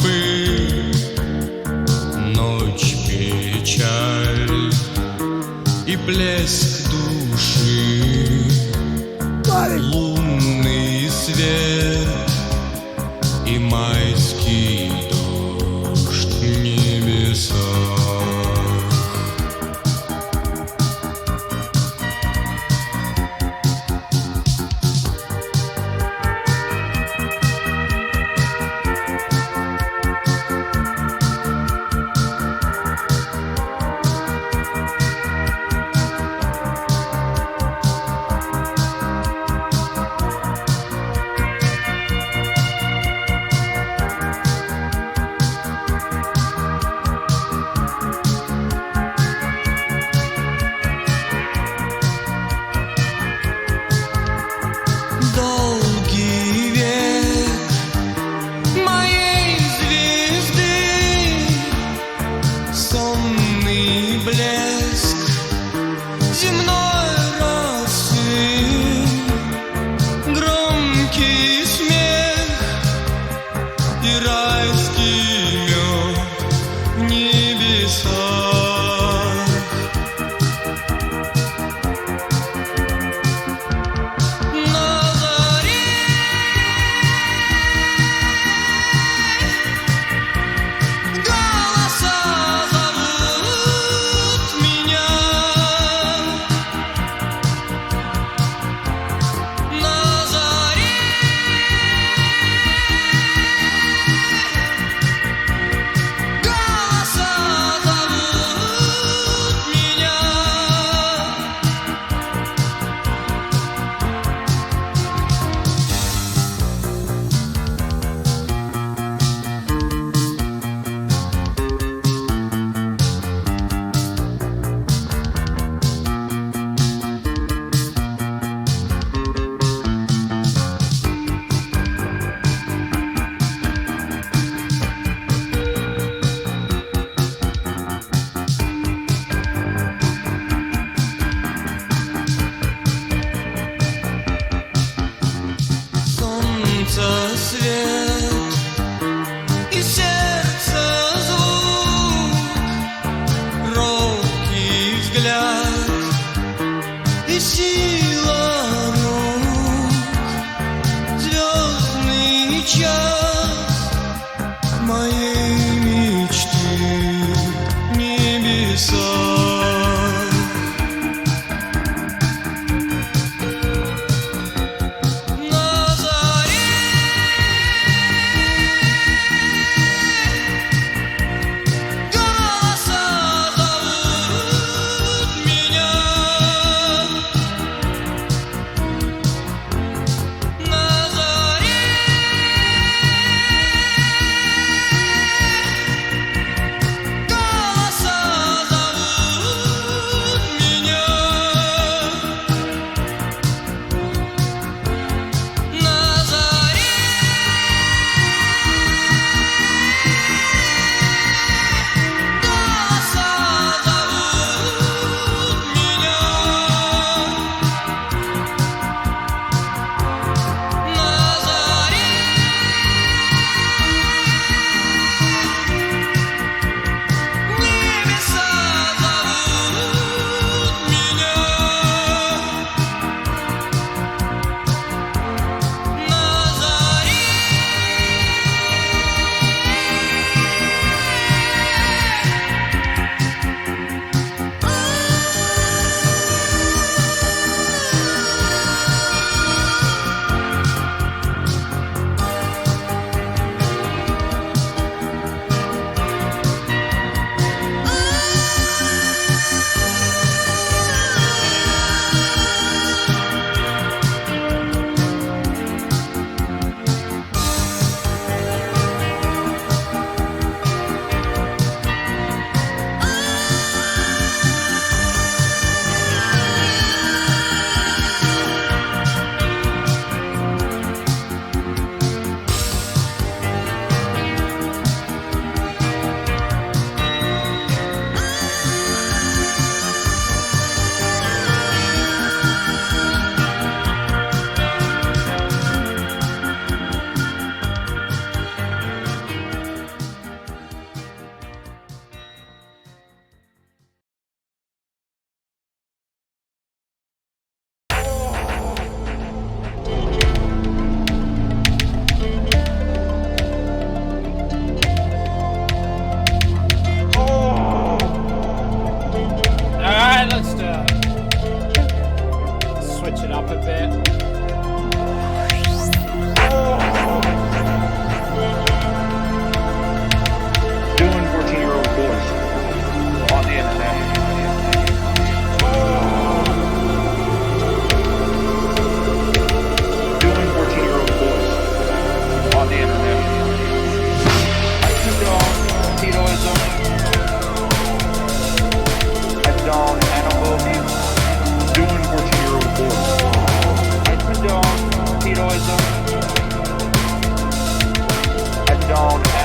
лампы, ночь, печаль и блеск души, лунный свет и майский дождь в небесах.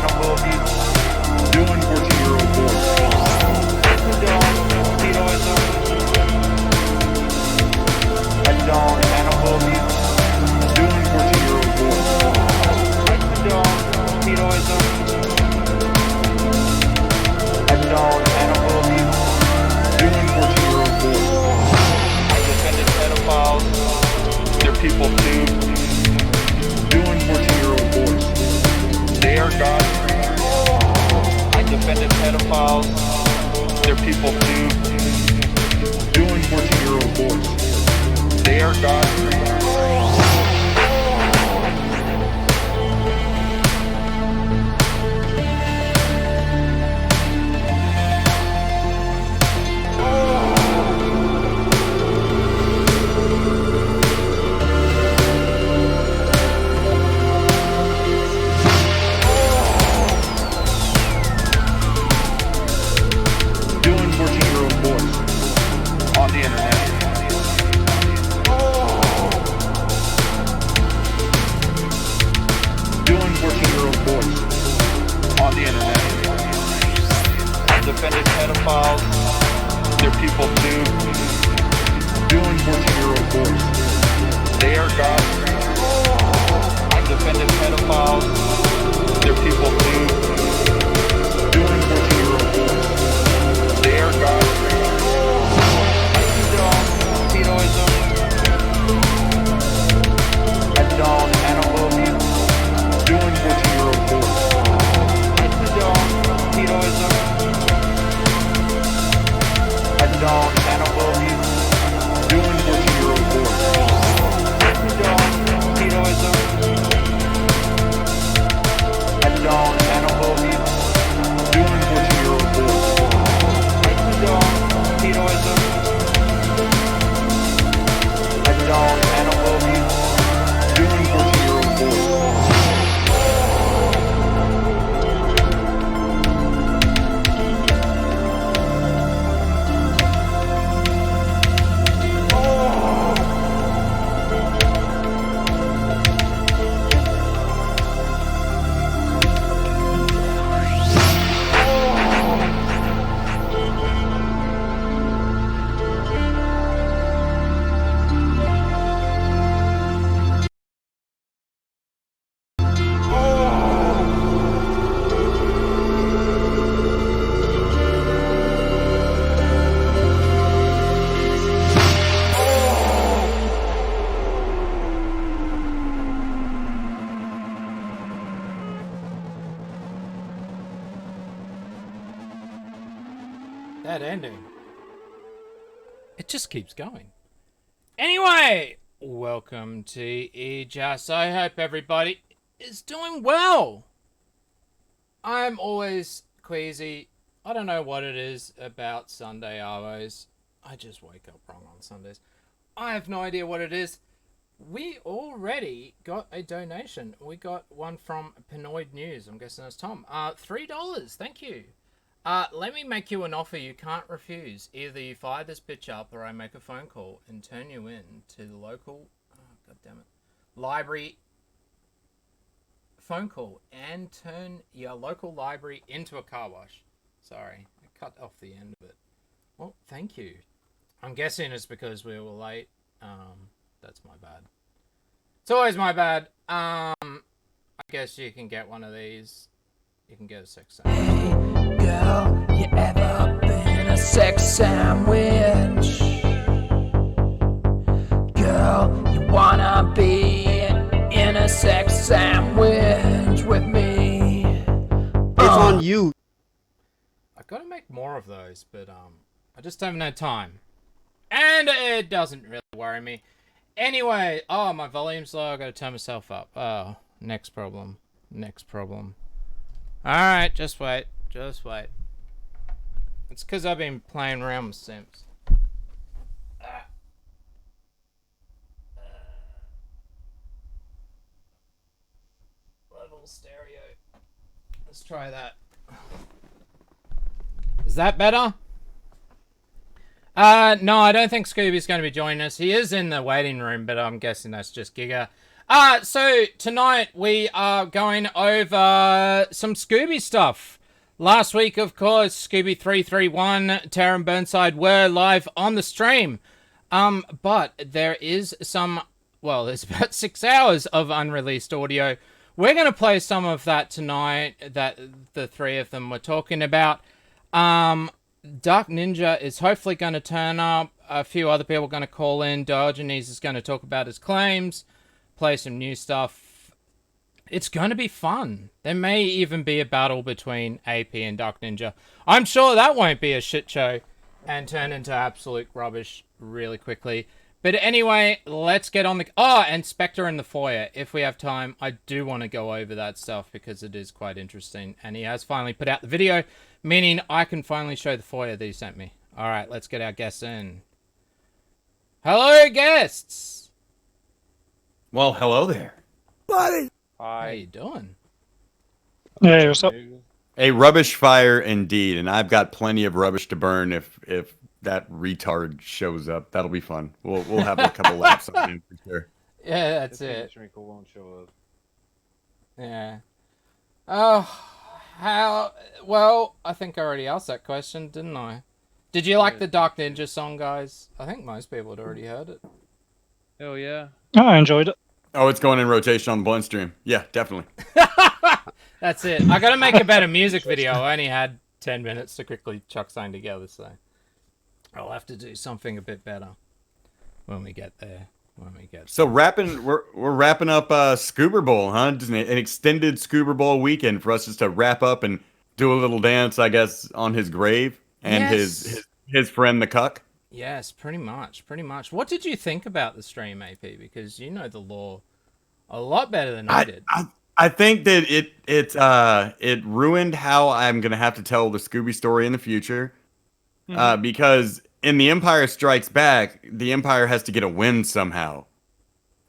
animal abuse. Doing 14-year-old boys. Condone hedonism. Condone animal abuse. Doing 14-year-old boys. Condone hedonism. Condone animal abuse. Doing 14-year-old boys. I defended pedophiles. They're people too. Doing 14-year-old boys. They are God's creatures. I defended pedophiles. They're people too. Doing 14-year-old boys. They are God's creatures. On the internet. Doing 14-year-old boys on the internet. Defended pedophiles. They're people too. Doing 14-year-old boys. They are God's creatures. I defended pedophiles. They're people too. Doing 14-year-old boys. They are God's creatures. Hedonism. Condone animal abuse. Doing 14-year-old boys. Condone hedonism. Condone animal abuse. Doing 14-year-old boys. Condone hedonism. Condone animal abuse. Doing 14-year-old boys. Condone hedonism. Condone animal abuse. Doing 14-year-old boys. That ending. It just keeps going. Anyway, welcome to EJAS. I hope everybody is doing well. I'm always queasy. I don't know what it is about Sunday hours. I just wake up wrong on Sundays. I have no idea what it is. We already got a donation. We got one from Pinoid News. I'm guessing that's Tom. $3. Thank you. Let me make you an offer you can't refuse. Either you fire this bitch up or I make a phone call and turn you in to the local, God damn it, library phone call and turn your local library into a car wash. Sorry, I cut off the end of it. Well, thank you. I'm guessing it's because we were late. That's my bad. It's always my bad. I guess you can get one of these. You can get a sex sandwich. Girl, you ever been a sex sandwich? Girl, you wanna be in a sex sandwich with me? It's on you. I've got to make more of those, but I just haven't had time. And it doesn't really worry me. Anyway, oh, my volume's low. I gotta turn myself up. Oh, next problem. Next problem. Alright, just wait. Just wait. It's because I've been playing around with Sims. Level stereo. Let's try that. Is that better? No, I don't think Scooby's going to be joining us. He is in the waiting room, but I'm guessing that's just Giga. So tonight we are going over some Scooby stuff. Last week, of course, Scoobie331, Tara and Burnside were live on the stream. But there is some, well, there's about 6 hours of unreleased audio. We're going to play some of that tonight that the three of them were talking about. Dark Ninja is hopefully going to turn up. A few other people are going to call in. Diogenes is going to talk about his claims, play some new stuff. It's going to be fun. There may even be a battle between AP and Dark Ninja. I'm sure that won't be a shit show and turn into absolute rubbish really quickly. But anyway, let's get on the... Oh, and Spectre in the foyer. If we have time, I do want to go over that stuff because it is quite interesting. And he has finally put out the video, meaning I can finally show the foyer that he sent me. All right, let's get our guests in. Hello, guests! Well, hello there. Buddy. How you doing? Hey, what's up? A rubbish fire indeed, and I've got plenty of rubbish to burn if that retard shows up. That'll be fun. We'll have a couple laps on him for sure. Yeah, that's it. Shrinkle won't show up. Yeah. Oh, how... Well, I think I already asked that question, didn't I? Did you like the Dark Ninja song, guys? I think most people had already heard it. Hell yeah. I enjoyed it. Oh, it's going in rotation on the Blunt stream. Yeah, definitely. That's it. I gotta make a better music video. I only had 10 minutes to quickly chuck something together, so... I'll have to do something a bit better when we get there. So we're wrapping up Scoober Bowl, huh? Just an extended Scoober Bowl weekend for us just to wrap up and do a little dance, I guess, on his grave and Yes. his friend the cuck. Yes, pretty much. What did you think about the stream, AP? Because you know the lore a lot better than I did. I think that it ruined how I'm gonna have to tell the Scooby story in the future, because in The Empire Strikes Back, the Empire has to get a win somehow,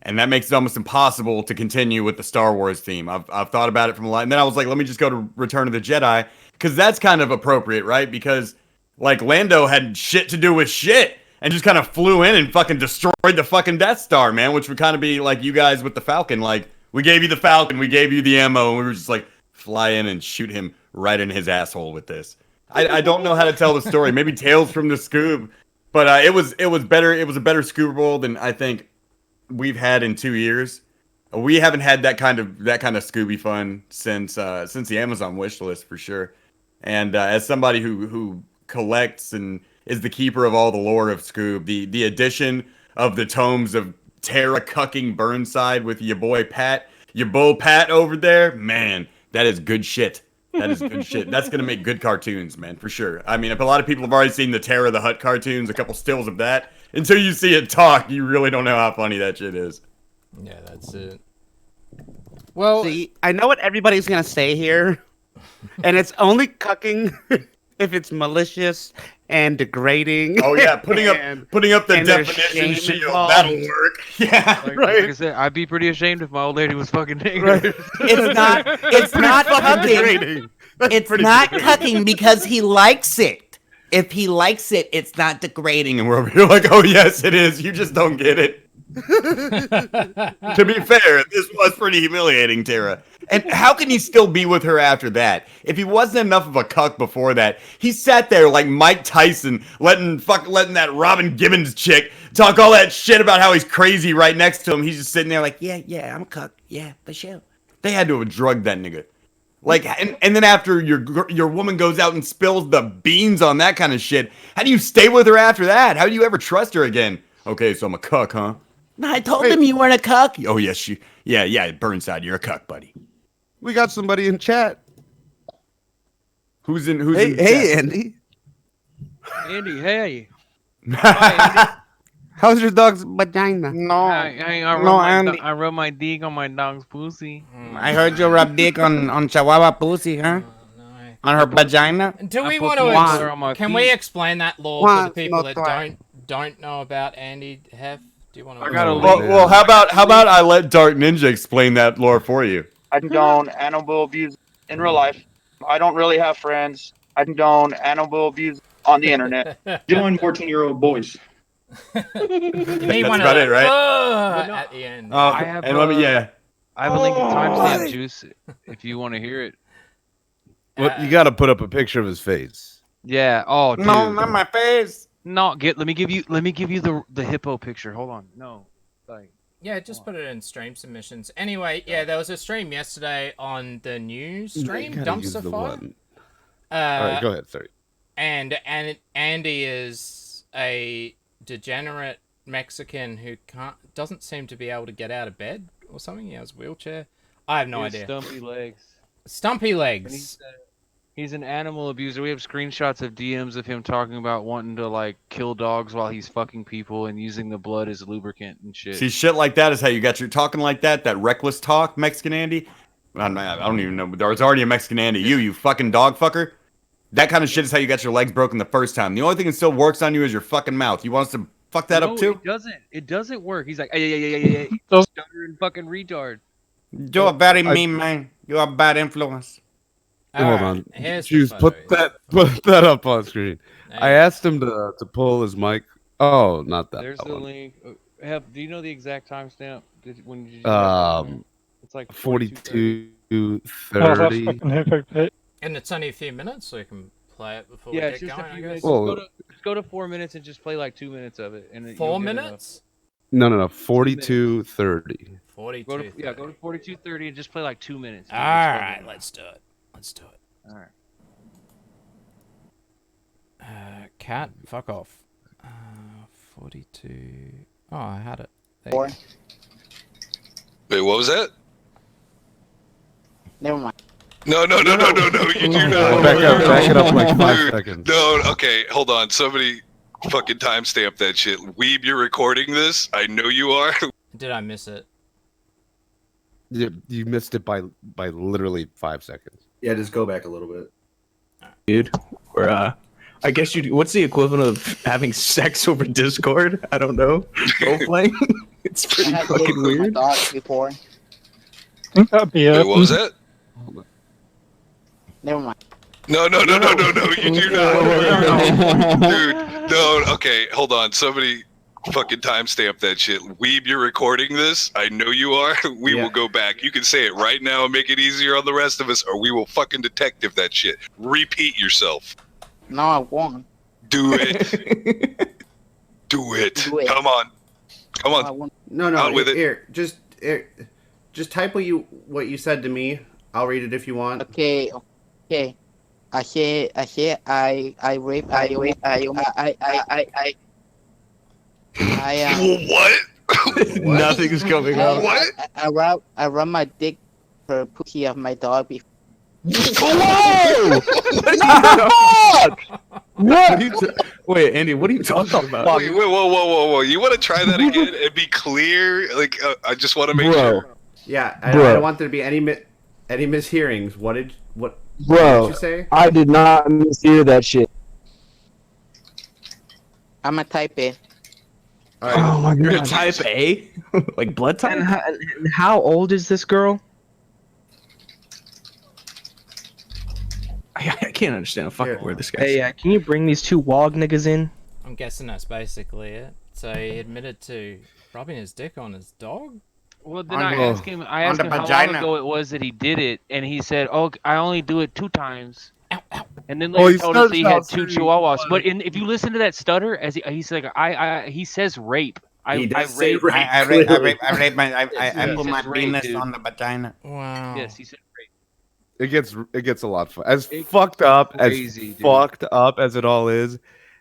and that makes it almost impossible to continue with the Star Wars theme. I've thought about it from a lot, and then I was like, let me just go to Return of the Jedi, because that's kind of appropriate, right? Because like Lando had shit to do with shit and just kind of flew in and fucking destroyed the fucking Death Star, man, which would kind of be like you guys with the Falcon. Like, we gave you the Falcon, we gave you the ammo, and we were just like, fly in and shoot him right in his asshole with this. I don't know how to tell the story. Maybe Tales from the Scoob, but it was better. It was a better Scoob Bowl than I think we've had in 2 years. We haven't had that kind of Scooby fun since the Amazon wish list for sure. And as somebody who collects and is the keeper of all the lore of Scoob, the addition of the tomes of Tara cucking Burnside with your boy Pat over there, man, that is good shit. That is good shit. That's gonna make good cartoons, man, for sure. I mean, if a lot of people have already seen the Tara the Hutt cartoons, a couple stills of that, until you see it talk, you really don't know how funny that shit is. Yeah, that's it. Well, See, I know what everybody's gonna say here, and it's only cucking if it's malicious and degrading. Oh yeah, putting up the and there's definition shame shield, involved. that'll work. Yeah, Like I said, I'd be pretty ashamed if my old lady was fucking taking Right. her. It's not cucking. Degrading. It's not cucking because he likes it. If he likes it, it's not degrading. and we're over here like, oh yes, it is. You just don't get it. To be fair, this was pretty humiliating, Tara. And how can he still be with her after that? If he wasn't enough of a cuck before that, he sat there like Mike Tyson, letting that Robin Gibbons chick talk all that shit about how he's crazy right next to him. He's just sitting there like, yeah, I'm a cuck. Yeah, for sure. They had to have drugged that nigga. Like, and then after your woman goes out and spills the beans on that kind of shit, how do you stay with her after that? How do you ever trust her again? Okay, so I'm a cuck, huh? No, I told him you weren't a cuck. Oh yes, yeah, Burnside, you're a cuck, buddy. We got somebody in chat. Who's in Hey, chat? Andy. Andy, hey. Hi, Andy. How's your dog's vagina? I rub my dick on my dog's pussy. I heard you rub dick on Chihuahua pussy, huh? no. On her vagina. Do we I want put to? water on my Can feet. we explain that lore for the Once, people not that twice. don't know about Andy Hef? Do you want to? I got a Well, how about I let Dark Ninja explain that lore for you? I condone animal abuse in real life. I don't really have friends. I condone animal abuse on the internet. Join 14-year-old boys. You need one about of it, right? at the end. I have and let me, yeah. I have a link to timestamp Juice if you want to hear it. Well, you got to put up a picture of his face. Yeah. Oh, dude. No, not my face. No, let me give you the hippo picture. Hold on. No. Like, Yeah, just put it in stream submissions. Anyway, yeah, there was a stream yesterday on the news stream, Dumpster Fire. All right, go ahead. Sorry. And Andy is a degenerate Mexican who doesn't seem to be able to get out of bed or something. He has a wheelchair. I have no idea. Stumpy legs. Stumpy legs. He's an animal abuser. We have screenshots of DMs of him talking about wanting to like kill dogs while he's fucking people and using the blood as lubricant and shit. See, shit like that is how you got your talking like that reckless talk, Mexican Andy. I don't even know. There's already a Mexican Andy. You fucking dog fucker. That kind of shit is how you got your legs broken the first time. The only thing that still works on you is your fucking mouth. You want us to fuck that up too? It doesn't. It doesn't work. He's like, yeah. Stuttering fucking retard. You're a very mean man. You're a bad influence. Hold on. Juice, put that up on screen. I asked him to pull his mic. Oh, not that. There's the link. Do you know the exact timestamp? When did you? It's like 42:30. And it's only a few minutes, so you can play it before we it's get just going. a few minutes. Well, just go to 4 minutes and just play like 2 minutes of it. And 4 minutes? No. 42:30. 42. Go to 42:30 and just play like 2 minutes. All right, let's do it. All right. Cat, fuck off. 42. Oh, I had it. Four. Wait, what was that? Never mind. No, you do not. Back it up like 5 seconds. No, okay, hold on. Somebody fucking timestamp that shit. Weeb, you're recording this? I know you are. Did I miss it? You missed it by literally 5 seconds. Yeah, just go back a little bit. Dude, or I guess what's the equivalent of having sex over Discord? I don't know. Role playing? It's pretty fucking weird. My dog before. Wait, what was that? Never mind. No, you do not. Dude, no, okay, hold on. Somebody fucking timestamp that shit. Weeb, you're recording this? I know you are. We will go back. You can say it right now and make it easier on the rest of us, or we will fucking detective that shit. Repeat yourself. No, I won't. Do it. Do it. Come on. No. Out with it. Here, just type what you said to me. I'll read it if you want. Okay. I rape. What? Nothing's coming up. What? I run my dick per pussy of my dog before. Whoa! What? Wait, Andy, what are you talking about? Wait, whoa. You want to try that again and be clear? Like, I just want to make sure. Yeah, I don't want there to be any mishearings. What did you say? I did not mishear that shit. I'm a type A. All right. Oh my god. You're a type A? Like blood type? And how old is this girl? I can't understand a fucking word this guy said. Hey, can you bring these two wog niggas in? I'm guessing that's basically it. So he admitted to rubbing his dick on his dog? Well, then I asked him how long ago it was that he did it, and he said, "Oh, I only do it 2 times." And then he told us he had 2 chihuahuas. But if you listen to that stutter, as he's like, he says rape. I rape I put my penis on the vagina. Wow. Yes, he said rape. It gets a lot fun. As fucked up as it all is,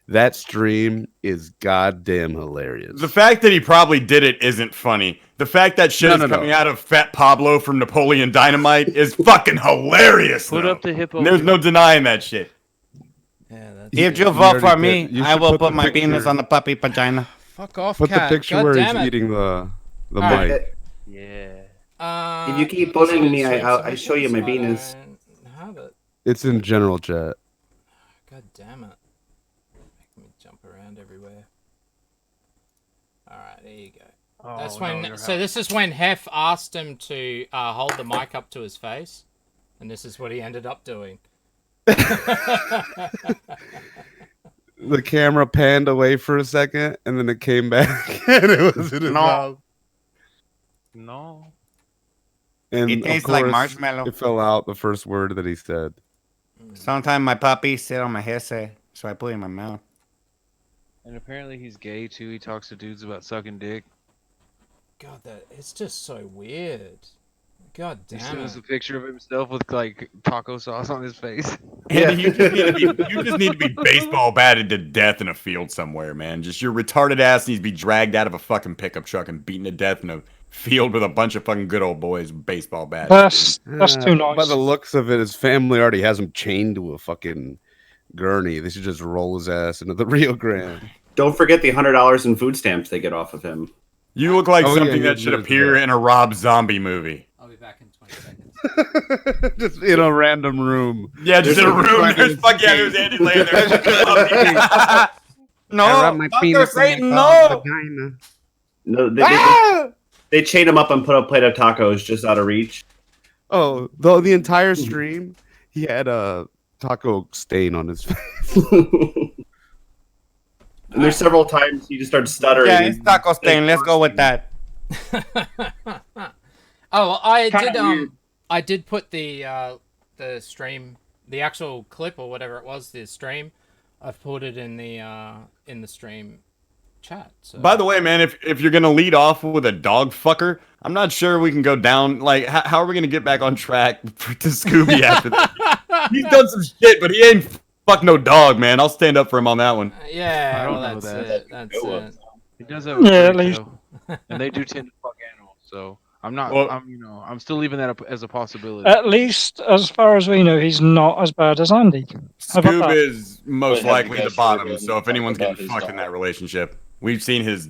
that stream is goddamn hilarious. The fact that he probably did it isn't funny. The fact that shit is coming out of Fat Pablo from Napoleon Dynamite is fucking hilarious. Put up the hippo. There's no denying that shit. Yeah, if you vote for me, I will put my penis on the puppy vagina. Fuck off, Put cat. the picture where he's eating the mic. Yeah. If you keep bullying me, I show you my penis. It's in general chat. God damn it. Make me jump around everywhere. Alright, there you go. That's when. So this is when Hef asked him to hold the mic up to his face, and this is what he ended up doing. the camera panned away for a second, and then it came back, and it was in his mouth. No. And It of tastes like course, marshmallow. It fell out the first word that he said. Sometimes my puppy sit on my headset, so I put it in my mouth. And apparently he's gay too. He talks to dudes about sucking dick. God, it's just so weird. God He damn shows it. a picture of himself with like taco sauce on his face. Andy, you just need to be baseball batted to death in a field somewhere, man. Just your retarded ass needs to be dragged out of a fucking pickup truck and beaten to death in a field with a bunch of fucking good old boys with baseball bats. That's too nice. By the looks of it, his family already has him chained to a fucking gurney. They should just roll his ass into the Rio Grande. Don't forget the $100 in food stamps they get off of him. You look like something that should appear in a Rob Zombie movie. I'll be back in 20 seconds. Just in a random room. Yeah, just in a room. There's Andy laying there. No, fucker Satan, no. No, they chain him up and put a plate of tacos just out of reach. Oh, the entire stream, he had a taco stain on his face. And there's several times he just started stuttering. Yeah, it's taco stain. Let's go with that. Oh, I did put the stream, the actual clip or whatever it was, the stream. I've put it in the stream chat. So. By the way, man, if you're gonna lead off with a dog fucker, I'm not sure we can go down. Like, how are we gonna get back on track to Scooby after that? He's done some shit, but he ain't fuck no dog, man. I'll stand up for him on that one. Yeah, I don't well, know that's that. it. That's it. He does have a at break, least. though. And they do tend to fuck animals, so I'm not. Well- I'm still leaving that up as a possibility. At least, as far as we know, he's not as bad as Andy. How about Scoob that? is most Well, likely have the you guys bottom, heard so if him anyone's talk getting about fucked his in that dog? relationship, we've seen his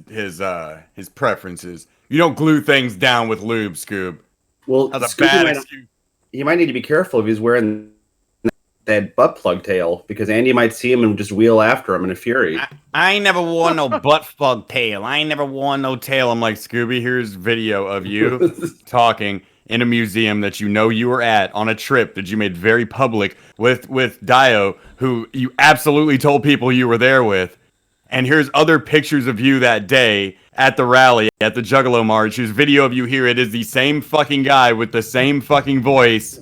preferences. You don't glue things down with lube, Scoob. Well, That's a Scooby bad might- excuse. he might need to be careful if he's wearing that butt plug tail, because Andy might see him and just wheel after him in a fury. I ain't never worn no butt plug tail. I ain't never worn no tail. I'm like, Scooby, here's video of you talking in a museum that you know you were at on a trip that you made very public with Dio, who you absolutely told people you were there with. And here's other pictures of you that day at the rally, at the Juggalo March. Here's video of you here. It is the same fucking guy with the same fucking voice.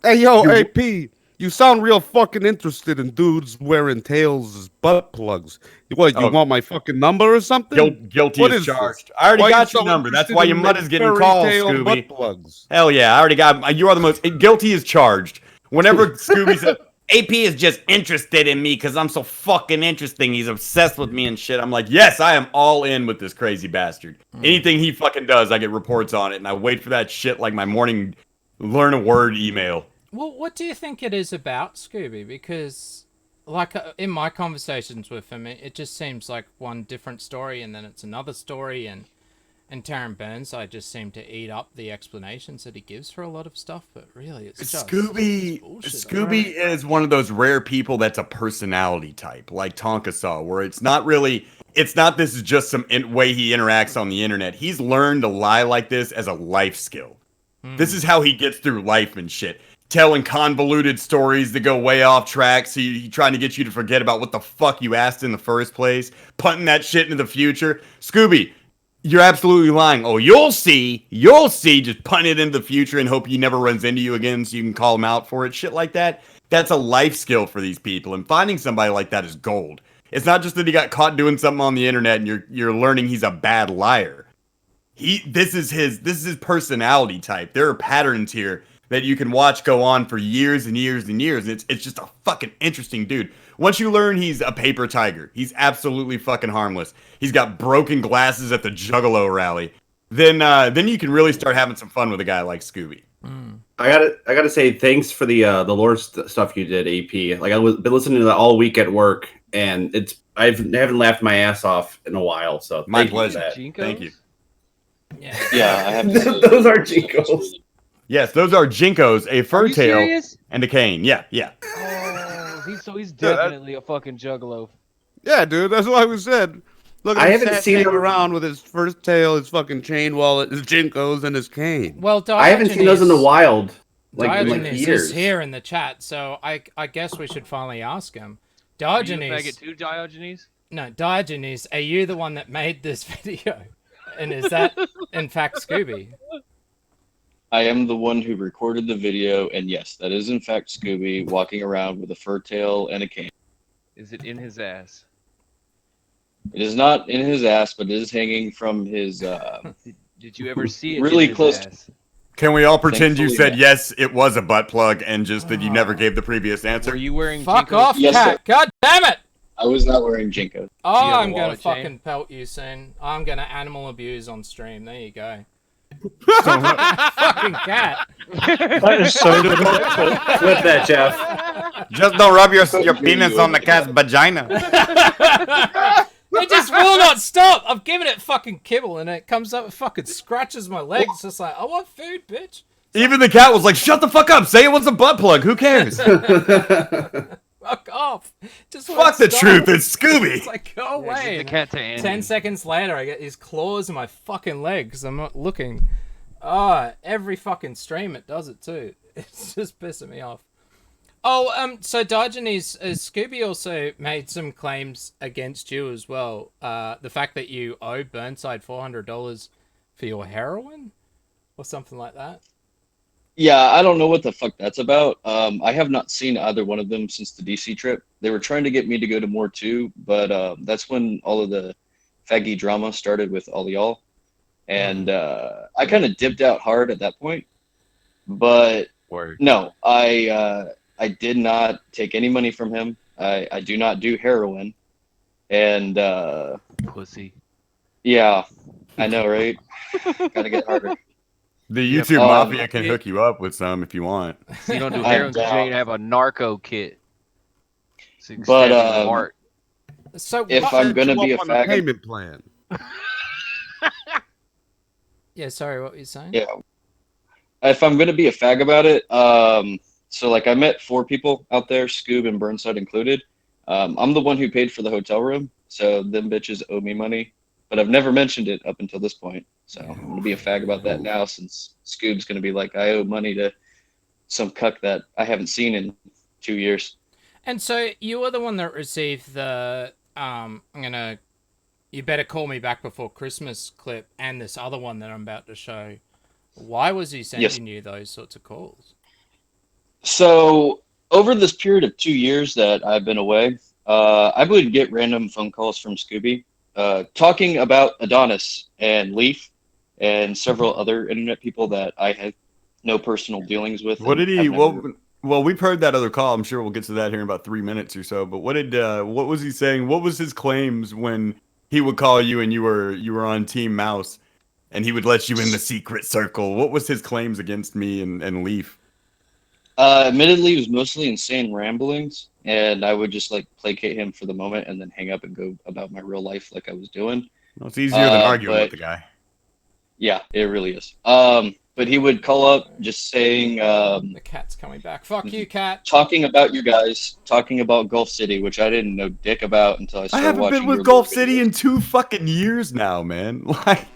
Hey, yo, AP, you sound real fucking interested in dudes wearing tails as butt plugs. What, you want my fucking number or something? Guilty What as is charged. this? I already Why got you your so number. That's interested why in your mud is getting fairy called, tale Scooby. butt plugs? Hell yeah, I already got. You are the most guilty as charged. Whenever Scooby said AP is just interested in me because I'm so fucking interesting, he's obsessed with me and shit. I'm like, yes, I am all in with this crazy bastard. Anything he fucking does, I get reports on it, and I wait for that shit like my morning learn a word email. Well, what do you think it is about Scooby? Because, like, in my conversations with him, it just seems like one different story, and then it's another story, and Taron Burns, I just seem to eat up the explanations that he gives for a lot of stuff, but really, it's just Scooby. bullshit, Scooby is one of those rare people that's a personality type, like Tonka saw, where it's not really. It's not this is just some way he interacts on the internet. He's learned to lie like this as a life skill. This is how he gets through life and shit. Telling convoluted stories that go way off track, so he trying to get you to forget about what the fuck you asked in the first place, punting that shit into the future. Scooby, you're absolutely lying. Oh, you'll see, just punt it into the future and hope he never runs into you again so you can call him out for it. Shit like that. That's a life skill for these people, and finding somebody like that is gold. It's not just that he got caught doing something on the internet and you're learning he's a bad liar. This is his personality type. There are patterns here that you can watch go on for years and years and years. And it's just a fucking interesting dude. Once you learn he's a paper tiger, he's absolutely fucking harmless. He's got broken glasses at the Juggalo rally. Then you can really start having some fun with a guy like Scooby. I gotta say thanks for the lore stuff you did, AP. Like been listening to that all week at work, and I haven't laughed my ass off in a while. So My thank you for pleasure. that. Thank you. Yeah, I have to say, Those are Jinkos. Yes, those are Jinkos, a fur you tail, serious? and a cane. Yeah. Oh, he's definitely a fucking juggalo. Yeah, dude, that's why we said. Look, I haven't seen him him around with his first tail, his fucking chain wallet, his Jinkos, and his cane. Well, I haven't seen those in the wild. Like Diogenes years. is here in the chat, so I guess we should finally ask him. Diogenes. Are you a faggot too, Diogenes? No, Diogenes, are you the one that made this video? And is that, in fact, Scooby? I am the one who recorded the video, and yes, that is in fact Scooby walking around with a fur tail and a cane. Is it in his ass? It is not in his ass, but it is hanging from his. Did you ever see it? Really in his close. Ass? Can we all pretend you Thankfully, said yes, it was a butt plug, and just that you never gave the previous answer? Were you wearing? Fuck Jinkos? off, Yes, cat! sir. God damn it! I was not wearing Jinkos. Oh, you have a I'm gonna wallet chain? fucking pelt you soon. I'm gonna animal abuse on stream. There you go. Fucking cat. That is so good. Flip that, Jeff. Just don't rub your penis on the cat's vagina. It just will not stop. I've given it fucking kibble and it comes up and fucking scratches my legs. Just like, I want food, bitch. Even the cat was like, shut the fuck up. Say it was a butt plug. Who cares? Fuck off. Just Fuck won't the stop. truth. It's Scooby. It's like, go away. Give the cat to Andy. 10 seconds later, I get these claws in my fucking legs. I'm not looking. Oh, every fucking stream it does it too. It's just pissing me off. Oh, so Diogenes, Scooby also made some claims against you as well. The fact that you owe Burnside $400 for your heroin or something like that. Yeah, I don't know what the fuck that's about. I have not seen either one of them since the DC trip. They were trying to get me to go to more too, but that's when all of the faggy drama started with all y'all. And I kind of dipped out hard at that point. But no, I did not take any money from him. I do not do heroin. And pussy. Yeah, I know, right? Gotta get harder. The YouTube Mafia can hook you up with some if you want. So you don't do heroin because you ain't have a narco kit. So But so if I'm gonna be a fag, payment plan. Yeah, sorry, what were you saying? Yeah. If I'm gonna be a fag about it, so like I met 4 people out there, Scoob and Burnside included. I'm the one who paid for the hotel room, so them bitches owe me money. But I've never mentioned it up until this point. So I'm gonna be a fag about that now, since Scoob's gonna be like, I owe money to some cuck that I haven't seen in 2 years. And so you were the one that received the you better call me back before Christmas clip and this other one that I'm about to show. Why was he sending you those sorts of calls? So over this period of 2 years that I've been away, I would get random phone calls from Scooby, talking about Adonis and Leaf and several other internet people that I had no personal dealings with. What did he? Well, we've heard that other call. I'm sure we'll get to that here in about 3 minutes or so. But what was he saying? What was his claims when he would call you and you were on Team Mouse, and he would let you in the secret circle? What was his claims against me and Leaf? Admittedly, it was mostly insane ramblings, and I would just like placate him for the moment and then hang up and go about my real life like I was doing. Well, it's easier than arguing with the guy. Yeah, it really is. But he would call up just saying, the cat's coming back. Fuck you, cat. Talking about you guys, talking about Gulf City, which I didn't know dick about until I started watching. I haven't been with Gulf City in 2 fucking years now, man. Like,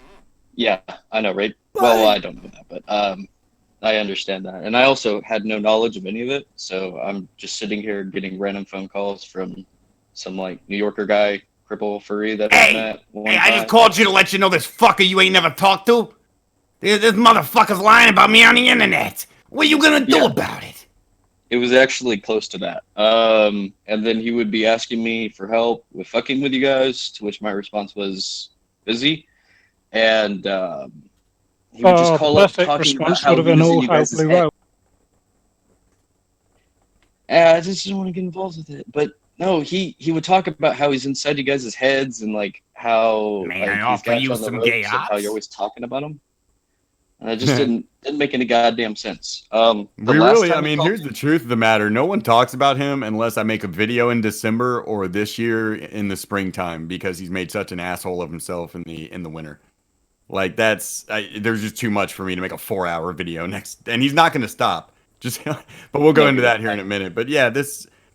yeah, I know, right? Well, I don't know that, but I understand that. And I also had no knowledge of any of it, so I'm just sitting here getting random phone calls from some like New Yorker guy, cripple furry that I met. Hey, I just called you to let you know this fucker you ain't never talked to. This motherfucker's lying about me on the internet. What are you gonna do about it? It was actually close to that. And then he would be asking me for help with fucking with you guys, to which my response was busy. And he would just call up talking about how busy you guys is. I just didn't want to get involved with it. But no, he would talk about how he's inside you guys' heads and like how May I offer you some gay how ops? you're always talking about him. And it just didn't make any goddamn sense. Here's the truth of the matter. No one talks about him unless I make a video in December or this year in the springtime, because he's made such an asshole of himself in the winter. Like there's just too much for me to make a 4-hour video next, and he's not going to stop. But we'll go into that here in a minute. But yeah,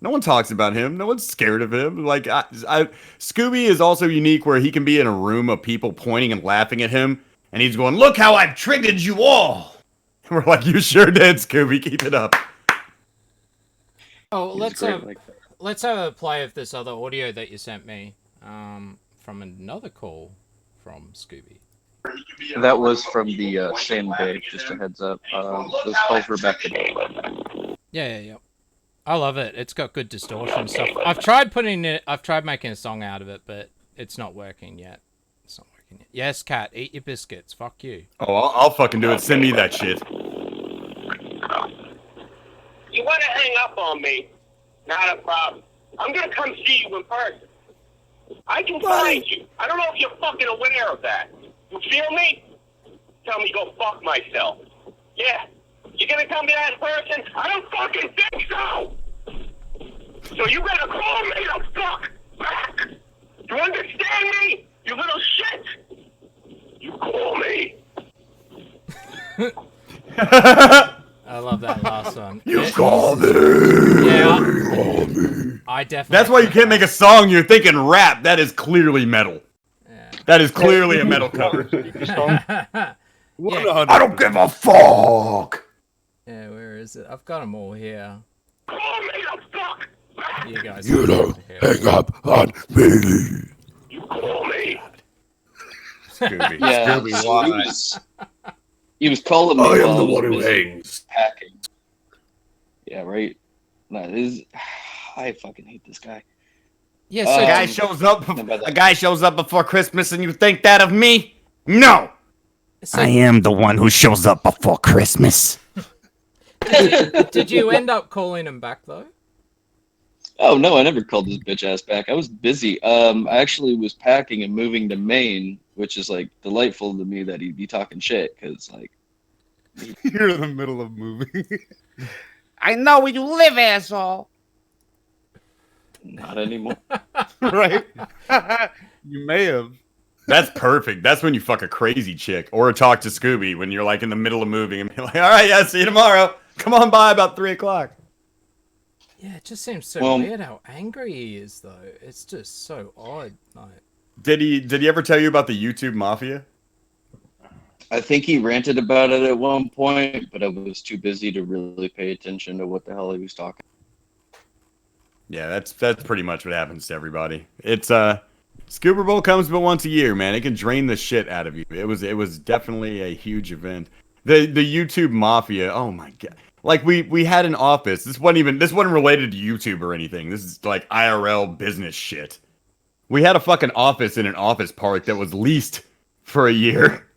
no one talks about him. No one's scared of him. Like Scooby is also unique where he can be in a room of people pointing and laughing at him, and he's going, "Look how I've triggered you all." And we're like, "You sure did, Scooby. Keep it up." Oh, let's let's have a play of this other audio that you sent me from another call from Scooby. That was from the same day, just a heads up. Those calls were back today. Yeah. I love it. It's got good distortion stuff. I've tried making a song out of it, but it's not working yet. It's not working yet. Yes, Cat, eat your biscuits. Fuck you. Oh, I'll fucking do it. Send me that shit. You want to hang up on me? Not a problem. I'm going to come see you in person. I can find you. I don't know if you're fucking aware of that. You feel me? Tell me go fuck myself. Yeah. You going to tell me that in person? I don't fucking think so. So you better call me the fuck back. You understand me? You little shit. You call me. I love that last one. You call me. Yeah. I definitely. That's why you can't make a song. You're thinking rap. That is clearly metal. Yeah. That is clearly a metal cover. Yeah. I don't give a fuck. Yeah, where is it? I've got them all here. Call me the fuck back. You guys. You don't hang up on me. You call me. Scooby. Yeah, Scooby, so why? he was calling me. I am while the was one who busy hangs. Packing. Yeah, right. No, this. I fucking hate this guy. Yes, a guy shows up. A guy shows up before Christmas, and you think that of me? No. I am the one who shows up before Christmas. Did you end up calling him back though? Oh no, I never called this bitch ass back. I was busy. I actually was packing and moving to Maine, which is like delightful to me that he'd be talking shit because like you're in the middle of moving. I know where you live, asshole. Not anymore. Right? You may have. That's perfect. That's when you fuck a crazy chick or talk to Scooby when you're like in the middle of moving and be like, all right, yeah, see you tomorrow. Come on by about 3 o'clock. Yeah, it just seems so weird how angry he is, though. It's just so odd. Like, did he ever tell you about the YouTube mafia? I think he ranted about it at one point, but I was too busy to really pay attention to what the hell he was talking. Yeah, that's pretty much what happens to everybody. It's Scoober Bowl comes but once a year, man. It can drain the shit out of you. It was definitely a huge event. The YouTube mafia. Oh my god. Like we had an office. This wasn't related to YouTube or anything. This is like IRL business shit. We had a fucking office in an office park that was leased for a year.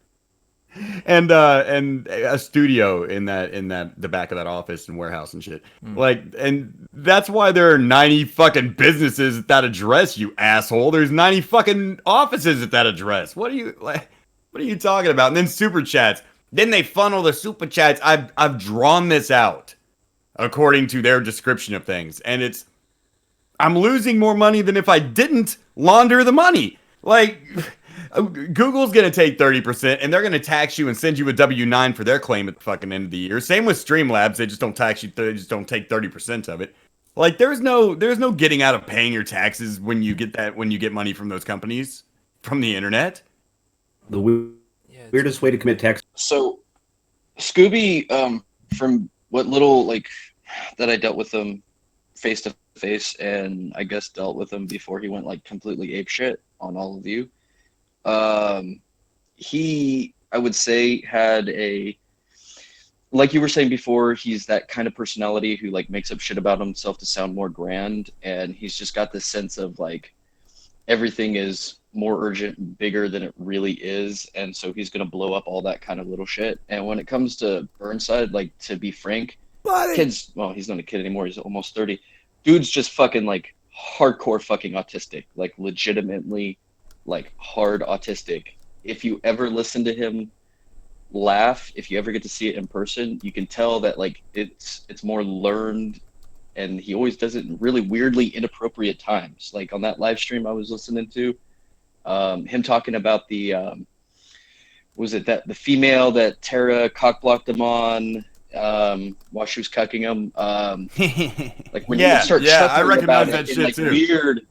And a studio in the back of that office and warehouse and shit. Like, and that's why there are 90 fucking businesses at that address, you asshole. There's 90 fucking offices at that address. What are you talking about? And then super chats. Then they funnel the super chats. I've drawn this out according to their description of things, and I'm losing more money than if I didn't launder the money. Like, Google's gonna take 30%, and they're gonna tax you and send you a W-9 for their claim at the fucking end of the year. Same with Streamlabs; they just don't tax you. They just don't take 30% of it. Like, there's no getting out of paying your taxes when you get money from those companies from the internet. The weirdest way to commit tax. So, Scooby, from what little like that I dealt with him face to face, and I guess dealt with him before he went like completely apeshit on all of you. He, I would say, had like you were saying before, he's that kind of personality who like makes up shit about himself to sound more grand, and he's just got this sense of like everything is more urgent and bigger than it really is, and so he's gonna blow up all that kind of little shit. And when it comes to Burnside, like, to be frank, kids, well, he's not a kid anymore, he's almost 30. Dude's just fucking like hardcore fucking autistic, like legitimately like hard autistic. If you ever listen to him laugh, if you ever get to see it in person, you can tell that like it's more learned, and he always does it in really weirdly inappropriate times. Like on that live stream I was listening to, him talking about the was it that the female that Tara cockblocked him on while she was cucking him, like when you start I recognize about that it shit in, like, too. Weird.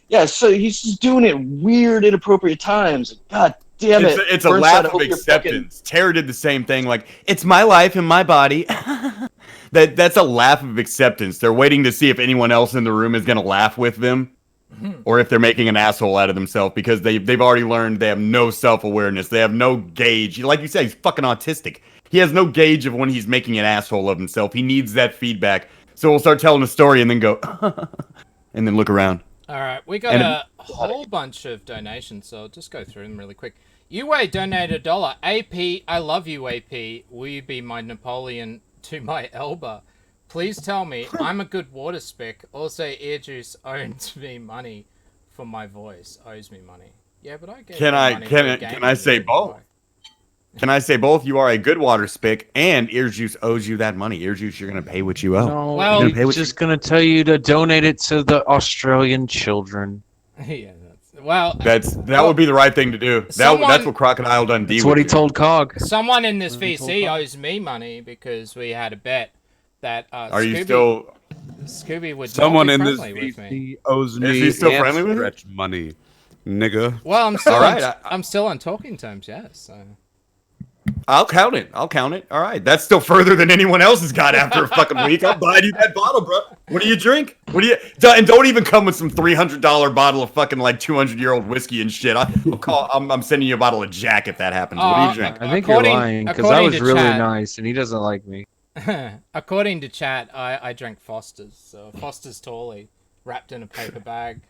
Yeah, so he's just doing it weird, inappropriate times. God damn it! It's a laugh of acceptance. Tara did the same thing. Like, it's my life and my body. that's a laugh of acceptance. They're waiting to see if anyone else in the room is going to laugh with them, or if they're making an asshole out of themselves because they've already learned they have no self-awareness. They have no gauge. Like you said, he's fucking autistic. He has no gauge of when he's making an asshole of himself. He needs that feedback. So we'll start telling a story and then go, and then look around. All right, we got a whole bunch of donations, so I'll just go through them really quick. UA donated $1. AP, I love you, AP. Will you be my Napoleon to my Elba? Please tell me I'm a good water spick. Also, EarJuice owes me money for my voice. Owes me money. Yeah, but I get money. Can I say both? Can I say both? You are a good water spick, and EarJuice owes you that money. EarJuice, you're gonna pay what you owe. No, well, he's just gonna tell you to donate it to the Australian children. Yeah, that would be the right thing to do. That's what Crocodile Dundee. That's what he told Cog. Someone in this VC owes me money because we had a bet that Scooby would someone not be in this friendly with me. VC owes me. Is he still friendly with stretch money, nigga? Well, I'm still I'm still on talking terms. Yes. So. I'll count it. All right. That's still further than anyone else has got after a fucking week. I'll buy you that bottle, bro. What do you drink? And don't even come with some $300 bottle of fucking like 200-year-old whiskey and shit. I'm sending you a bottle of Jack if that happens. What do you drink? I think you're lying because I was really nice and he doesn't like me. According to chat, I drank Foster's. So Foster's Tawley wrapped in a paper bag.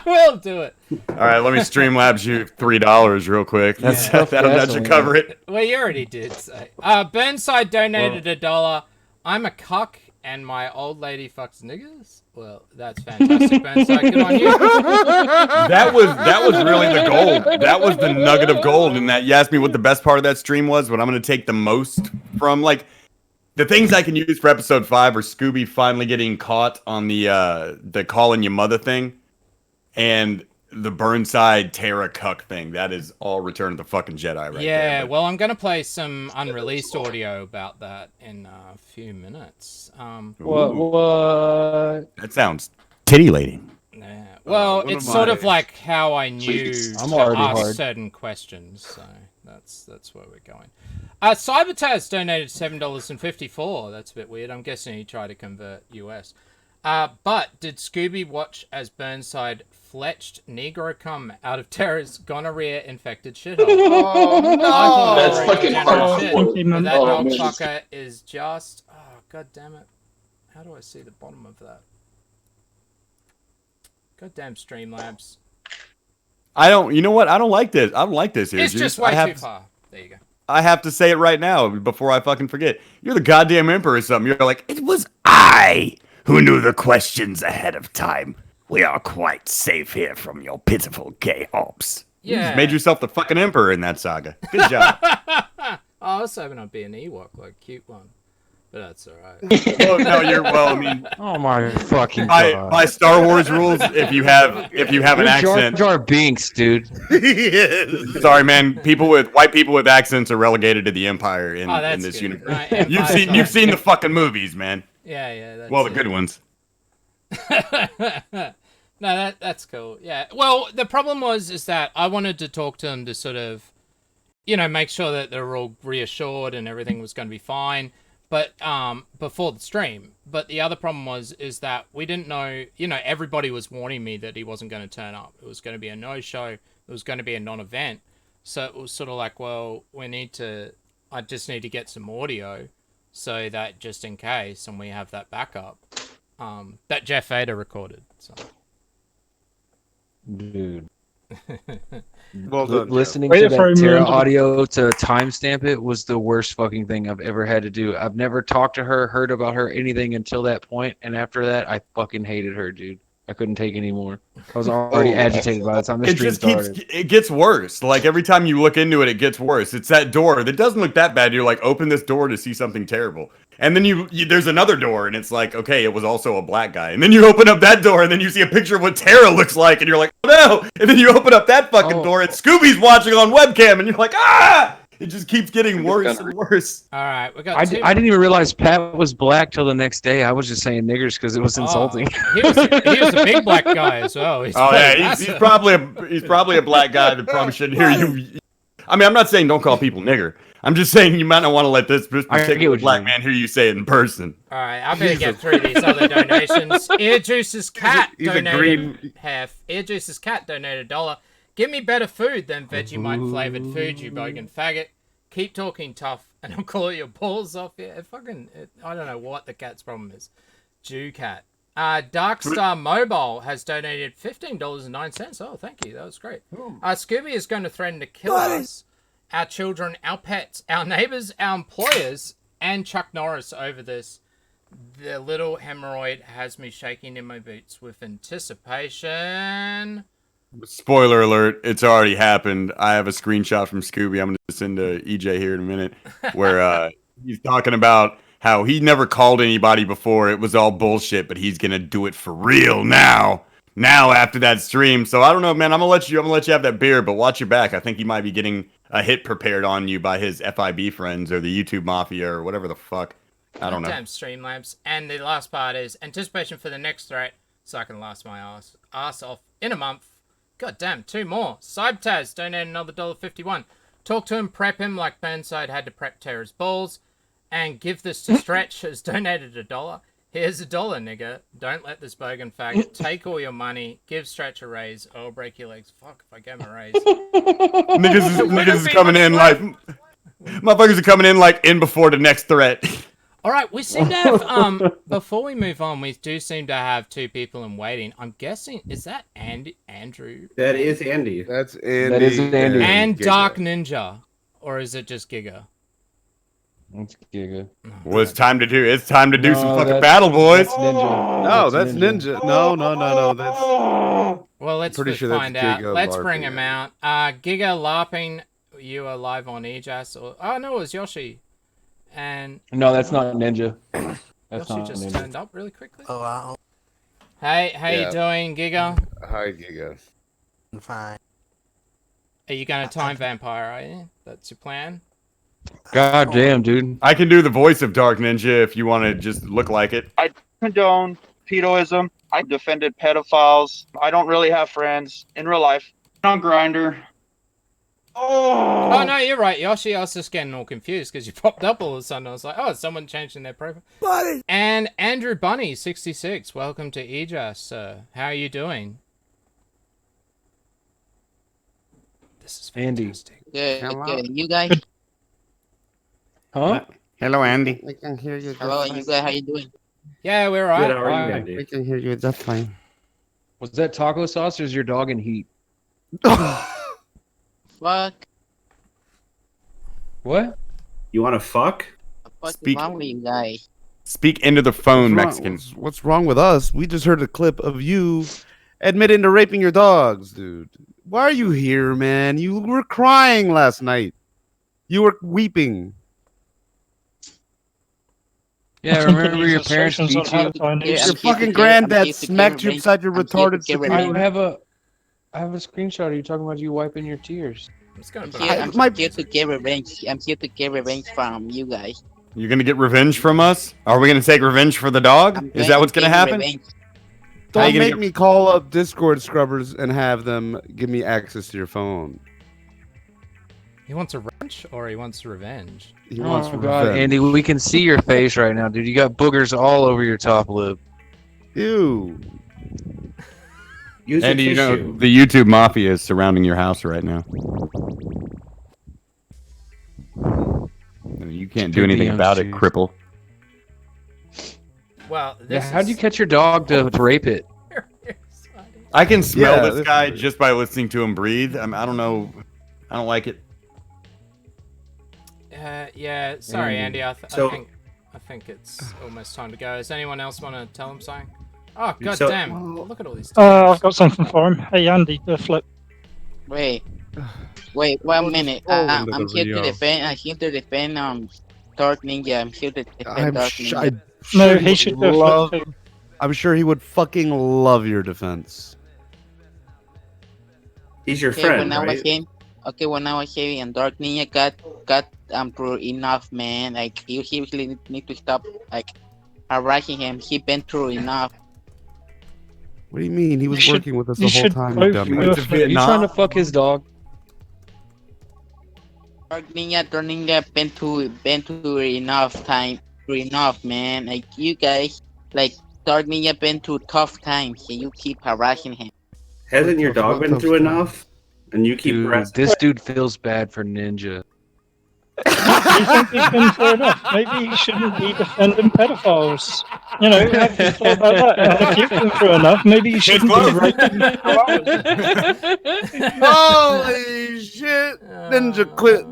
We'll do it. All right, let me Streamlabs you $3 real quick. That should cover it. Well, you already did say. Burnside donated $1. I'm a cuck and my old lady fucks niggas. Well, that's fantastic, Burnside. Good on you. That was really the gold. That was the nugget of gold. And that you asked me what the best part of that stream was. What I'm going to take the most from, like, the things I can use for episode 5 are Scooby finally getting caught on the calling your mother thing. And the Burnside Terra Cuck thing. That is all Return of the fucking Jedi right there. Yeah, well, I'm going to play some unreleased audio about that in a few minutes. What? That sounds titillating. Yeah. Well, it's sort of like how I knew to ask certain questions. So that's where we're going. Cybertaz donated $7.54. That's a bit weird. I'm guessing he tried to convert US. But did Scooby watch as Burnside fletched Negro cum out of Terra's gonorrhea-infected shithole? Oh, no! That's fucking hardcore. That dog fucker is just... Oh, god damn it. How do I see the bottom of that? Goddamn Streamlabs. You know what? I don't like this. I don't like this here. It's just way too far. There you go. I have to say it right now before I fucking forget. You're the goddamn emperor or something. You're like, it was I who knew the questions ahead of time. We are quite safe here from your pitiful gay ops. Yeah. You just made yourself the fucking emperor in that saga. Good job. I was hoping I'd be an Ewok, like a cute one. But that's alright. I mean... Oh my fucking god. By Star Wars rules, if you have an accent... Jar Jar Binks, dude. Sorry, man. White people with accents are relegated to the Empire in this universe. You've seen the fucking movies, man. Yeah. The good ones. No, that's cool. Yeah. Well, the problem is that I wanted to talk to them to sort of, make sure that they're all reassured and everything was going to be fine. But before the stream. But the other problem is that we didn't know. Everybody was warning me that he wasn't going to turn up. It was going to be a no-show. It was going to be a non-event. So it was sort of like, well, I just need to get some audio, so that just in case, and we have that backup. That Jeff Vader recorded. So. Dude. Well done, listening to that Terra audio to timestamp it was the worst fucking thing I've ever had to do. I've never talked to her, heard about her, anything until that point, and after that, I fucking hated her, dude. I couldn't take anymore. I was already agitated by the time the stream started. It gets worse. Like, every time you look into it, it gets worse. It's that door that doesn't look that bad. You're like, open this door to see something terrible. And then there's another door, and it's like, okay, it was also a black guy. And then you open up that door, and then you see a picture of what Tara looks like, and you're like, oh no! And then you open up that fucking door, and Scooby's watching on webcam, and you're like, ah! It just keeps getting worse and worse. All right, we got. I didn't even realize Pat was black till the next day. I was just saying niggers because it was insulting. He was a big black guy as well. He's probably a black guy that probably shouldn't hear you. I mean, I'm not saying don't call people nigger. I'm just saying you might not want to let this particular black man hear you say it in person. All right, I better get through these other donations. EarJuice's cat donated half. EarJuice's cat donated $1. Give me better food than Vegemite flavored food, you bogan faggot. Keep talking tough, and I'll call your balls off. Yeah, I don't know what the cat's problem is. Jew cat. Darkstar Mobile has donated $15.09. Oh, thank you. That was great. Scooby is going to threaten to kill us, our children, our pets, our neighbors, our employers, and Chuck Norris over this. The little hemorrhoid has me shaking in my boots with anticipation. Spoiler alert, it's already happened. I have a screenshot from Scooby I'm going to send to EJ here in a minute where he's talking about how he never called anybody before. It was all bullshit, but he's going to do it for real now after that stream. So I don't know, man. I'm going to let you have that beer, but watch your back. I think he might be getting a hit prepared on you by his FIB friends or the YouTube Mafia or whatever the fuck. I don't know. Damn Streamlabs. And the last part is anticipation for the next threat so I can last my ass off in a month. God damn, 2 more. Cybtaz donated another $1.51. Talk to him, prep him like Burnside had to prep Terra's balls. And give this to Stretch has donated $1. Here's $1, nigga. Don't let this bogan faggot take all your money. Give Stretch a raise or I'll break your legs. Fuck if I give him a raise. Niggas is coming in like... Motherfuckers are coming in like in before the next threat. All right, we seem to have, before we move on, we do seem to have 2 people in waiting. I'm guessing, is that Andrew? That is Andy. That's Andy. That is Andy. And Dark Ninja. Or is it just Giga? It's Giga. Well, it's time to do some fucking battle, boys. That's Ninja. No, that's Ninja. No. That's... Well, let's find out. Let's bring him out. Giga LARPing, you are live on EJAS. Oh, no, it was Yoshi. And no, that's not Ninja. That's Yoshi not just Ninja. turned up really quickly. Oh, wow. Hey, how you doing, Giga? Hi, Giga. I'm fine. Are you going to time vampire, are you? That's your plan? God damn, dude. I can do the voice of Dark Ninja if you want to just look like it. I condone pedoism. I defended pedophiles. I don't really have friends in real life. On Grindr. Oh, no, you're right, Yoshi. I was just getting all confused because you popped up all of a sudden. I was like, oh, someone changing their profile. Buddy. And Andrew Bunny, 66. Welcome to EJAS, sir. How are you doing? This is fantastic. Good. You guys? Huh? Hello, Andy. We can hear you. Hello, you guys. How you doing? Yeah, we're all right. Good, how are you, Andy? We can hear you just fine. Was that taco sauce or is your dog in heat? Fuck. What? You want to fuck? What's wrong with you guys? Speak into the phone, Mexican. What's wrong with us? We just heard a clip of you admitting to raping your dogs, dude. Why are you here, man? You were crying last night. You were weeping. Yeah, remember your parents beat you? Your fucking granddad smacked you upside your retarded I have a screenshot of you talking about you wiping your tears. I'm here to get revenge. I'm here to get revenge from you guys. You're gonna get revenge from us? Are we gonna take revenge for the dog? Is that what's gonna happen? Don't make me call up Discord scrubbers and have them give me access to your phone. He wants a wrench or he wants revenge? He wants God, Andy, we can see your face right now, dude. You got boogers all over your top lip. Ew. Andy, you know, the YouTube Mafia is surrounding your house right now. You can't do anything about it, cripple. Well, how'd you catch your dog to rape it? I can smell this guy just by listening to him breathe. I don't know. I don't like it. Yeah, sorry, Andy. I think it's almost time to go. Does anyone else want to tell him something? Oh, god damn. Look at all these I've got something for him. Hey, Andy, the flip. Wait, 1 minute. I'm here to defend, Dark Ninja. I'm here to defend Dark Ninja. No, he should love. I'm sure he would fucking love your defense. He's your friend, right? When I was here and Dark Ninja got through enough, man. Like he really need to stop like harassing him. He been through enough. What do you mean? He was working with us the whole time. Are you trying to fuck his dog? Dark Ninja, been to enough, man. Like you guys, like Dark Ninja been through tough times, and you keep harassing him. Hasn't your dog been through enough? And you keep harassing This dude feels bad for Ninja. You think he's been through enough? Maybe he shouldn't be defending pedophiles. You know, have you thought about that? And if you've been through enough, maybe you shouldn't be raping flowers. Holy shit! Ninja quit.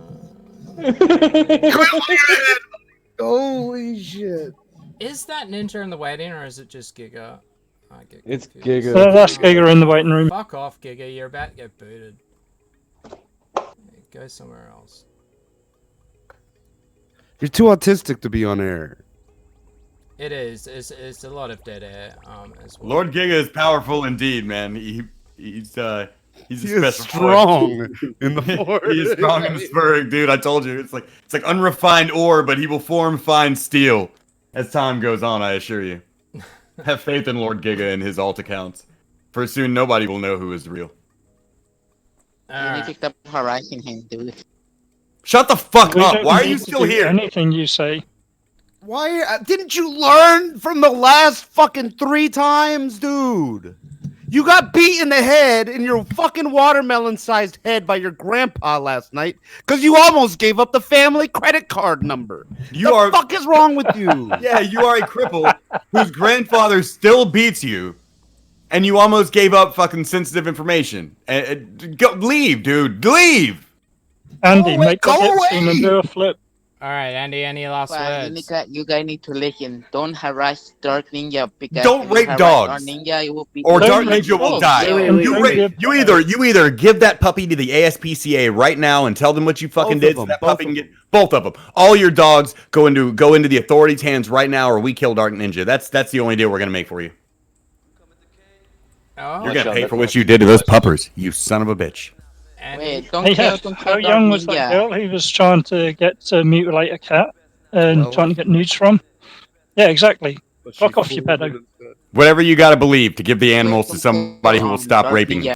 Holy shit! Is that Ninja in the waiting, or is it just Giga? It's Giga. That's Giga in the waiting room. Fuck off, Giga. You're about to get booted. Go somewhere else. You're too autistic to be on air. It is. It's a lot of dead air. As well. Lord Giga is powerful indeed, man. He's a special strong in the forest. He's strong in the spurring, dude. I told you, it's like unrefined ore, but he will form fine steel as time goes on. I assure you. Have faith in Lord Giga and his alt accounts, for soon nobody will know who is real. You need to stop harassing him, dude. Shut the fuck We up! don't Why are need you to still do here? Anything you say. Why didn't you learn from the last fucking 3 times, dude? You got beat in the head in your fucking watermelon-sized head by your grandpa last night because you almost gave up the family credit card number. The fuck is wrong with you? Yeah, you are a cripple whose grandfather still beats you, and you almost gave up fucking sensitive information. Go leave, dude. Leave. Andy, make the hip scene and do a flip. All right, Andy. Any last words? You guys need to listen. Don't harass Dark Ninja because Don't if you rape harass dogs. Dark Ninja, it will be Or Dark Ninja will die. You either give that puppy to the ASPCA right now and tell them what you fucking did, so that puppy can get both of them. All your dogs go into the authorities' hands right now, or we kill Dark Ninja. That's the only deal we're gonna make for you. Oh. You're gonna pay for what you did to those puppers, you son of a bitch. Wait, How young was that girl he was trying to get to mutilate a cat and trying to get nudes from? Yeah, exactly. Fuck off, you pedo. Whatever you gotta believe to give the animals to somebody who will stop raping them.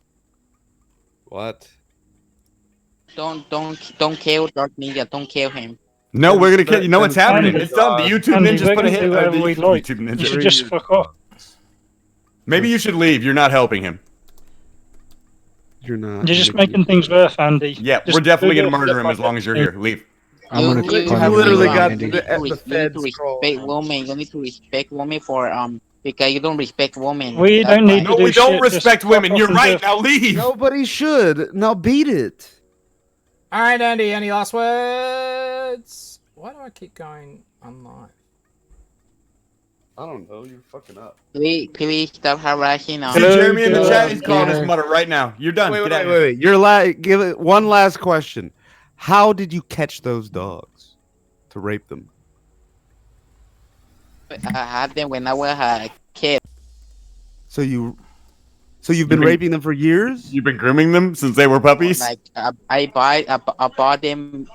What? Don't kill Dark Ninja. Don't kill him. No, we're gonna kill you. Know what's happening? It's done. The YouTube Andy, ninjas we're put a gonna hit. do whatever we like. YouTube ninja. You should just fuck off. Maybe you should leave. You're not helping him. You're not. You're just making things worse, Andy. Yeah, Just we're definitely do gonna it. murder him as long as you're here. Leave. You literally got need the to respect women. You need to respect women for because you don't respect women. We don't need to No, do we don't shit, respect just women. fuck You're off and right. do- Now leave. Nobody should. Now beat it. All right, Andy. Any last words? Why do I keep going online? I don't know. You're fucking up. Please stop harassing us. See Jeremy in the chat. He's calling his mother right now. You're done. Wait. Get out of here. You're give it one last question. How did you catch those dogs to rape them? I had them when I was a kid. So you've been raping them for years? You've been grooming them since they were puppies? Like I bought them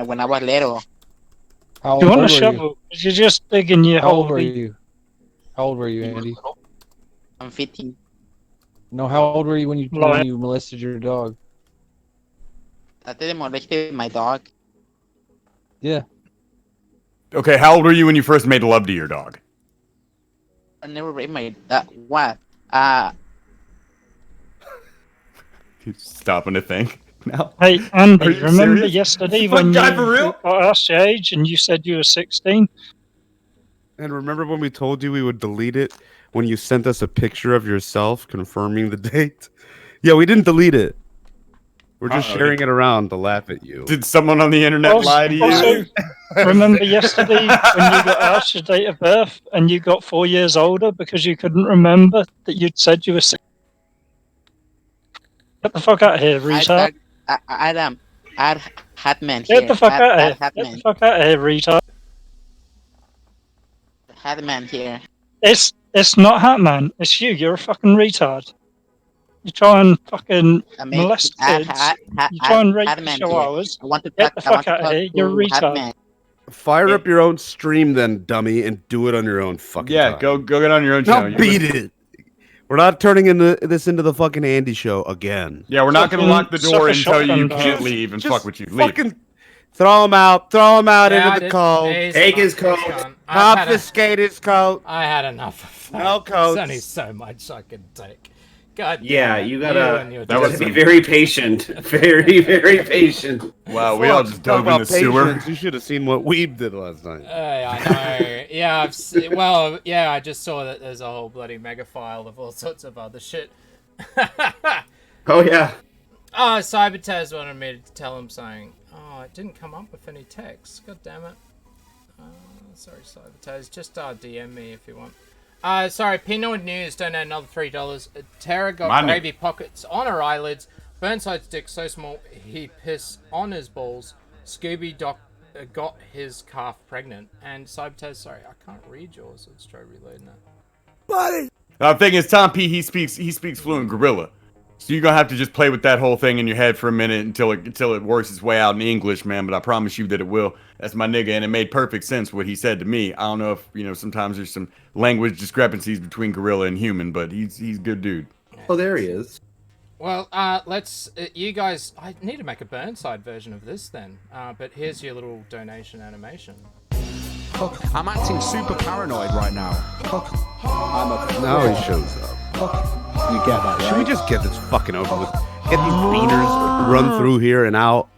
when I was little. You want a shovel? You're just digging your How hole. old were you? How old were you, Andy? I'm 15. No, how old were you when you molested your dog? I didn't molest my dog. Yeah. Okay, how old were you when you first made love to your dog? I never raped my what? He's stopping to think now. Hey, Are Andy, you remember serious? yesterday Is this when guy for real? you got asked your age and you said you were 16? And remember when we told you we would delete it when you sent us a picture of yourself confirming the date? Yeah, we didn't delete it. We're just sharing it around to laugh at you. Did someone on the internet lie to you? Also, remember yesterday when you got asked your date of birth and you got 4 years older because you couldn't remember that you'd said you were 16? Get the fuck out of here, retard. Adam Hatman here. Get the fuck out of here. Get the fuck out of here, retard. Hatman here. It's not Hatman. It's you. You're a fucking retard. You try and fucking molest kids. You try and rape chihuahuas. Get the fuck out of here. You're a retard. Fire up your own stream then, dummy, and do it on your own fucking time. Go get on your own channel. Now beat it. We're not turning this into the fucking Andy show again. Yeah, we're not gonna lock the door and tell you can't leave and fuck with you. Leave. Fucking throw him out. Throw him out into the cold. Take his coat. Confiscate his coat. I had enough of that. No coats. There's only so much I can take. God. Yeah, damn it. you gotta You be very patient. Very, very patient. Wow, we all just dove in the sewer. You should have seen what Weeb did last night. I know. Yeah, I just saw that there's a whole bloody mega file of all sorts of other shit. Oh yeah. Oh, Cybertaz wanted me to tell him something. Oh, it didn't come up with any text. God damn it. Sorry, Cybertaz. Just DM me if you want. Sorry, Pinot News donated another $3. Tara got gravy pockets on her eyelids. Burnside's dick so small he piss on his balls. Scooby Doc got his calf pregnant. And Cybertaz, sorry, I can't read yours. Let's try reloading that. Buddy. The thing is, Tom P. He speaks fluent gorilla. So you're gonna have to just play with that whole thing in your head for a minute until it works its way out in English, man. But I promise you that it will. That's my nigga, and it made perfect sense what he said to me. I don't know if sometimes there's some language discrepancies between gorilla and human, but he's a good dude. Oh, there he is. Well, let's you guys. I need to make a Burnside version of this then. But here's your little donation animation. I'm acting super paranoid right now. Now he shows up. You get that, right? Should we just get this fucking over with? Get these beaners run through here and out.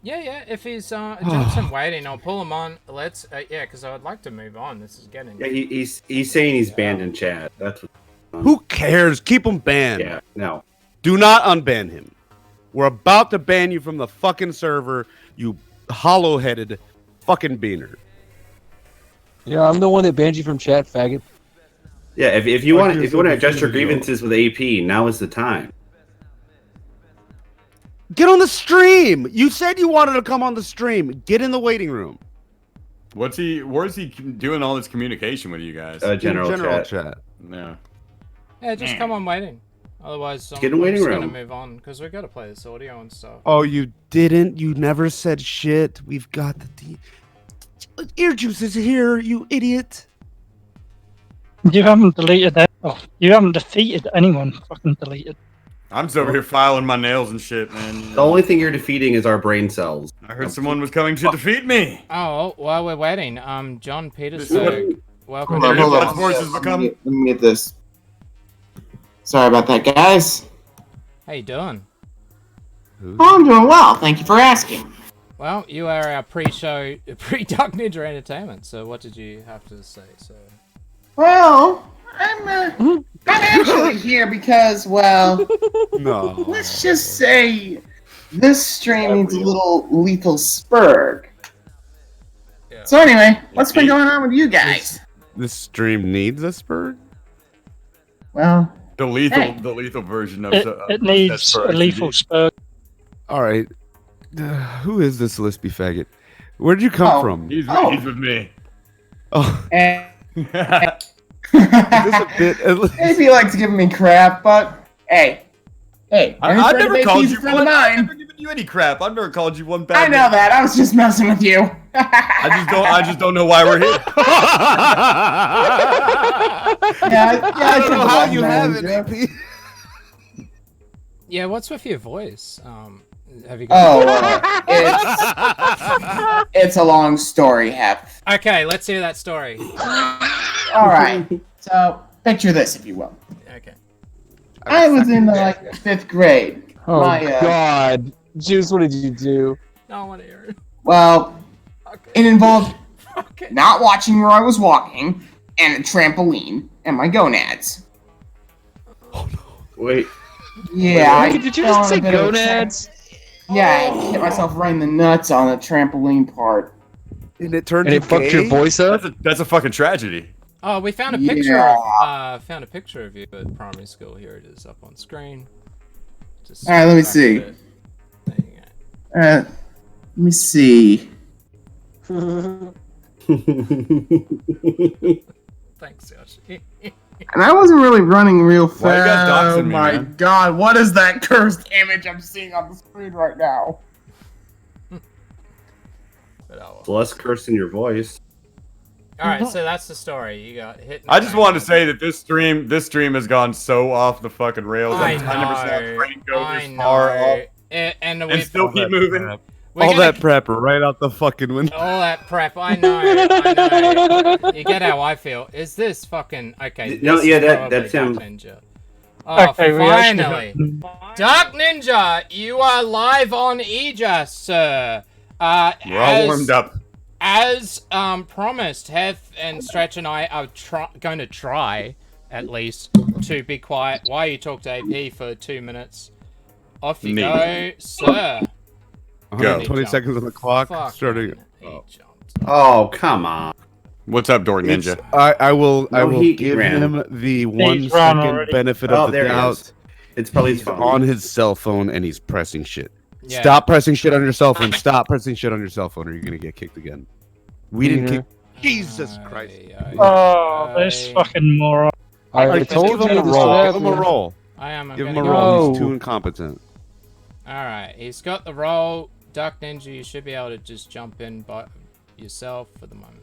Yeah. If he's jumps in waiting, I'll pull him on. Let's because I would like to move on. This is getting. Yeah, he's saying he's banned in chat. That's what. Who cares? Keep him banned. Yeah, no. Do not unban him. We're about to ban you from the fucking server, you hollow-headed fucking beaner. Yeah, I'm the one that banned you from chat, faggot. Yeah, if you want to adjust your grievances with AP, now is the time. Get on the stream. You said you wanted to come on the stream. Get in the waiting room. Where's he doing all this communication with you guys? General chat. No. Yeah, just come on waiting. Otherwise, I'm get in waiting just room. gonna move on because we got to play this audio and stuff. Oh, you didn't? You never said shit. We've got the EarJuice is here, you idiot. You haven't deleted that. Oh, you haven't defeated anyone. Fucking deleted. I'm just over here filing my nails and shit, man. The only thing you're defeating is our brain cells. I heard someone was coming to defeat me. Oh, while we're waiting, John Petersburg, welcome. Hold on. Let me get this. Sorry about that, guys. How you doing? Oh, I'm doing well. Thank you for asking. Well, you are our pre-show, pre-Dark Ninja Entertainment. So, what did you have to say? So, well, I'm actually here because, well, no. Let's just say this stream needs a little lethal spur. Yeah. So anyway, what's been going on with you guys? This stream needs a spur? Well, the lethal version of it needs a lethal spur. All right. Who is this lispy faggot? Where did you come from? He's with me. Oh. Maybe you like to give me crap, but hey, I've never called you one. I've never given you any crap. I've never called you one bad. I know that. I was just messing with you. I just don't know why we're here. I don't know how you have it, AP. Yeah, what's with your voice? Have you got it's a long story, Hep. Okay, let's hear that story. All right. So, picture this, if you will. Okay. I was in the 5th grade. Oh God, Juice, what did you do? No, I want to hear it. Well, it involved not watching where I was walking, and a trampoline, and my gonads. Oh no! Wait. Yeah. Wait, did you just say gonads? Yeah, I hit myself right in the nuts on the trampoline part. And it turned. And it fucked your voice up. That's a fucking tragedy. Oh, we found a picture. Found a picture of you at primary school. Here it is, up on screen. All right, let me see. Let me see. Thanks, Yoshi. And I wasn't really running real fast. Why you guys doxing me, my man? God, what is that cursed image I'm seeing on the screen right now? Less curse in your voice. All right, so that's the story. You got hit. I just wanted to say that this stream has gone so off the fucking rails. I never saw a train go I this know. far off And still keep moving. All that prep right out the fucking window. All that prep, I know. I know. You get how I feel. Is this fucking okay? No, this yeah, is that's probably him. Ninja. Oh, Okay, we finally! Dark Ninja, you are live on EJAS, sir. We're all warmed up. As promised, Heth and Stretch and I are going to try, at least, to be quiet while you talk to AP for 2 minutes. Off you go, sir. 120 seconds on the clock. Starting. Oh, come on. What's up, Dork Ninja? I will give ran. him the 1 ran second already. benefit Oh, of the there he doubt. is. It's probably his He's phone. on his cell phone and he's pressing shit. Yeah. Stop pressing shit on your cell phone. Stop pressing shit on your cell phone or you're gonna get kicked again. We didn't kick. Jesus Christ. Oh, this fucking moron. Alright, just give him a roll. Give him a roll. I am. Give him gonna a go. roll. He's too incompetent. Alright, he's got the roll. Dark Ninja, you should be able to just jump in by yourself for the moment.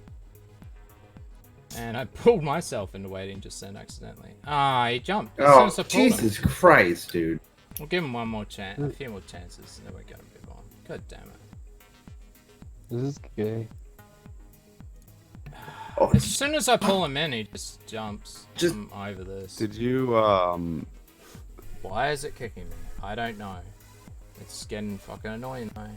And I pulled myself into waiting just then accidentally. Ah, he jumped. As soon Oh, as I pulled him. Jesus Christ, dude. We'll give him one more chance, a few more chances, and then we're gonna move on. God damn it. This is gay. As soon as I pull him in, he just jumps. I'm over this. Did you Why is it kicking me? I don't know. It's getting fucking annoying now.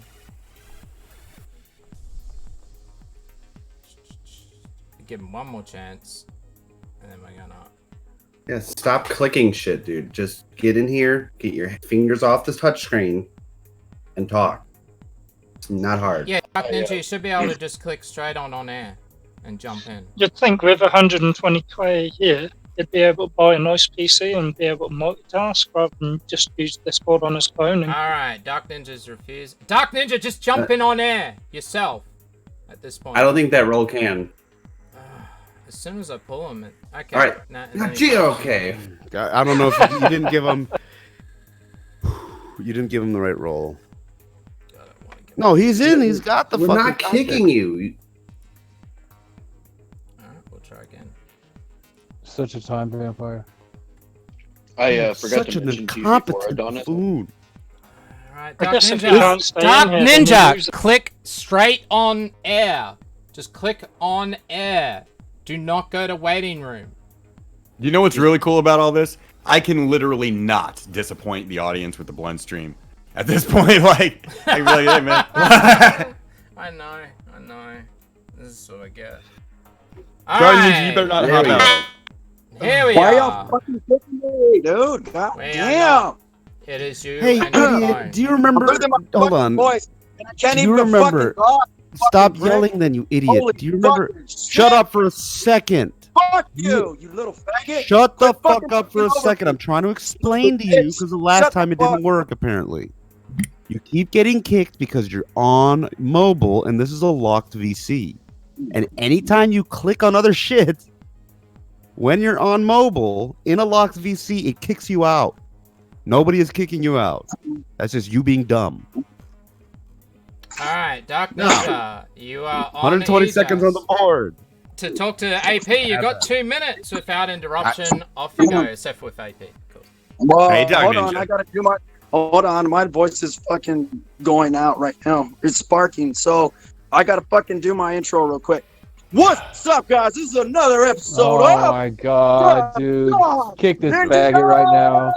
Give him one more chance, and then we're gonna. Yeah, stop clicking shit, dude. Just get in here, get your fingers off the touchscreen, and talk. It's not hard. Yeah, Dark Ninja, you should be able to just click straight on air and jump in. You'd think with 120k a year, you'd be able to buy a nice PC and be able to multitask rather than just use Discord on his phone. And... Alright, Dark Ninja's refused. Dark Ninja, just jump in on air yourself at this point. I don't think that roll can. As soon as I pull him, okay. All right. Gee, okay. I don't know if you didn't give him. You didn't give him the right roll. No, he's in. He's got the. We're fucking not kicking you. Alright, we'll try again. Such a time vampire. I forgot Such to an mention to you before I incompetent done it. food. Alright, I Dark guess if you can't Ninja. stay Dark in here, then you Ninja, lose it. click straight on air. Just click on air. Do not go to waiting room. You know what's really cool about all this? I can literally not disappoint the audience with the blend stream. At this point, like, I really am, man. I know. This is what I get. Dark Ninja, you better not hop out. Here we Why are. y'all fucking kicking me, dude? God We are damn. not- It is you Hey, and your idiot! phone. Do you remember? I'm losing my Hold fucking on. voice, and I can't Do even you remember? fucking talk. Stop fucking yelling, prick. then, you idiot. Holy Do you remember? fucking shit. Shut up for a second. Fuck you, you little faggot. Shut the Quit fuck fucking up for a fucking second. over I'm trying to explain to you because the last Shut time the it didn't fuck work, apparently. You keep getting kicked because you're on mobile, and this is a locked VC. And anytime you click on other shit, when you're on mobile in a locked VC, it kicks you out. Nobody is kicking you out. That's just you being dumb. Alright, Dark Ninja, you are on 120 seconds on EJAS. the board. To talk to AP, you got 2 minutes without interruption. Off you go, except with AP. Cool. Well, Hey, Dark hold on, Ninja. I gotta do my. Hold on, my voice is fucking going out right now. It's sparking, so I gotta fucking do my intro real quick. What's up, guys? This is another episode Oh of. my god, dude. Kick this faggot right now.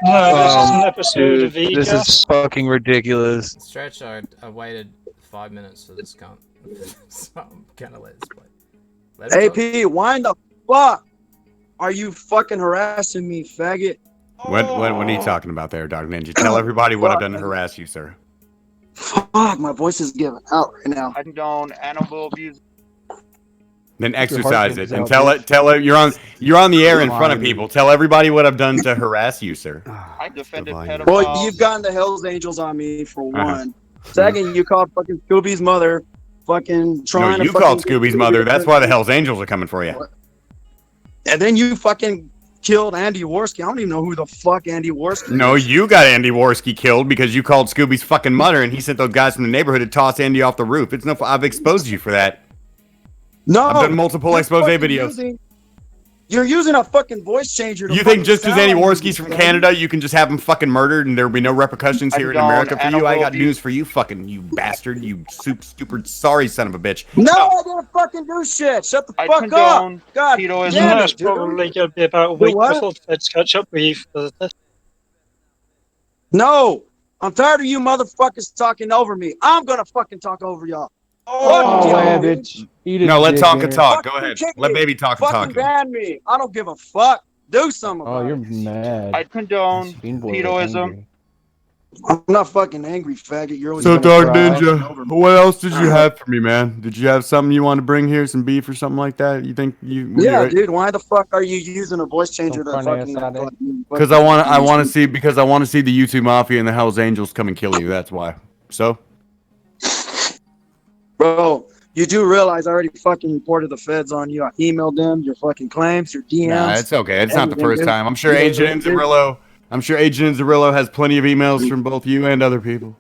No, this is an episode of Dude, this EJAS. is fucking ridiculous. Stretch, I waited 5 minutes for this cunt. So I'm gonna let this play. Let it go. AP, why in the fuck are you fucking harassing me, faggot? What are you talking about there, Dark Ninja? Tell everybody what I've done to harass you, sir. Fuck, my voice is giving out right now. I condone animal abuse. Then heart exercise rate it is and out, tell bitch. it. Tell it. You're on the air in front of people. Tell everybody what I've done to harass you, sir. I defended Divine. pedophiles. Well, you've gotten the Hell's Angels on me for Uh-huh. one. Second, you called fucking Scooby's mother fucking trying No, you to called fucking- Scooby's mother. That's why the Hell's Angels are coming for you. And then you fucking killed Andy Worski. I don't even know who the fuck Andy Worski No, is. you got Andy Worski killed because you called Scooby's fucking mother and he sent those guys from the neighborhood to toss Andy off the roof. It's no. I've exposed you for that. No, I've done multiple expose videos. You're using a fucking voice changer. You think just because Andy Warski's from Canada, you can just have him fucking murdered and there will be no repercussions here in America for you? I got news for you, fucking you bastard, you stupid, sorry son of a bitch. No, I didn't fucking do shit. Shut the fuck up. God damn it's it, probably going to be about a week before the feds catch up with you for this. No, I'm tired of you motherfuckers talking over me. I'm gonna fucking talk over y'all. Oh, yeah, bitch. No, let talk and talk. Go ahead. Let baby talk and Fucking talk. ban me. I don't give a fuck. Do something about Oh, you're mad. I condone pedoism. I'm not fucking angry, faggot. You're always So, gonna Dark cry. Ninja, what else did you have for me, man? Did you have something you want to bring here, some beef or something like that? You think you? Yeah, dude. Why the fuck are you using a voice changer to fucking? Because I want to see the YouTube Mafia and the Hell's Angels come and kill you. That's why. So, bro, you do realize I already fucking reported the feds on you. I emailed them your fucking claims, your DMs. nah, it's okay. It's not the everything, first dude. time. I'm sure Agent Inzarillo. Has plenty of emails from both you and other people.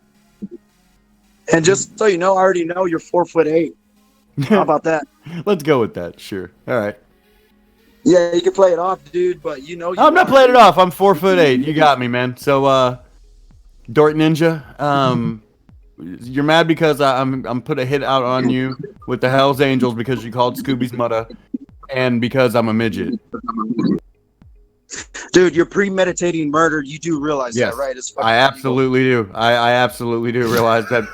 And just so you know, I already know you're 4'8". How about that? Let's go with that. Sure. All right. Yeah, you can play it off, dude, but you know. I'm not playing it off. I'm 4'8". You got me, man. So, Dort Ninja, you're mad because I'm put a hit out on you with the Hell's Angels because you called Scooby's mother, and because I'm a midget. Dude, you're premeditating murder. You do realize that, right? It's fucking I absolutely do. I absolutely do realize that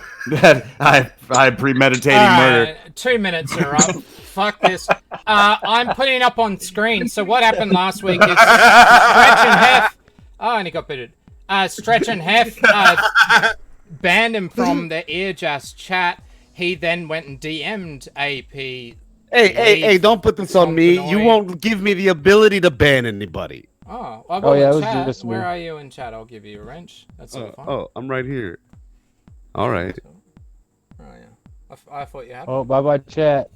I premeditating murder. 2 minutes are up. Fuck this. I'm putting up on screen. So what happened last week is Stretch and Hef. Oh, I only got booted. Stretch and Hef banned him from the EarJuice chat. He then went and DM'd AP. Hey, don't put this on me. You won't give me the ability to ban anybody. Oh, I'll go in chat. Where are you in chat? I'll give you a wrench. That's all fine. Oh, I'm right here. All right. Oh, yeah. I thought you had Oh, bye-bye, chat.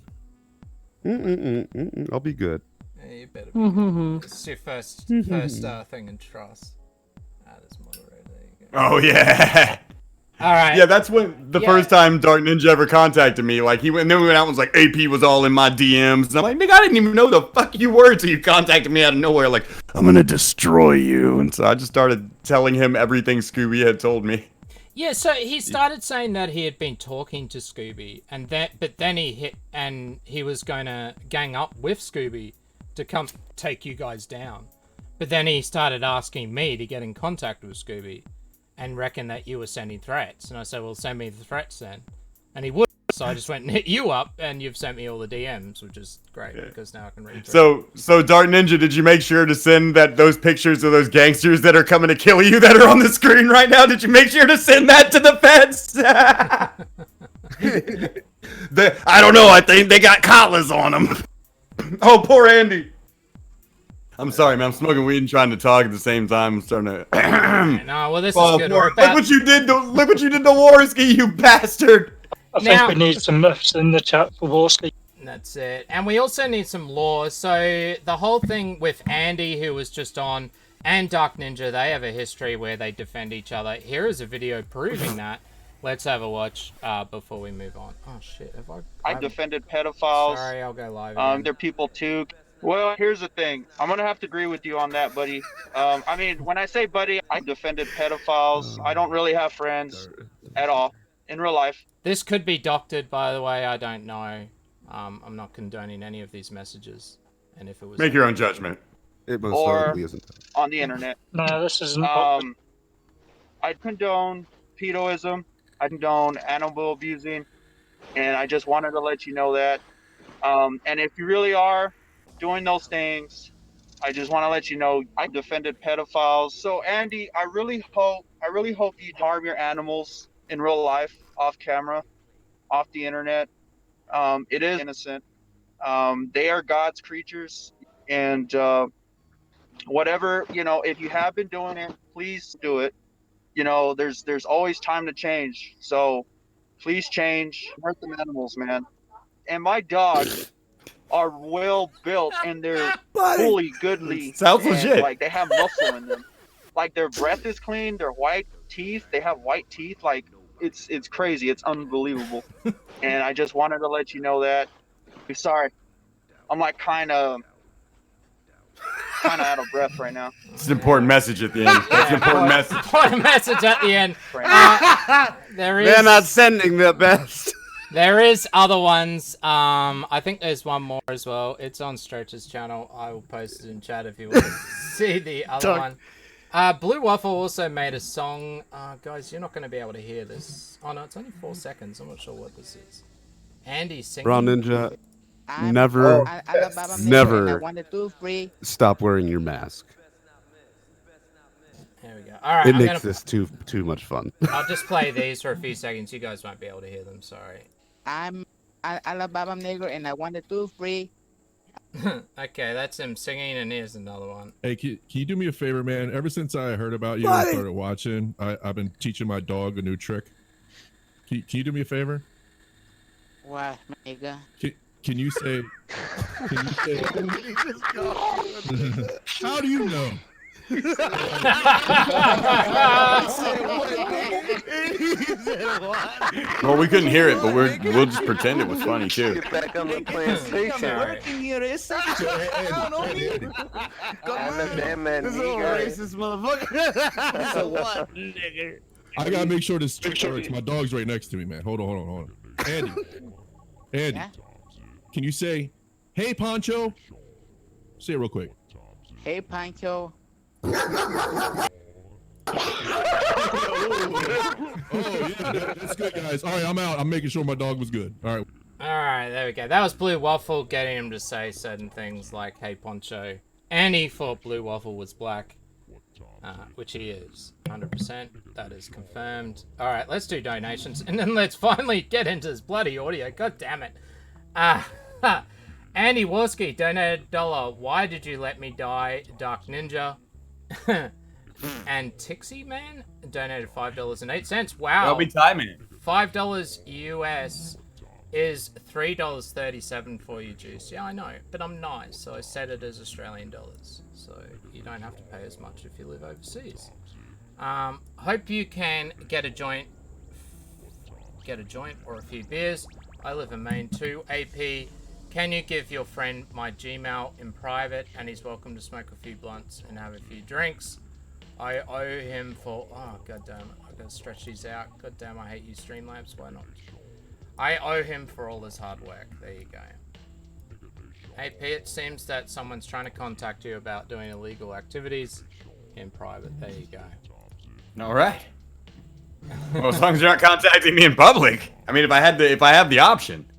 I'll be good. Yeah, you better be. This is your first thing in trust. As moderator, there you go. Oh, yeah. All right. Yeah, that's when the first time Dark Ninja ever contacted me. Like and then we went out and was like, AP was all in my DMs. And I'm like, nigga, I didn't even know the fuck you were until you contacted me out of nowhere. Like, I'm gonna destroy you. And so I just started telling him everything Scooby had told me. Yeah, so he started saying that he had been talking to Scooby, but then he was gonna gang up with Scooby to come take you guys down. But then he started asking me to get in contact with Scooby. And reckon that you were sending threats. And I said, well, send me the threats then. And he would. So I just went and hit you up, and you've sent me all the DMs, which is great, because now I can read through. So Dark Ninja, did you make sure to send those pictures of those gangsters that are coming to kill you that are on the screen right now? Did you make sure to send that to the feds? I don't know. I think they got collars on them. Oh, poor Andy. I'm sorry, man. I'm smoking weed and trying to talk at the same time. I'm starting to. No, well, this is good. Look what you did to Warski, you bastard. I think we need some myths in the chat for Warski. That's it. And we also need some lore. So the whole thing with Andy, who was just on, and Dark Ninja, they have a history where they defend each other. Here is a video proving that. Let's have a watch before we move on. Oh shit! I defended pedophiles. Sorry, I'll go live. They're people too. Well, here's the thing. I'm gonna have to agree with you on that, buddy. I mean, when I say buddy, I defended pedophiles. I don't really have friends at all in real life. This could be doctored, by the way. I don't know. I'm not condoning any of these messages. And if it was, make your own judgment. It most or certainly isn't. On the internet. No, this isn't. I condone pedoism. I condone animal abusing, and I just wanted to let you know that. And if you really are doing those things, I just want to let you know I defended pedophiles. So Andy, I really hope you harm your animals in real life, off camera, off the internet. It is innocent. They are God's creatures, and whatever, if you have been doing it, please do it. There's always time to change. So please change. Hurt them animals, man. And my dogs are well built and they're fully goodly. Sounds legit. Like they have muscle in them. Like their breath is clean. Their white teeth. They have white teeth. Like it's crazy. It's unbelievable. And I just wanted to let you know that. Sorry, I'm like kind of out of breath right now. It's an important message at the end. That's an important message. Important message at the end. There is. They're not sending the best. There is other ones. I think there's one more as well. It's on Stretch's channel. I will post it in chat if you want to see the other one. Blue Waffle also made a song. Guys, you're not going to be able to hear this. Oh no, it's only 4 seconds. I'm not sure what this is. Andy singing. Brown Ninja, never stop wearing your mask. There we go. All right, It makes this too much fun. I'll just play these for a few seconds. You guys won't be able to hear them. Sorry. I'm Alabama nigger and I want it too free. Okay, that's him singing, and here's another one. Hey, can you do me a favor, man? Ever since I heard about you and started watching, I've been teaching my dog a new trick. Can you do me a favor? What, nigga? Can you say? How do you know? Well, we couldn't hear it, but we'll just pretend it was funny too. Get back on the PlayStation. Working here is Alabama This little racist motherfucker. So what, nigga? I gotta make sure this trick works. My dog's right next to me, man. Hold on. Andy, Yeah? can you say, "Hey, Poncho"? Say it real quick. Hey, Pancho. Oh yeah, that's good, guys. All right, I'm out. I'm making sure my dog was good. All right. Alright, there we go. That was Blue Waffle getting him to say certain things like, hey, Poncho. And he thought Blue Waffle was black. Which he is. 100%. That is confirmed. Alright, let's do donations. And then let's finally get into this bloody audio. God damn it. Andy Warski donated $1. Why did you let me die, Dark Ninja? And Tixie Man donated $5.08. Wow. I'll be timing it. $5 US is $3.37 for you, Juice. Yeah, I know, but I'm nice, so I set it as Australian dollars, so you don't have to pay as much if you live overseas. Hope you can get a joint or a few beers. I live in Maine too. AP, can you give your friend my Gmail in private, and he's welcome to smoke a few blunts and have a few drinks. I owe him for, oh goddamn it, I gotta stretch these out. Goddamn, I hate you Streamlabs, why not? I owe him for all his hard work. There you go. AP, it seems that someone's trying to contact you about doing illegal activities in private. There you go. All right. Well, as long as you're not contacting me in public. I mean, if I have the option,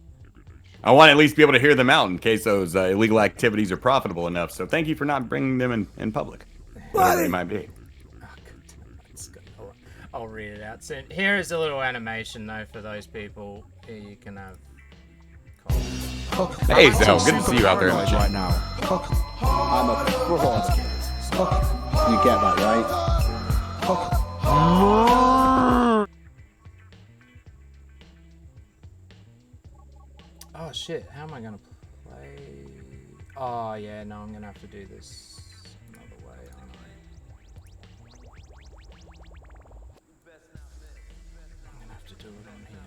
I want to at least be able to hear them out in case those illegal activities are profitable enough. So thank you for not bringing them in public, whatever they might be. I'll read it out soon. Here is a little animation though for those people. Here you can have. Hey, Zell, good to see you out there right now. I'm a fraud. You get that, right? Oh shit! How am I gonna play? Oh yeah, no, I'm gonna have to do this another way, aren't I? I'm gonna have to do it on here.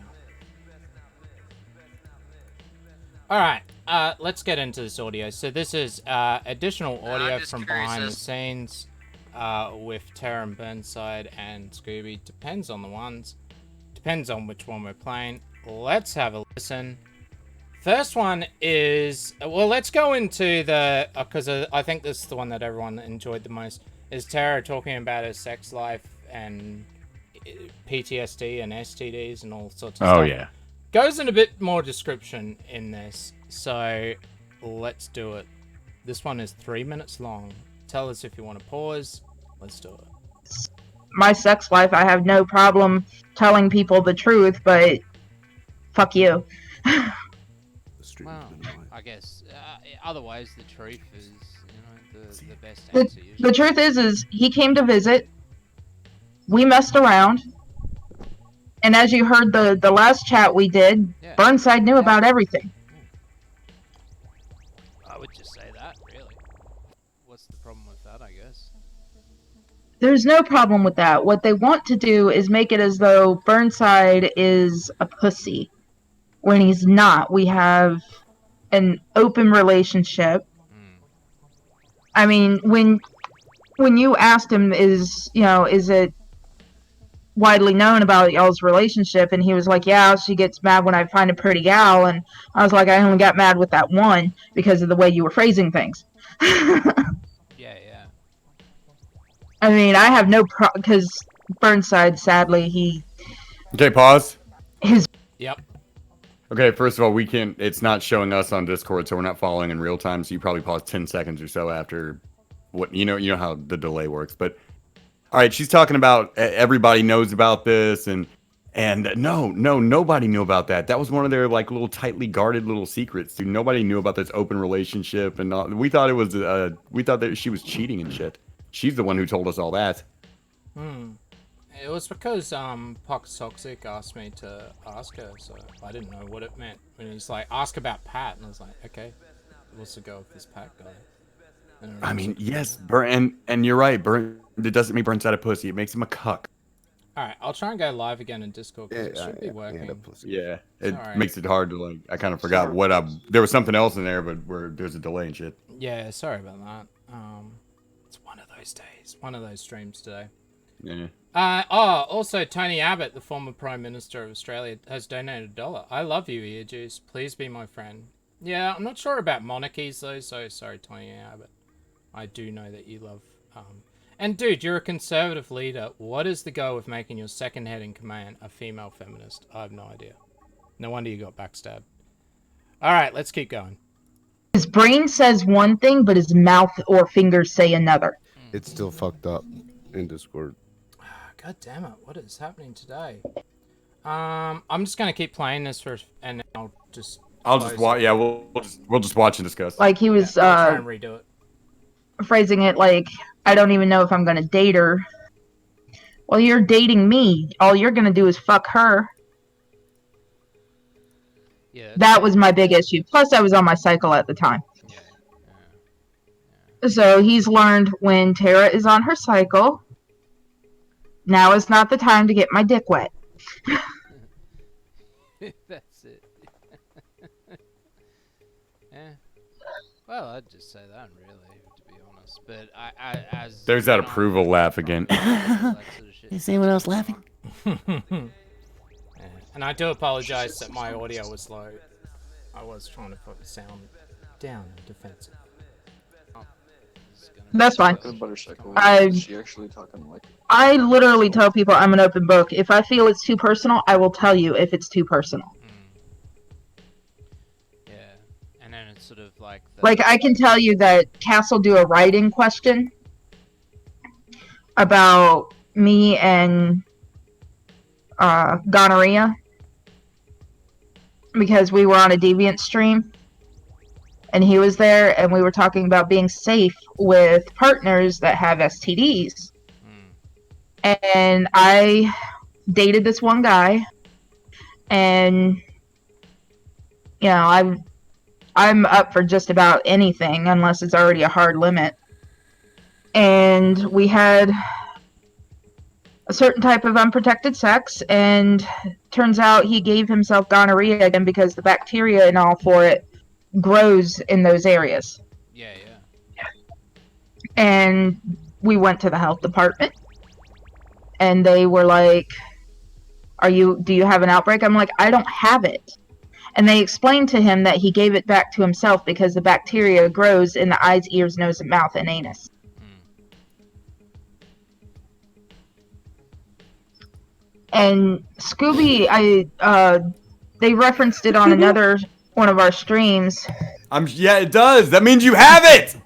Alright, let's get into this audio. So this is additional audio from behind the scenes with Terra and Burnside and Scooby. Depends on the ones. Depends on which one we're playing. Let's have a listen. First one is, well, let's go into the, because I think this is the one that everyone enjoyed the most, is Terra talking about her sex life and PTSD and STDs and all sorts of stuff. Oh, yeah. Goes in a bit more description in this, so let's do it. This one is 3 minutes long. Tell us if you want to pause. Let's do it. My sex life, I have no problem telling people the truth, but fuck you. Well, I guess otherwise the truth is, the best answer. The truth is he came to visit. We messed around. And as you heard the last chat we did, yeah. Burnside knew about everything. I would just say that, really. What's the problem with that, I guess? There's no problem with that. What they want to do is make it as though Burnside is a pussy. When he's not. We have an open relationship. I mean, when you asked him, is it widely known about y'all's relationship, and he was like, yeah, she gets mad when I find a pretty gal, and I was like, I only got mad with that one because of the way you were phrasing things. Yeah. I mean, I have no problem, because Burnside, sadly, Okay, pause. Yep. Okay, first of all, we can't. It's not showing us on Discord, so we're not following in real time. So you probably pause 10 seconds or so after what you know how the delay works. But all right, she's talking about everybody knows about this, and no, nobody knew about that. That was one of their like little tightly guarded little secrets. Dude, nobody knew about this open relationship, and we thought it was we thought that she was cheating and shit. She's the one who told us all that. It was because Pox Toxic asked me to ask her, so I didn't know what it meant. When he's like, ask about Pat, and I was like, okay, what's the go with this Pat guy? I mean, yes, and you're right. It doesn't make Burnside a pussy. It makes him a cuck. Alright, I'll try and go live again in Discord, because it should be working. Yeah, it makes it hard to, like, I kind of forgot what there was something else in there, but where there's a delay and shit. Yeah, sorry about that. It's one of those days. One of those streams today. Yeah. Also, Tony Abbott, the former Prime Minister of Australia, has donated $1. I love you, EarJuice. Please be my friend. Yeah, I'm not sure about monarchies, though, so sorry, Tony Abbott. I do know that you love... And, dude, you're a conservative leader. What is the goal of making your second head in command a female feminist? I have no idea. No wonder you got backstabbed. Alright, let's keep going. His brain says one thing, but his mouth or fingers say another. It's still fucked up in Discord. God damn it, what is happening today? I'm just gonna keep playing this and then I'll just watch. Yeah, we'll just watch and discuss. Like he was I'll try and redo it. Phrasing it like, I don't even know if I'm gonna date her. Well, you're dating me. All you're gonna do is fuck her. Yeah. That was my big issue. Plus, I was on my cycle at the time. So he's learned when Tara is on her cycle, now is not the time to get my dick wet. That's it. Yeah. Well, I'd just say that really, to be honest. But as there's that approval laugh again. Is anyone else laughing? Yeah. And I do apologize that my audio was low. I was trying to put the sound down and defensive. That's fine. She actually talking like I literally tell people I'm an open book. If I feel it's too personal, I will tell you if it's too personal. Yeah, and then it's sort of like... Like, I can tell you that Cass will do a write-in question about me and gonorrhea because we were on a Deviant stream. And he was there, and we were talking about being safe with partners that have STDs. And I dated this one guy, and you know, I'm up for just about anything unless it's already a hard limit. And we had a certain type of unprotected sex, and turns out he gave himself gonorrhea again because the bacteria and all for it grows in those areas. Yeah. And we went to the health department, and they were like, do you have an outbreak? I'm like, I don't have it. And they explained to him that he gave it back to himself because the bacteria grows in the eyes, ears, nose, and mouth, and anus. And Scooby, they referenced it on another one of our streams. Yeah, it does. That means you have it.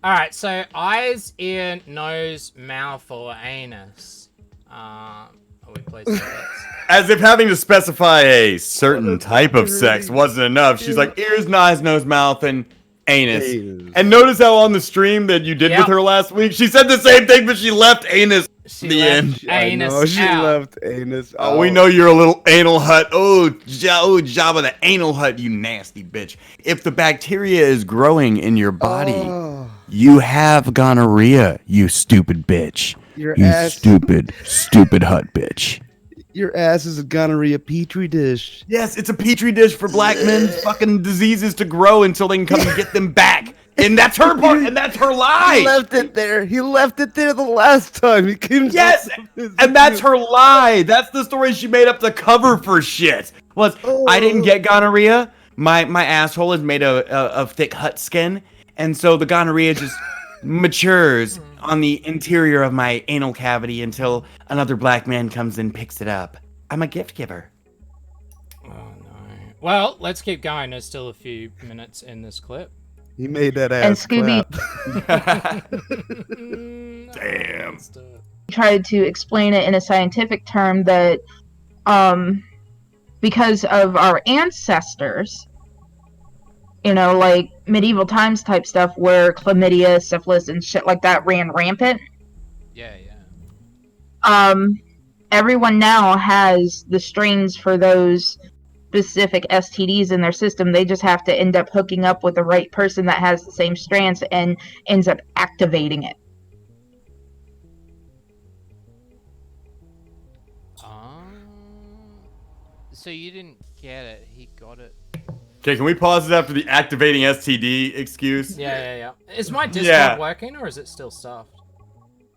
All right, so eyes, ear, nose, mouth, or anus. Are we placing bets? As if having to specify a certain type of sex wasn't enough. She's like ears, eyes, nose, mouth, and anus. And notice how on the stream that you did with her last week, she said the same thing, but she left anus. The end. Anus she out. left anus. Oh, we know you're a little anal hut. Oh, Jabba the anal hut, you nasty bitch. If the bacteria is growing in your body, you have gonorrhea, you stupid bitch. Your you ass. stupid hut bitch. Your ass is a gonorrhea petri dish. Yes, it's a petri dish for black men's fucking diseases to grow until they can come and get them back. And that's her part, and that's her lie. He left it there. He left it there the last time. He came. Yes, and that's her lie. That's the story she made up to cover for shit. Was I didn't get gonorrhea. My asshole is made of thick hut skin, and so the gonorrhea just matures on the interior of my anal cavity until another black man comes and picks it up. I'm a gift giver. Oh no. Well, let's keep going. There's still a few minutes in this clip. He made that ass. And Scooby Damn. tried to explain it in a scientific term that because of our ancestors, you know, like medieval times type stuff where chlamydia, syphilis, and shit like that ran rampant. Yeah. Everyone now has the strains for those specific STDs in their system. They just have to end up hooking up with the right person that has the same strands and ends up activating it. So you didn't get it. He got it. Okay, can we pause it after the activating STD excuse? Yeah. Is my Discord working or is it still stuffed?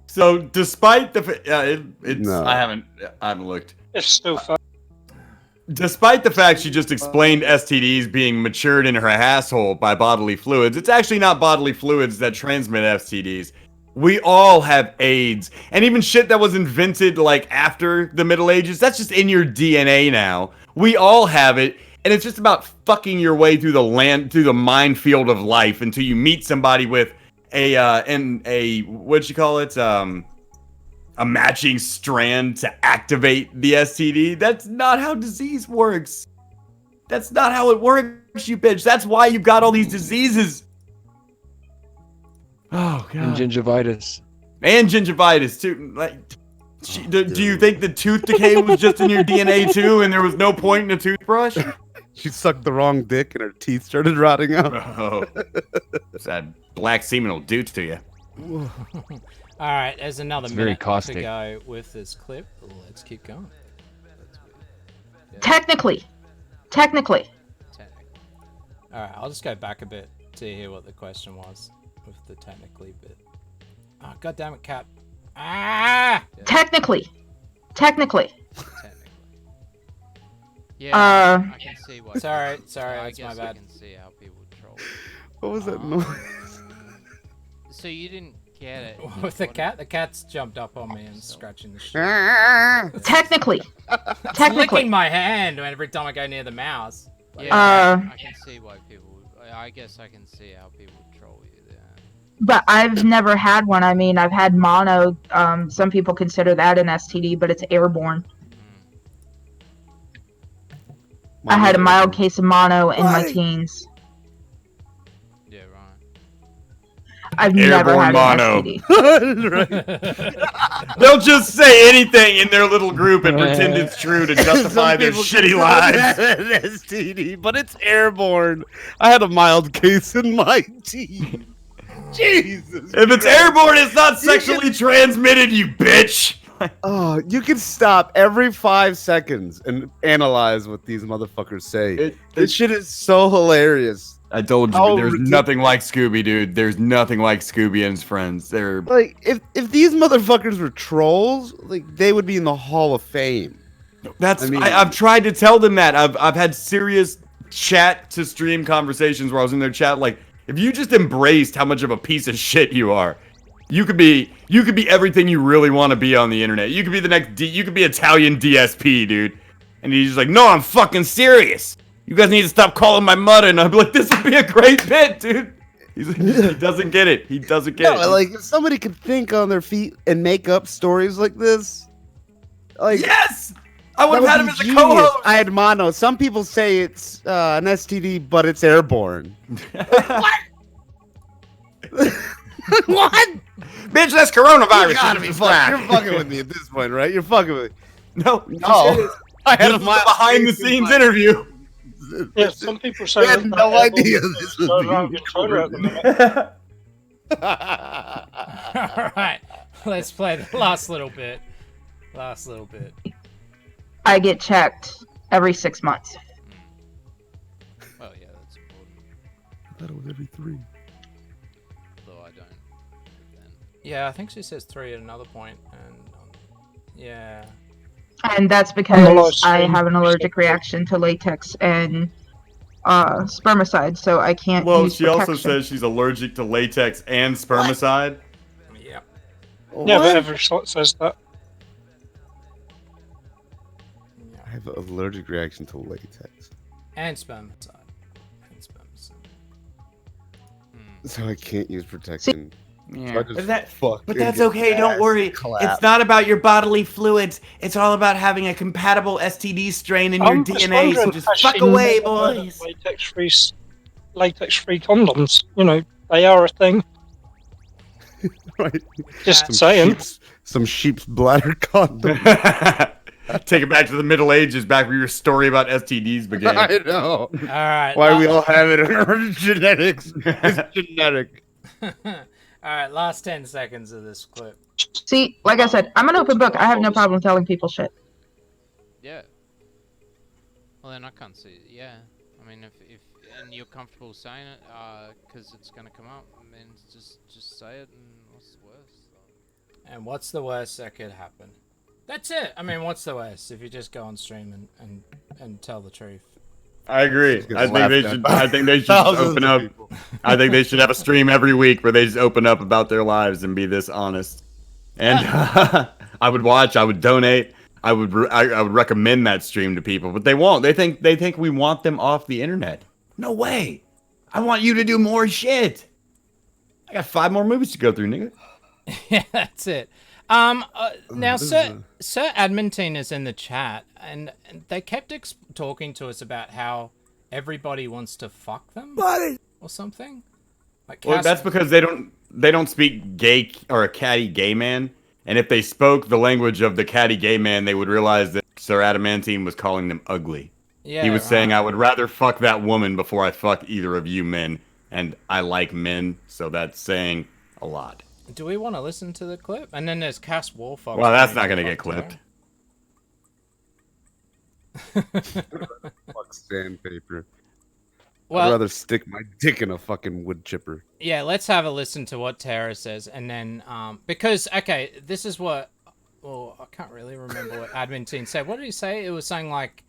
So, despite the No. I haven't looked. It's still fun. Despite the fact she just explained STDs being matured in her asshole by bodily fluids, it's actually not bodily fluids that transmit STDs. We all have AIDS, and even shit that was invented like after the Middle Ages, that's just in your DNA now. We all have it, and it's just about fucking your way through the minefield of life until you meet somebody with a what'd you call it? A matching strand to activate the STD. That's not how disease works. That's not how it works, you bitch. That's why you've got all these diseases. Oh god. And gingivitis. And gingivitis too. Like, do you think the tooth decay was just in your DNA too, and there was no point in a toothbrush? She sucked the wrong dick and her teeth started rotting out. Oh, that black semen will do to you. All right, there's another minute to go with this clip. Let's keep going. Technically. All right, I'll just go back a bit to hear what the question was with the technically bit. Oh, God damn it, cat. Ah! Technically. Yeah, I can see why. Sorry, I that's guess my bad. I can see how people troll. What was that noise? So you didn't get it. With the cat? The cat's jumped up on me and scratching the shit. Technically. It's licking my hand every time I go near the mouse. Yeah, I can see why people. I guess I can see how people troll you there. But I've never had one. I mean, I've had mono. Some people consider that an STD, but it's airborne. I had a mild case of mono in my teens. Yeah, right. I've never had mono. an STD. They'll just say anything in their little group and pretend it's true to justify their shitty lives. An STD, but it's airborne. I had a mild case in my teeth. Jesus. If it's airborne, it's not sexually transmitted, you bitch. Oh, you can stop every 5 seconds and analyze what these motherfuckers say. This shit is so hilarious. I told you, there's nothing like Scooby, dude. There's nothing like Scooby and his friends. They're like, if these motherfuckers were trolls, like they would be in the Hall of Fame. I've tried to tell them that. I've had serious chat to stream conversations where I was in their chat like, if you just embraced how much of a piece of shit you are, you could be everything you really want to be on the internet. You could be the next you could be Italian DSP, dude. And he's just like, no, I'm fucking serious. You guys need to stop calling my mother. And I'd be like, this would be a great bit, dude. He doesn't get it. He doesn't get it. Like, if somebody could think on their feet and make up stories like this, like, yes, I would have had him as a co-host. I had mono. Some people say it's an STD, but it's airborne. What? What? Bitch, that's coronavirus. You gotta be fucking. You're fucking with me at this point, right? You're fucking with me. No. I had a behind-the-scenes interview. Yeah, some people say I had no idea this was Alright, let's play the last little bit. I get checked every 6 months. Well, yeah, that's important. I thought it was every 3. Though I don't. Yeah, I think she says 3 at another point, and yeah. And that's because I have an allergic reaction to latex and spermicide, so I can't Well, use she protection. also says she's allergic to latex and spermicide. Yeah. Yeah, but every shot says that. I have an allergic reaction to latex. And spermicide. So I can't use protection. Yeah. So I just But and that's get okay, don't ass worry. clapped. It's not about your bodily fluids. It's all about having a compatible STD strain in your I'm just DNA, so wondering, just has fuck she away, never heard of boys. latex-free condoms. You know, they are a thing. Right. Just saying. Some sheep's bladder condom. Take it back to the Middle Ages, back where your story about STDs began. I know. All right. Why we all have it in our genetics. It's genetic. Alright, last 10 seconds of this clip. See, like I said, I'm an open book. I have no problem telling people shit. Yeah. Well, then I can't see it. Yeah. I mean, if and you're comfortable saying it, because it's gonna come up, I mean, just say it, and what's the worst? And what's the worst that could happen? That's it. I mean, what's the worst if you just go on stream and tell the truth? I agree. I think they should. I think they should Thousands open of up. people. I think they should have a stream every week where they just open up about their lives and be this honest. And I would watch. I would donate. I would recommend that stream to people, but they won't. They think we want them off the internet. No way. I want you to do more shit. I got 5 more movies to go through, nigga. Yeah, that's it. Now, Sir Admintine is in the chat, and they kept talking to us about how everybody wants to fuck them, or something. Like, Well, that's because they don't speak gay or a catty gay man, and if they spoke the language of the catty gay man, they would realize that Sir Adamantine was calling them ugly. Yeah, he was right. saying, "I would rather fuck that woman before I fuck either of you men," and I like men, so that's saying a lot. Do we want to listen to the clip? And then there's Cass Warfox. Well, that's not gonna get clipped. Fuck sandpaper. Well- I'd rather stick my dick in a fucking wood chipper. Yeah, let's have a listen to what Tara says, and then because okay, this is what. Well, I can't really remember what Admintine said. What did he say? It was something like,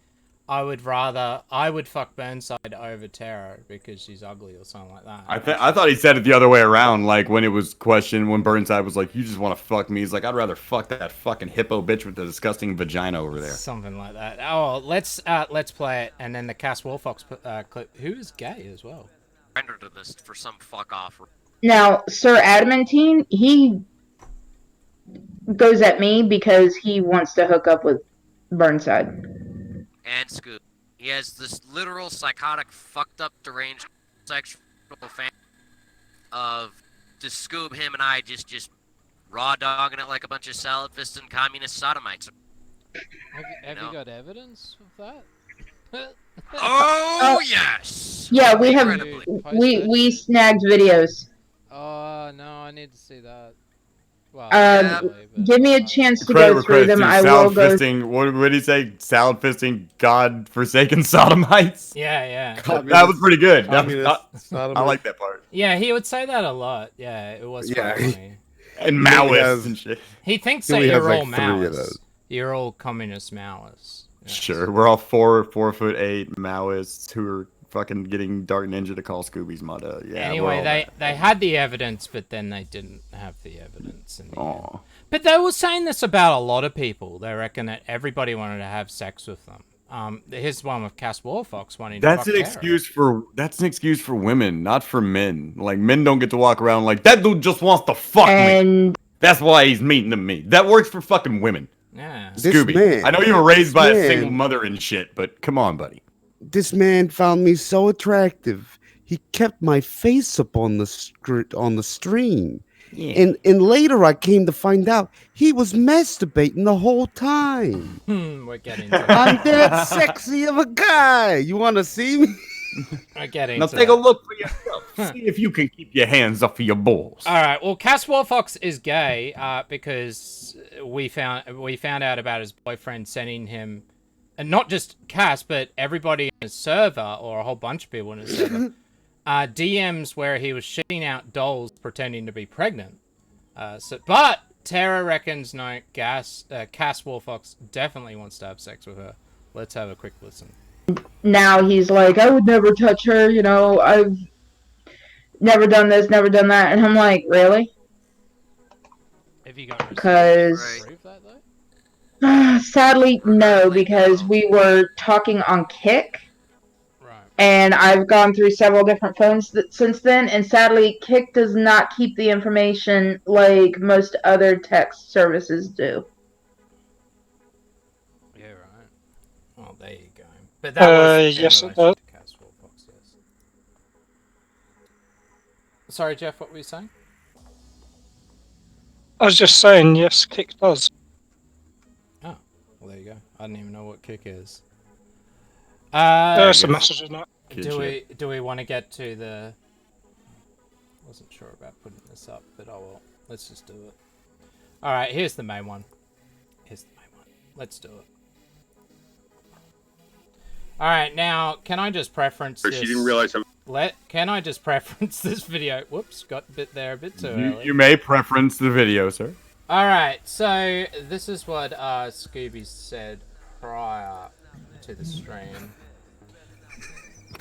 I would fuck Burnside over Tara because she's ugly or something like that. I thought he said it the other way around, like when it was questioned, when Burnside was like, "You just want to fuck me." He's like, "I'd rather fuck that fucking hippo bitch with the disgusting vagina over there." Something like that. Oh, let's play it, and then the Cass Warfox clip, who is gay as well. Surrender to this for some fuck off. Now, Sir Adamantine, he goes at me because he wants to hook up with Burnside. And Scoop. He has this literal psychotic, fucked up, deranged sexual fan of just Scoob, him and I just raw dogging it like a bunch of salad fisting communist sodomites. Have you got evidence of that? Oh yes. Yeah, we have we snagged videos. Oh no, I need to see that. Well, Give me a chance to Credit go through them. I will salad go. fisting. What did he say? Salad fisting, God-forsaken sodomites. Yeah. That was pretty good. That was Communist I like that part. Yeah, he would say that a lot. Yeah, it was funny. And Maoists and shit. He thinks He that only has, you're all like, 3 of Maoists. those. You're all communist Maoists. Sure, we're all 4'8" Maoists who are fucking getting Dark Ninja to call Scooby's mother. Yeah. Anyway, they had the evidence, but then they didn't have the evidence. In the end. But they were saying this about a lot of people. They reckon that everybody wanted to have sex with them. Here's one with Cass Warfox wanting to That's fuck an excuse for women, not for men. Like, men don't get to walk around like, that dude just wants to fuck me. That's why he's mean to me. That works for fucking women. Yeah. Scooby, I know you were raised by a single mother and shit, but come on, buddy. This man found me so attractive. He kept my face up on the stream. Yeah. And later I came to find out he was masturbating the whole time. We're getting to I'm that sexy of a guy. You want to see me? We're getting Now to take that. a look for yourself. See if you can keep your hands off of your balls. All right. Well, Cass Warfox is gay because we found out about his boyfriend sending him and not just Cass, but everybody in his server, or a whole bunch of people in his server, DMs where he was shitting out dolls pretending to be pregnant. But Tara reckons no, Cass Warfox definitely wants to have sex with her. Let's have a quick listen. Now he's like, I would never touch her, you know, I've never done this, never done that. And I'm like, really? Have you got Because proof that though? sadly, no, because we were talking on Kick. And I've gone through several different phones since then, and sadly, Kick does not keep the information like most other text services do. Yeah, right. Oh, there you go. But that was yes, it does. Sorry, Jeff, what were you saying? I was just saying, yes, Kick does. Oh, well, there you go. I didn't even know what Kick is. There's some messages now. Do we want to get to the... Wasn't sure about putting this up, but oh well. Let's just do it. Alright, here's the main one. Let's do it. Alright, now, can I just preference this... She didn't realize Can I just preference this video? Whoops, got a bit too early. You may preference the video, sir. Alright, so this is what Scooby said prior to the stream.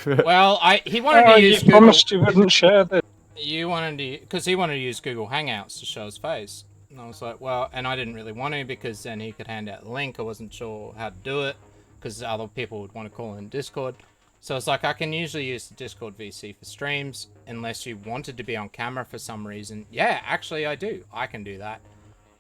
Well, he wanted to use you promised you wouldn't share this. You wanted to, because he wanted to use Google Hangouts to show his face. And I was like, well, and I didn't really want to because then he could hand out the link. I wasn't sure how to do it because other people would want to call in Discord. So it's like, I can usually use the Discord VC for streams unless you wanted to be on camera for some reason. Yeah, actually I do. I can do that.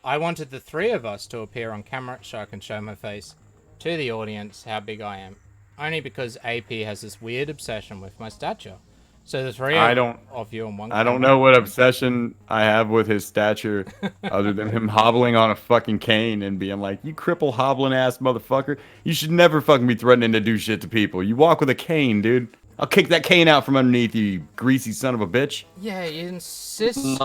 I wanted the three of us to appear on camera so I can show my face to the audience how big I am. Only because AP has this weird obsession with my stature. So the three of you on one camera. I don't know what obsession I have with his stature other than him hobbling on a fucking cane and being like, you cripple hobbling ass motherfucker. You should never fucking be threatening to do shit to people. You walk with a cane, dude. I'll kick that cane out from underneath you, you greasy son of a bitch. Yeah, he insists.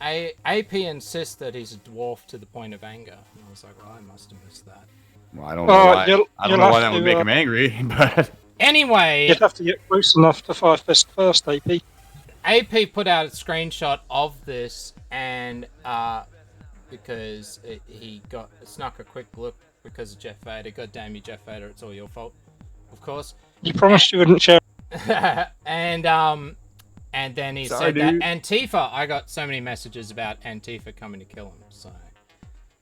AP insists that he's a dwarf to the point of anger. And I was like, well, I must have missed that. Well, I don't know why. I don't know why that would make him angry, but anyway, you'd have to get close enough to 5 fist first, AP. AP put out a screenshot of this, and because he snuck a quick look because of Jeff Vader. God damn you, Jeff Vader! It's all your fault, of course. You promised you wouldn't share. And then he said that Antifa. I got so many messages about Antifa coming to kill him. So.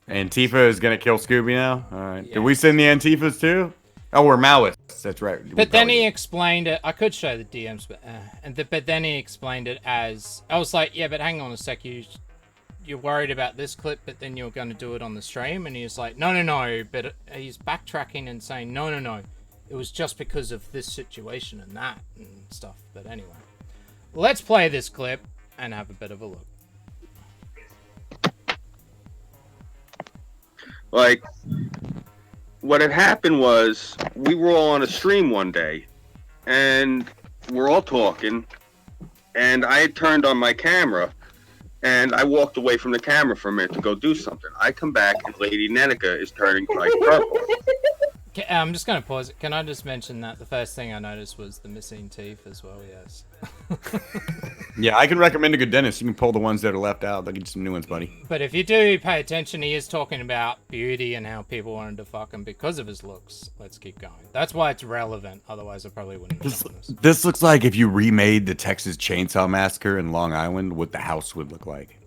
Antifa is gonna kill Scooby now? Alright. Yeah. Did we send the Antifas too? Oh, we're Maoists. That's right. But then he explained it. I could show the DMs, but then he explained it as... I was like, yeah, but hang on a sec. You're worried about this clip, but then you're going to do it on the stream? And he's like, no. But he's backtracking and saying, no. It was just because of this situation and that and stuff. But anyway. Let's play this clip and have a bit of a look. Like, what had happened was we were all on a stream one day, and we're all talking, and I had turned on my camera, and I walked away from the camera for a minute to go do something. I come back, and Lady Nenica is turning like purple. I'm just going to pause it. Can I just mention that the first thing I noticed was the missing teeth as well, yes. Yeah, I can recommend a good dentist. You can pull the ones that are left out. They'll get you some new ones, buddy. But if you do pay attention, he is talking about beauty and how people wanted to fuck him because of his looks. Let's keep going. That's why it's relevant. Otherwise, I probably wouldn't have done this. This looks like if you remade the Texas Chainsaw Massacre in Long Island, what the house would look like.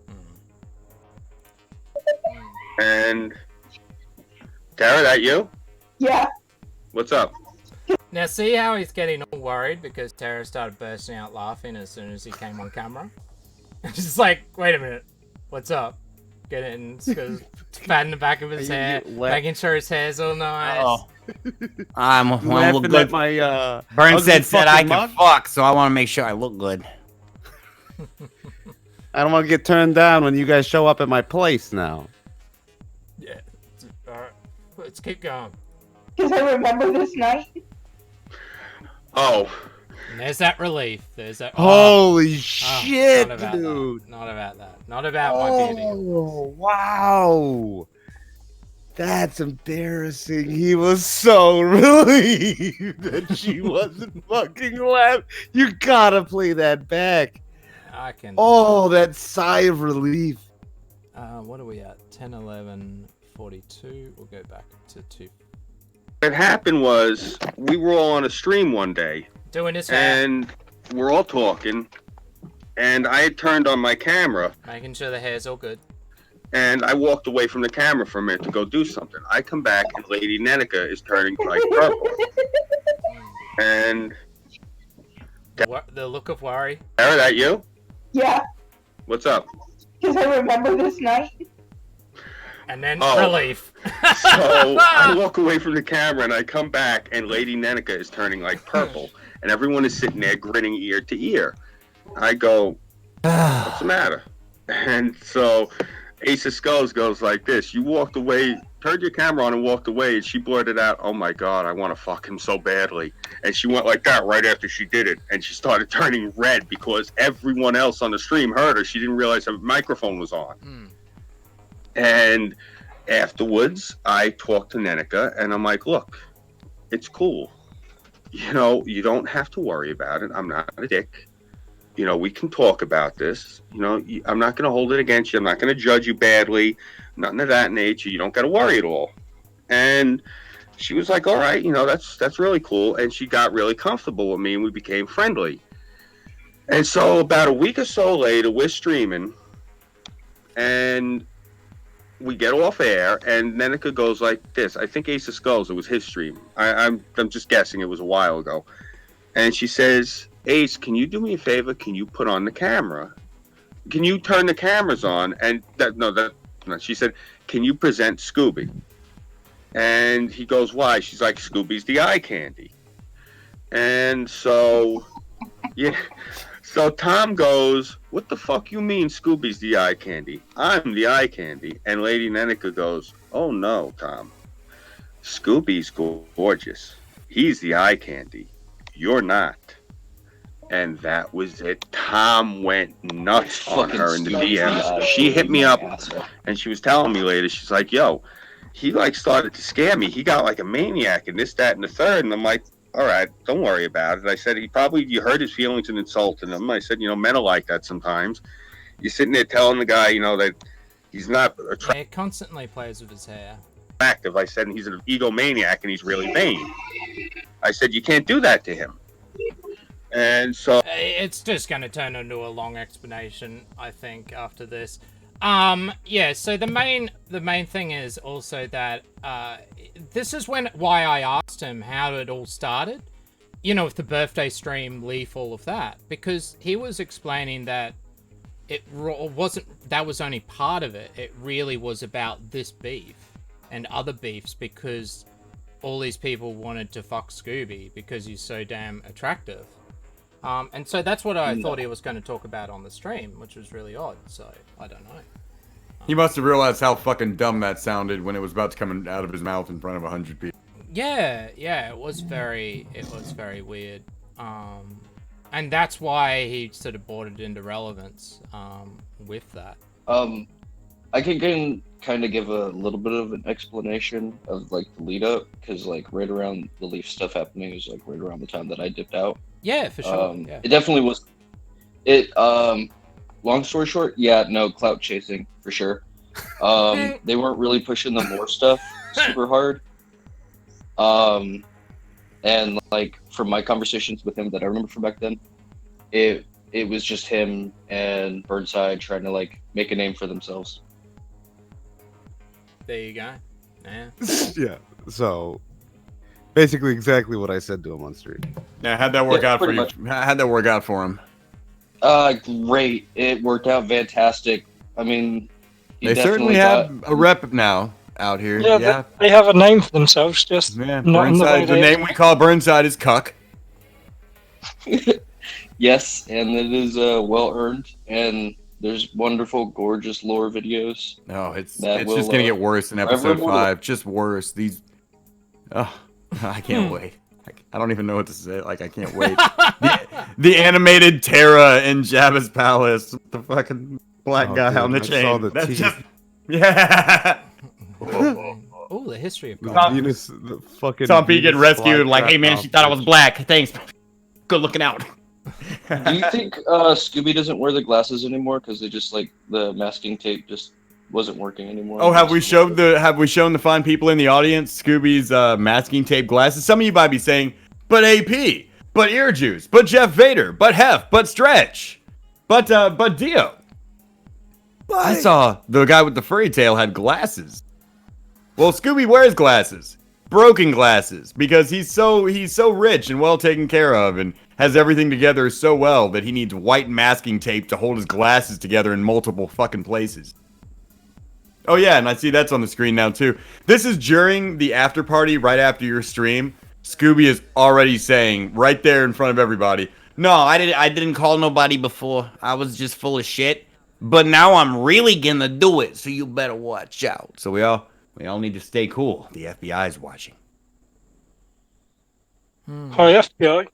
And Tara, that you? Yeah. What's up? Now see how he's getting all worried because Tara started bursting out laughing as soon as he came on camera? It's just like, wait a minute, what's up? Get in, patting the back of his hair, making sure his hair's all nice. Oh. I'm want to look good. My, Burns said I can fuck, so I want to make sure I look good. I don't want to get turned down when you guys show up at my place now. Yeah. Alright, let's keep going. Because I remember this night. Oh. And there's that relief. There's that. Holy shit, not about dude. That. Not about that. Not about my beauty. Oh, wow. That's embarrassing. He was so relieved that she wasn't fucking laughing. You gotta play that back. I can. Oh, that sigh of relief. What are we at? 10, 11, 42. We'll go back to 2. What happened was we were all on a stream one day. Doing his hair. And we're all talking. And I had turned on my camera. Making sure the hair's all good. And I walked away from the camera for a minute to go do something. I come back and Lady Nenica is turning like purple. And the look of worry. Sarah, that you? Yeah, What's up? because I remember this night. And then Oh. relief. So I walk away from the camera and I come back and Lady Nenica is turning like purple. And everyone is sitting there grinning ear to ear. I go, what's the matter? And so Ace of Skulls goes like this. You walked away, turned your camera on and walked away, and she blurted out, oh my God, I want to fuck him so badly. And she went like that right after she did it. And she started turning red because everyone else on the stream heard her. She didn't realize her microphone was on. And afterwards, I talked to Nenica, and I'm like, look, it's cool. You know, you don't have to worry about it. I'm not a dick. You know, we can talk about this. You know, I'm not going to hold it against you. I'm not going to judge you badly. Nothing of that nature. You don't got to worry at all. And she was like, all right, you know, that's really cool. And she got really comfortable with me and we became friendly. And so about a week or so later, we're streaming and we get off air and Nenica goes like this. I think Ace of Skulls, it was his stream. I'm just guessing, it was a while ago. And she says, Ace, can you do me a favor? Can you put on the camera? Can you turn the cameras on? And she said, can you present Scooby? And he goes, why? She's like, Scooby's the eye candy. And so, yeah. So Tom goes, what the fuck you mean Scooby's the eye candy? I'm the eye candy. And Lady Nenica goes, oh no, Tom. Scooby's gorgeous. He's the eye candy. You're not. And that was it. Tom went nuts on her in the DMs. She hit me up and she was telling me later, she's like, yo, he like started to scare me. He got like a maniac and this, that, and the third. And I'm like, all right, don't worry about it. I said, you hurt his feelings and insulted him. I said, you know, men are like that sometimes. You're sitting there telling the guy, you know, that he's not Yeah, he constantly plays with his hair. attractive. I said, he's an egomaniac and he's really vain. I said, you can't do that to him. And so it's just going to turn into a long explanation, I think, after this. Yeah, so the main thing is also that this is why I asked him how it all started. You know, with the birthday stream, Leaf, all of that, because he was explaining that that was only part of it. It really was about this beef and other beefs because all these people wanted to fuck Scooby because he's so damn attractive. And so that's what I thought he was going to talk about on the stream, which was really odd. So I don't know. He must have realized how fucking dumb that sounded when it was about to come out of his mouth in front of 100 people. Yeah, it was very weird. And that's why he sort of brought it into relevance with that. I can kind of give a little bit of an explanation of like the lead up, because like right around the Leaf stuff happening was like right around the time that I dipped out. Yeah, for sure. Yeah. It definitely was. Long story short, yeah, no, clout chasing for sure. They weren't really pushing the more stuff super hard. And like from my conversations with him that I remember from back then, it was just him and Burnside trying to like make a name for themselves. There you go. Yeah. Yeah. So basically exactly what I said to him on stream. Yeah, how'd that work out for you? much. How'd that work out for him? Great. It worked out fantastic. I mean, They certainly have a rep now out here. Yeah, they have a name for themselves, just not in the way Burnside, the name we call Burnside is Cuck. Yes, and it is well earned, and there's wonderful, gorgeous lore videos. No, it's just gonna get worse in episode 5. Just worse. These, I can't wait. I don't even know what to say. Like, I can't wait. the animated Terra in Jabba's palace, with the fucking black guy on the chain. saw the That's teeth. just, yeah. cool. The history of The gold. Venus, the fucking Tom P get Venus rescued. Like, flytrap hey man, she thought I was black. Thanks. Good looking out. Do you think Scooby doesn't wear the glasses anymore because they just like the masking tape just wasn't working anymore? Oh, have we shown the fine people in the audience Scooby's masking tape glasses? Some of you might be saying, but AP, but EarJuice, but Jeff Vader, but Hef, but Stretch, but Dio. I saw the guy with the furry tail had glasses. Well, Scooby wears glasses, broken glasses, because he's so rich and well taken care of, and has everything together so well that he needs white masking tape to hold his glasses together in multiple fucking places. Oh yeah, and I see that's on the screen now too. This is during the after party, right after your stream. Scooby is already saying right there in front of everybody, No, I didn't call nobody before. I was just full of shit. But now I'm really gonna do it, so you better watch out. So we all need to stay cool. The FBI's watching. Hi, FBI.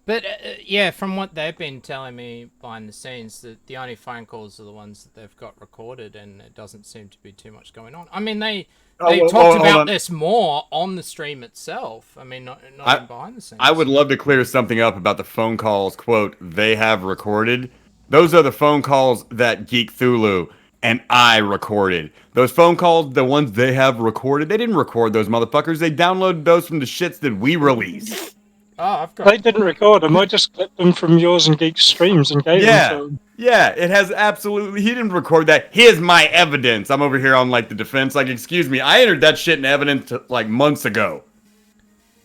But yeah, from what they've been telling me behind the scenes, that the only phone calls are the ones that they've got recorded, and it doesn't seem to be too much going on. I mean, they talked about this more on the stream itself. I mean, not even behind the scenes. I would love to clear something up about the phone calls, quote, they have recorded. Those are the phone calls that Geek Thulu and I recorded. Those phone calls, the ones they have recorded, they didn't record those motherfuckers. They downloaded those from the shits that we released. Oh, They didn't record them. I just clipped them from yours and Geek's streams and gave them to them. Yeah, it has absolutely... He didn't record that. Here's my evidence. I'm over here on, like, the defense. Like, excuse me, I entered that shit in evidence, like, months ago.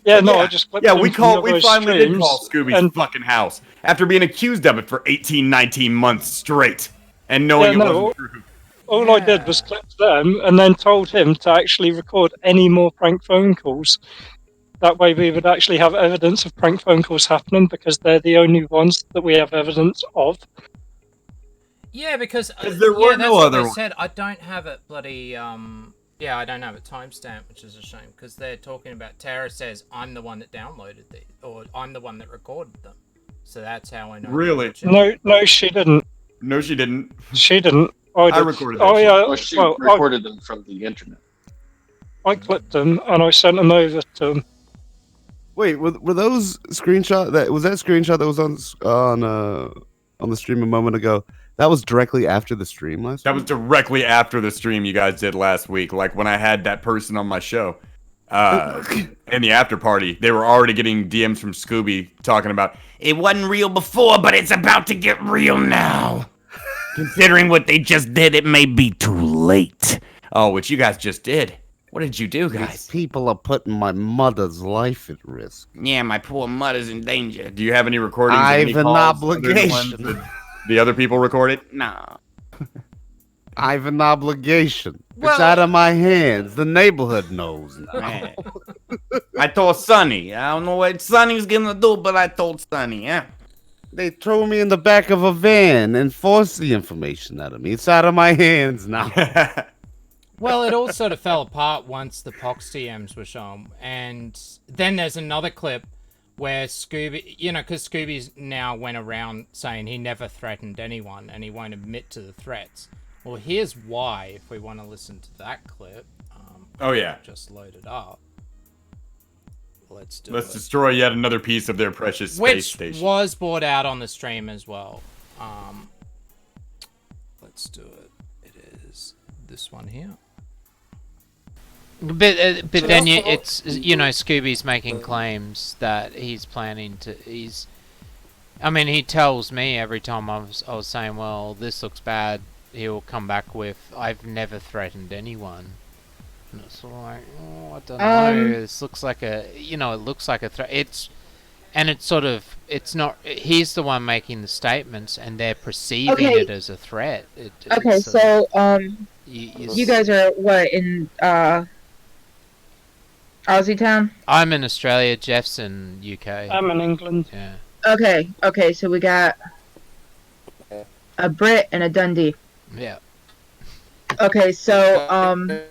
Yeah, no, I just clipped them we finally did call streams Scooby's fucking house after being accused of it for 18, 19 months straight and knowing it wasn't true. All I did was clip them and then told him to actually record any more prank phone calls. That way we would actually have evidence of prank phone calls happening, because they're the only ones that we have evidence of. Yeah, because there were no that's other what I ones. said. I don't have it bloody yeah, I don't have a timestamp, which is a shame, because they're talking about Tara says I'm the one that downloaded these, or I'm the one that recorded them. So that's how I know. Really? No, she didn't. No, she didn't. She didn't. I recorded that. Oh yeah. Well, she Well, recorded them from the internet. I clipped them and I sent them over to him. Wait, were those screenshot? Was that screenshot that was on the stream a moment ago? That was directly after the stream last week? That was directly after the stream you guys did last week, like when I had that person on my show. In the after party, they were already getting DMs from Scooby talking about, it wasn't real before, but it's about to get real now. Considering what they just did, it may be too late. Oh, what you guys just did. What did you do, guys? These people are putting my mother's life at risk. Yeah, my poor mother's in danger. Do you have any recordings? I of any have an calls other than the ones obligation. that the other people recorded? No. I have an obligation. Well- It's out of my hands. The neighborhood knows now. Man. I told Sonny. I don't know what Sonny's gonna do, but I told Sonny, yeah. They throw me in the back of a van and force the information out of me. It's out of my hands now. Well, it all sort of fell apart once the Pox DMs were shown, and then there's another clip where Scooby, you know, because Scooby's now went around saying he never threatened anyone and he won't admit to the threats. Well, here's why, if we want to listen to that clip. Oh, yeah. Just load it up. Let's do Let's it. destroy yet another piece of their precious space Which station. was brought out on the stream as well. Let's do it. It is this one here. But then it's, you know, Scooby's making claims that he's planning to, I mean, he tells me every time I was saying, well, this looks bad, he'll come back with, I've never threatened anyone. And it's sort of like, oh, I don't know, this looks like a, you know, it looks like a threat. It's sort of, it's not, he's the one making the statements and they're perceiving it as a threat. Okay, so, you guys are, what, in, Aussie Town? I'm in Australia, Jeff's in UK. I'm in England. Yeah. Okay, so we got a Brit and a Dundee. Yeah. Okay, so,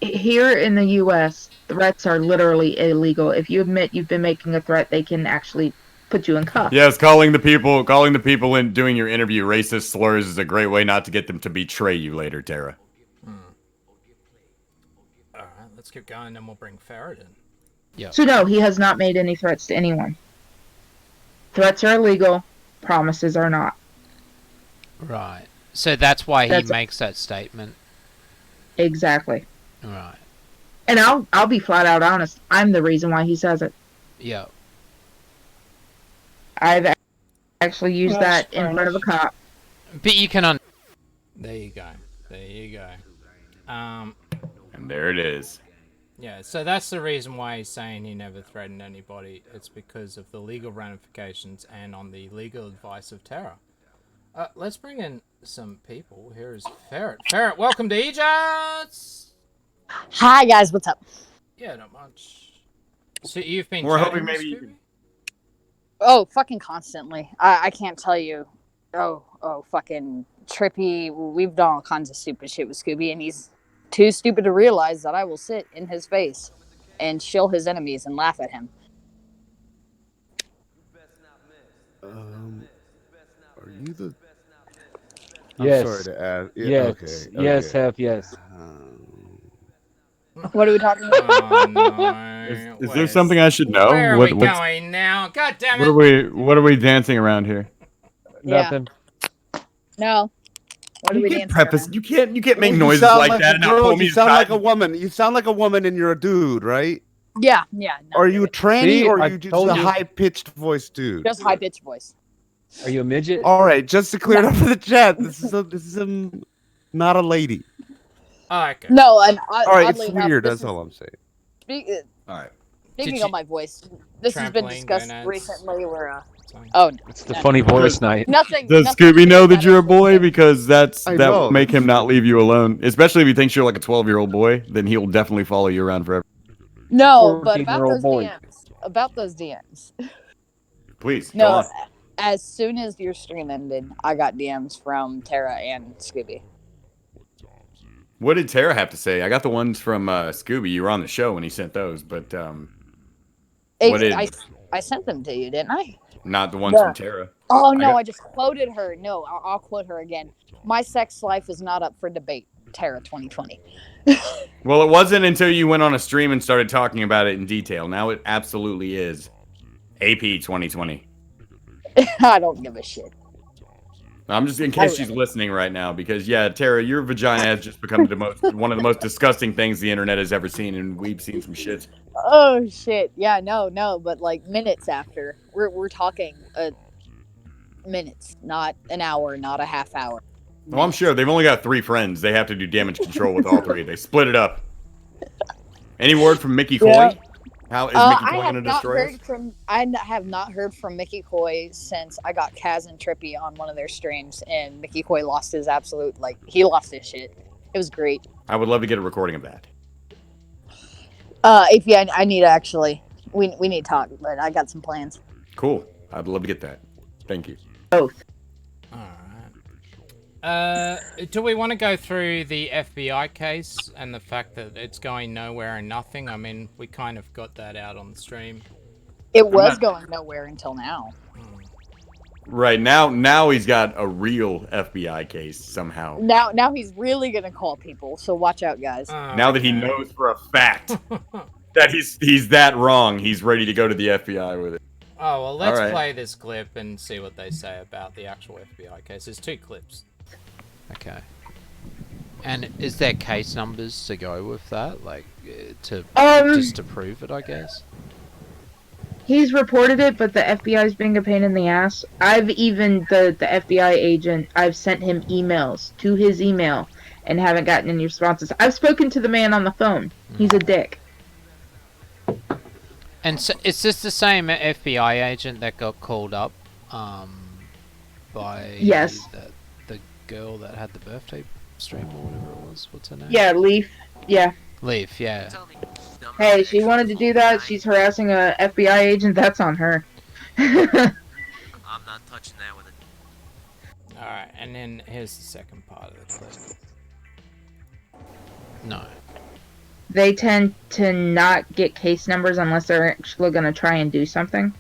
here in the US, threats are literally illegal. If you admit you've been making a threat, they can actually put you in cuffs. Yes, calling the people in doing your interview racist slurs is a great way not to get them to betray you later, Tara. let's keep going, and we'll bring Farrad in. Yeah. So no, he has not made any threats to anyone. Threats are illegal. Promises are not. Right. So that's why he makes that statement. Exactly. Right. And I'll be flat out honest. I'm the reason why he says it. Yeah. I've actually used that in front of a cop. But you can There you go. There you go. And there it is. Yeah, so that's the reason why he's saying he never threatened anybody. It's because of the legal ramifications and on the legal advice of Tara. Let's bring in some people. Here is Ferret. Ferret, welcome to EJAS! Hi, guys. What's up? Yeah, not much. So you've been We're chatting hoping with maybe you Scoobie? can... Oh, fucking constantly. I can't tell you. Oh, fucking trippy. We've done all kinds of stupid shit with Scooby, and he's too stupid to realize that I will sit in his face and shill his enemies and laugh at him. Are you the... Yes. I'm sorry to ask. Yeah, Yes. Okay. Yes, Hef, yes. What are we talking about? Oh, Is there something I should know? Where are we going now? God damn it! What are we dancing around here? Nothing. No. What are we dancing around? You can't make You noises sound like that a and not girl, pull me You sound aside. like a woman. You sound like a woman, and you're a dude, right? Yeah. Are you a tranny, See, or are I you just told a you. high-pitched voice dude? Just high pitched voice. Are you a midget? All right, just to clear it up for the chat, this is not a lady. Oh, okay. No, and All right, oddly it's enough, weird. this That's all I'm saying. All right. Speaking of my voice, this has been Trampoline discussed gonads? recently. Where It's the funny voice night. Nothing. Does nothing Scooby know that that you're a boy? Because that know. will make him not leave you alone. Especially if he thinks you're like a 12-year-old boy, then he'll definitely follow you around forever. No, but about 14-year-old those boy. DMs. About those DMs. Please, go No, on. as soon as your stream ended, I got DMs from Tara and Scooby. What did Tara have to say? I got the ones from Scooby. You were on the show when he sent those, but what did... I sent them to you, didn't I? Not the ones No. from Tara. Oh no, got- I just quoted her. No, I'll quote her again. My sex life is not up for debate. Tara 2020. Well, it wasn't until you went on a stream and started talking about it in detail. Now it absolutely is. AP 2020. I don't give a shit. I'm just in case she's listening right now, because yeah, Tara, your vagina has just become one of the most disgusting things the internet has ever seen, and we've seen some shit. Oh shit. Yeah, no, but like minutes after. We're talking minutes, not an hour, not a half hour. Well, I'm sure they've only got 3 friends. They have to do damage control with all 3. They split it up. Any word from Mickey Coy? Yeah. How is Mickey Coy I have gonna not destroy us? heard from. Have not heard from Mickey Coy since I got Kaz and Trippy on one of their streams, and Mickey Coy lost his absolute he lost his shit. It was great. I would love to get a recording of that. If I need to actually, we need to talk, but I got some plans. Cool. I'd love to get that. Thank you. Both. Do we want to go through the FBI case and the fact that it's going nowhere and nothing? I mean, we kind of got that out on the stream. It was going nowhere until now. Right now he's got a real FBI case somehow. Now he's really gonna call people, so watch out, guys. Now that he knows for a fact that he's that wrong, he's ready to go to the FBI with it. Oh, well, let's All right. play this clip and see what they say about the actual FBI case. There's 2 clips. Okay. And is there case numbers to go with that, like just to prove it? I guess. He's reported it, but the FBI's being a pain in the ass. I've even the FBI agent. I've sent him emails to his email and haven't gotten any responses. I've spoken to the man on the phone. He's a dick. And so, is this the same FBI agent that got called up by Yes. the girl that had the birthday stream or whatever it was? What's her name? Yeah, Leaf. Yeah. Leaf, yeah. Hey, she wanted to do that. She's harassing a FBI agent. That's on her. I'm not touching that with it. Alright, and then here's the second part of the clip. No. They tend to not get case numbers unless they're actually going to try and do something.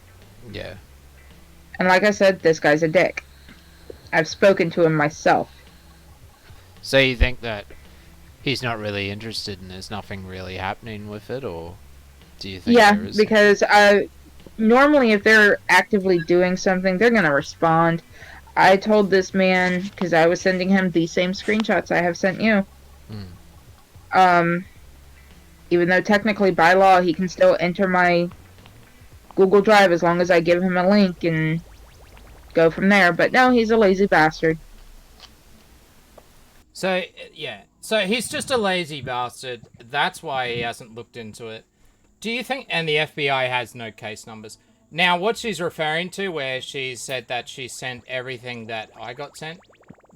Yeah. And like I said, this guy's a dick. I've spoken to him myself. So you think that He's not really interested and there's nothing really happening with it, or do you think there is? Because normally if they're actively doing something, they're going to respond. I told this man, because I was sending him the same screenshots I have sent you. Even though technically by law he can still enter my Google Drive as long as I give him a link and go from there. But no, he's a lazy bastard. So, yeah. So he's just a lazy bastard. That's why he hasn't looked into it. Do you think... And the FBI has no case numbers. Now, what she's referring to, where she said that she sent everything that I got sent,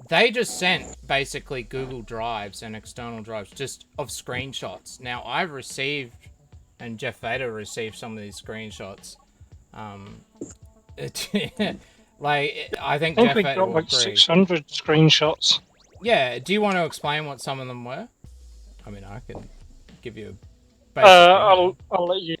they just sent, basically, Google Drives and external drives just of screenshots. Now, I've received, and Jeff Vader received some of these screenshots. Like, I think Jeff we Vader got will like agree. 600 screenshots. Yeah, do you want to explain what some of them were? I mean, I can give you a basic I'll let you.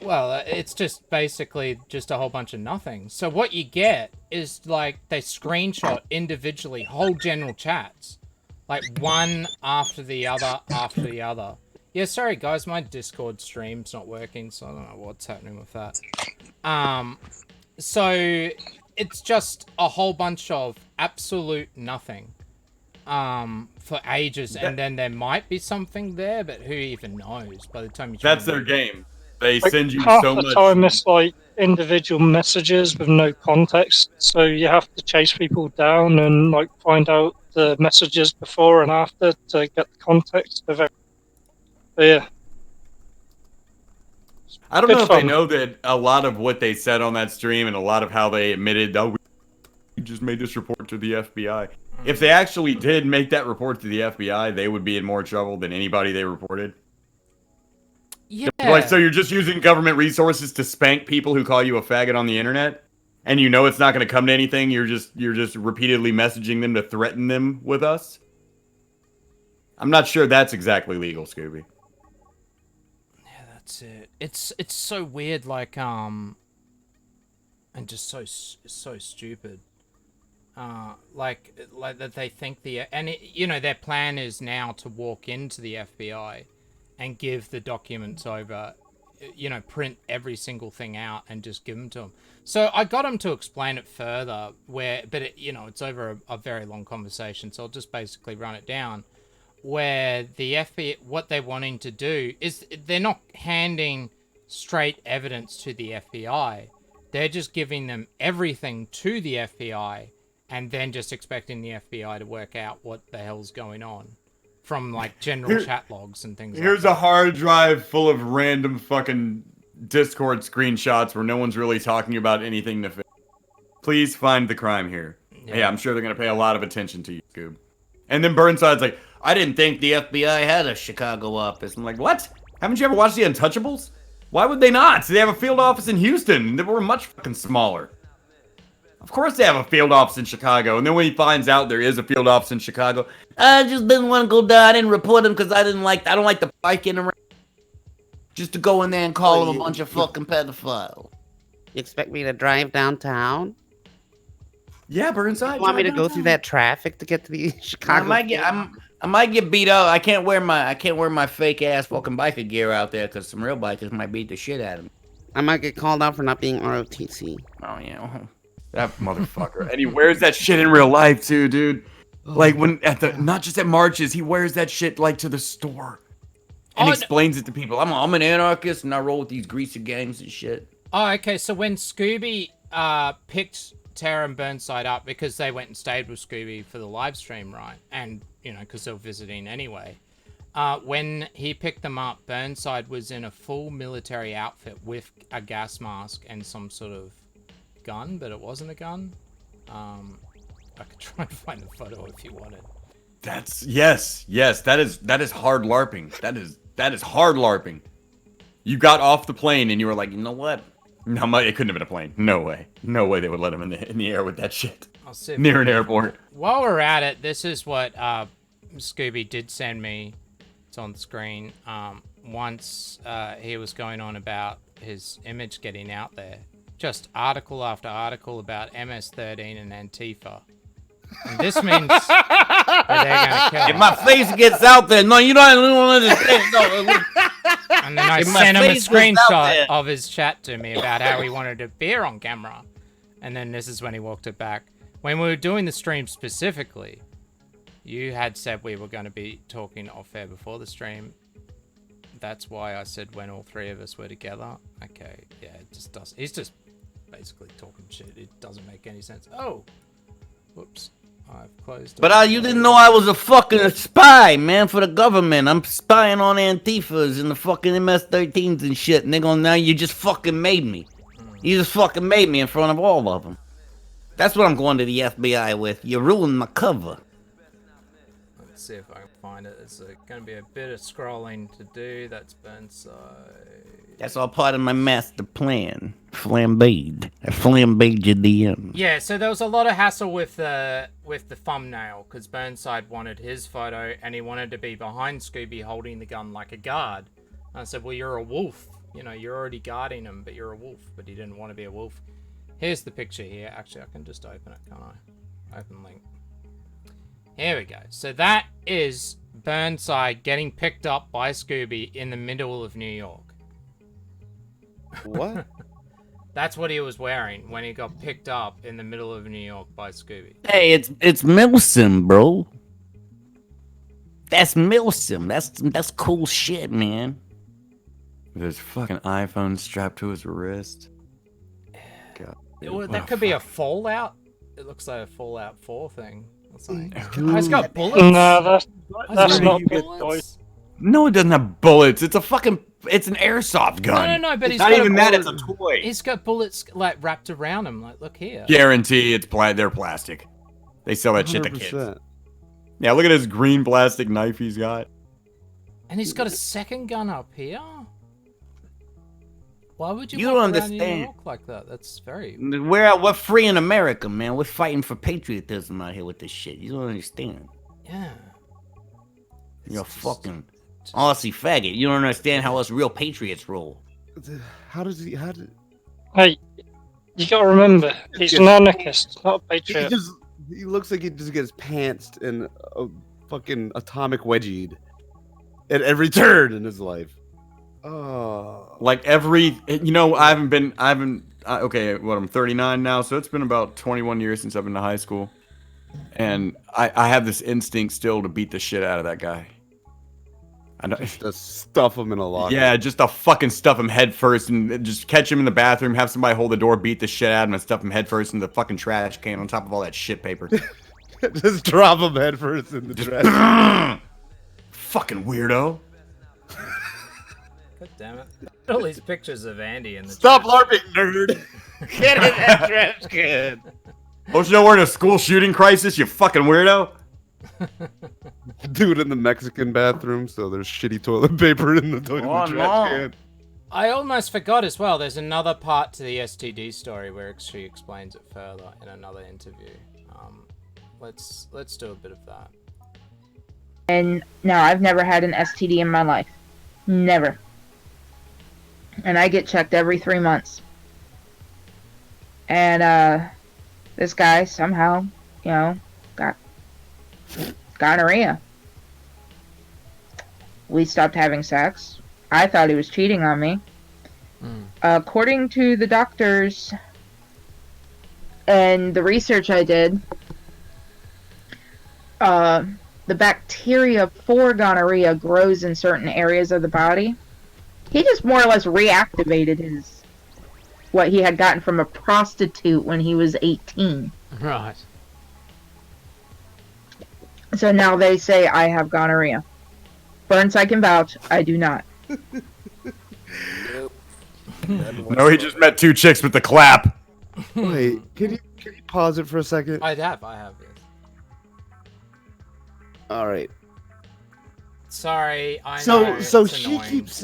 Well, it's just basically just a whole bunch of nothing. So what you get is, like, they screenshot individually whole general chats. Like, one after the other after the other. Yeah, sorry, guys, my Discord stream's not working, so I don't know what's happening with that. So it's just a whole bunch of absolute nothing. For ages, and then there might be something there, but who even knows by the time you try. That's their game. They Like, send you half so the much. time it's like individual messages with no context, so you have to chase people down and like find out the messages before and after to get the context of it. But yeah. I don't Good know if fun. they know that a lot of what they said on that stream and a lot of how they admitted, oh, we just made this report to the FBI. If they actually did make that report to the FBI, they would be in more trouble than anybody they reported. Yeah. Like, so you're just using government resources to spank people who call you a faggot on the internet, and you know it's not going to come to anything. You're just repeatedly messaging them to threaten them with us. I'm not sure that's exactly legal, Scooby. Yeah, that's it. It's so weird, like and just so stupid. Like that they think you know, their plan is now to walk into the FBI and give the documents over, you know, print every single thing out and just give them to them. So I got him to explain it further, but it, you know, it's over a very long conversation, so I'll just basically run it down. Where the FBI, what they're wanting to do is they're not handing straight evidence to the FBI. They're just giving them everything to the FBI and then just expecting the FBI to work out what the hell's going on from, like, general chat logs and things like that. Here's a hard drive full of random fucking Discord screenshots where no one's really talking about anything nefarious. Please find the crime here. Yeah, I'm sure they're going to pay a lot of attention to you, Scoob. And then Burnside's like, I didn't think the FBI had a Chicago office. I'm like, what? Haven't you ever watched The Untouchables? Why would they not? They have a field office in Houston. They were much fucking smaller. Of course they have a field office in Chicago. And then when he finds out there is a field office in Chicago, I just didn't want to go down. I didn't report him because I don't like the biking around. Just to go in there and call them a bunch of fucking pedophiles. You expect me to drive downtown? Yeah, Burnside. You want me to go through that traffic to get to the Chicago? I might get beat up. I can't wear my fake ass fucking biker gear out there because some real bikers might beat the shit out of me. I might get called out for not being ROTC. Oh yeah, that motherfucker. And he wears that shit in real life too, dude. Like when not just at marches, he wears that shit like to the store and explains it to people. I'm an anarchist and I roll with these greasy gangs and shit. Oh, okay. So when Scooby picked Tara and Burnside up because they went and stayed with Scooby for the live stream, right? And, you know, because they were visiting anyway. When he picked them up, Burnside was in a full military outfit with a gas mask and some sort of gun, but it wasn't a gun. I could try and find the photo if you wanted. That's yes, that is hard LARPing. That is hard LARPing. You got off the plane and you were like, you know what? No, it couldn't have been a plane. No way they would let him in the air with that shit. I'll see near an airport. While we're at it, this is what Scooby did send me. It's on screen. Once he was going on about his image getting out there. Just article after article about MS-13 and Antifa. And this means that they're gonna kill If him. my face gets out there, no, you don't understand. No, And then I if my sent him a face was out screenshot there- of his chat to me about how he wanted to appear on camera. And then this is when he walked it back. When we were doing the stream specifically, you had said we were going to be talking off air before the stream. That's why I said when all three of us were together. Okay, yeah, it just does. He's just basically talking shit. It doesn't make any sense. Oh, whoops. I've closed. But you didn't know I was a fucking spy, man, for the government. I'm spying on Antifas and the fucking MS-13s and shit. And they're gonna now you just fucking made me. You just fucking made me in front of all of them. That's what I'm going to the FBI with. You ruined my cover. Let's see if I can find it. It's going to be a bit of scrolling to do. That's Burnside. That's all part of my master plan. Flambéed. I flambéed your DM. Yeah, so there was a lot of hassle with the thumbnail because Burnside wanted his photo and he wanted to be behind Scooby holding the gun like a guard. And I said, well, you're a wolf. You know, you're already guarding him, but you're a wolf. But he didn't want to be a wolf. Here's the picture here. Actually, I can just open it, can't I? Open link. Here we go. So that is Burnside getting picked up by Scooby in the middle of New York. What? That's what he was wearing when he got picked up in the middle of New York by Scooby. Hey, it's Milsim, bro. That's Milsim. That's cool shit, man. With his fucking iPhone strapped to his wrist. God. Well, that could be a Fallout. It looks like a Fallout 4 thing. Or something. Oh, it's got bullets. No, that's not bullets. No, it doesn't have bullets. It's a fucking. It's an airsoft gun. No, but it's he's not got even that. It's a toy. He's got bullets like wrapped around him. Like, look here. Guarantee it's they're plastic. They sell that shit to kids. 100%. Yeah, look at his green plastic knife he's got. And he's got a second gun up here. Why would you? You walk don't around New understand. York like that? That's very. We're free in America, man. We're fighting for patriotism out here with this shit. You don't understand. Yeah. You're a fucking Aussie faggot. You don't understand how us real patriots roll. How does he? Hey, you gotta remember, he's an anarchist, not a patriot. He looks like he just gets pantsed and fucking atomic wedgied at every turn in his life. Oh. Like every, okay, I'm 39 now, so it's been about 21 years since I've been to high school. And I have this instinct still to beat the shit out of that guy. Just to stuff him in a locker. Yeah, just to fucking stuff him head first and just catch him in the bathroom, have somebody hold the door, beat the shit out of him, and stuff him head first in the fucking trash can on top of all that shit paper. Just drop him head first in the trash. Fucking weirdo. God damn it! All these pictures of Andy in the. Stop LARPing, nerd. Get in that trash can. Don't you know we're in a school shooting crisis, you fucking weirdo? Do it in the Mexican bathroom, so there's shitty toilet paper in the trash can. I almost forgot as well. There's another part to the STD story where she explains it further in another interview. Let's do a bit of that. And no, I've never had an STD in my life. Never. And I get checked every 3 months. And this guy somehow, got gonorrhea. We stopped having sex. I thought he was cheating on me. According to the doctors and the research I did, the bacteria for gonorrhea grows in certain areas of the body. He just more or less reactivated what he had gotten from a prostitute when he was 18. Right. So now they say I have gonorrhea. Burnside can vouch, I do not. No, he just met two chicks with the clap. Wait, can you pause it for a second? I have. Yes. All right. Sorry, I know. So it's she annoying. keeps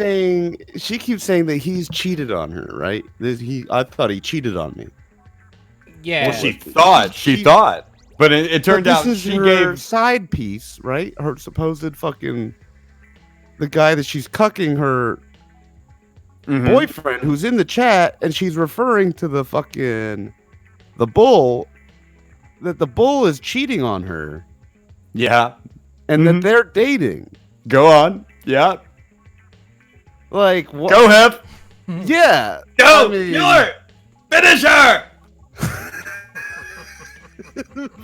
saying that he's cheated on her, right? I thought he cheated on me. Yeah. Well, she thought. But it turned out this is she her gave side piece, right? Her supposed fucking the guy that she's cucking her boyfriend, who's in the chat, and she's referring to the bull that the bull is cheating on her. Yeah. And that they're dating. Go on. Yeah. Like what? Go, Hep. Yeah. Go. Your finisher.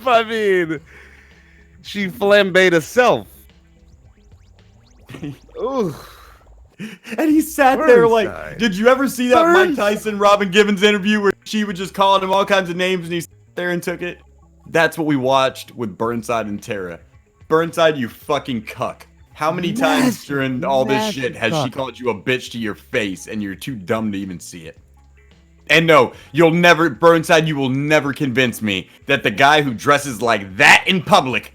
I mean, she flambéed herself. Ooh. And he sat there like, did you ever see that Mike Tyson, Robin Givens interview where she would just call him all kinds of names and he sat there and took it? That's what we watched with Burnside and Tara. Burnside, you fucking cuck. How many times during all this shit has she called you a bitch to your face and you're too dumb to even see it? And no, you'll never, Burnside, you will never convince me that the guy who dresses like that in public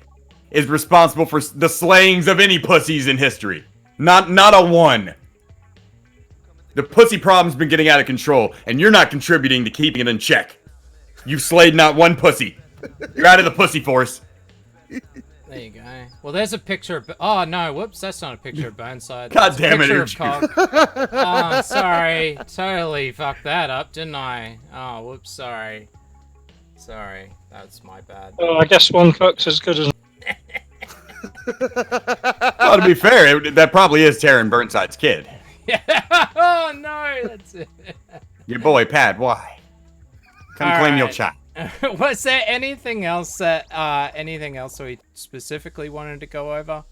is responsible for the slayings of any pussies in history. Not a one. The pussy problem's been getting out of control, and you're not contributing to keeping it in check. You've slayed not one pussy. You're out of the pussy force. There you go. Well, there's a picture of... Oh, no. Whoops. That's not a picture of Burnside. God damn it, Oh, sorry. Totally fucked that up, didn't I? Oh, whoops. Sorry. Sorry. That's my bad. Oh, I guess one cook's as good as... Well, to be fair, that probably is Taryn Burnside's kid. Yeah. Oh, no. That's it. Your boy, Pat. Why? Come claim your child. Was there anything else that we specifically wanted to go over?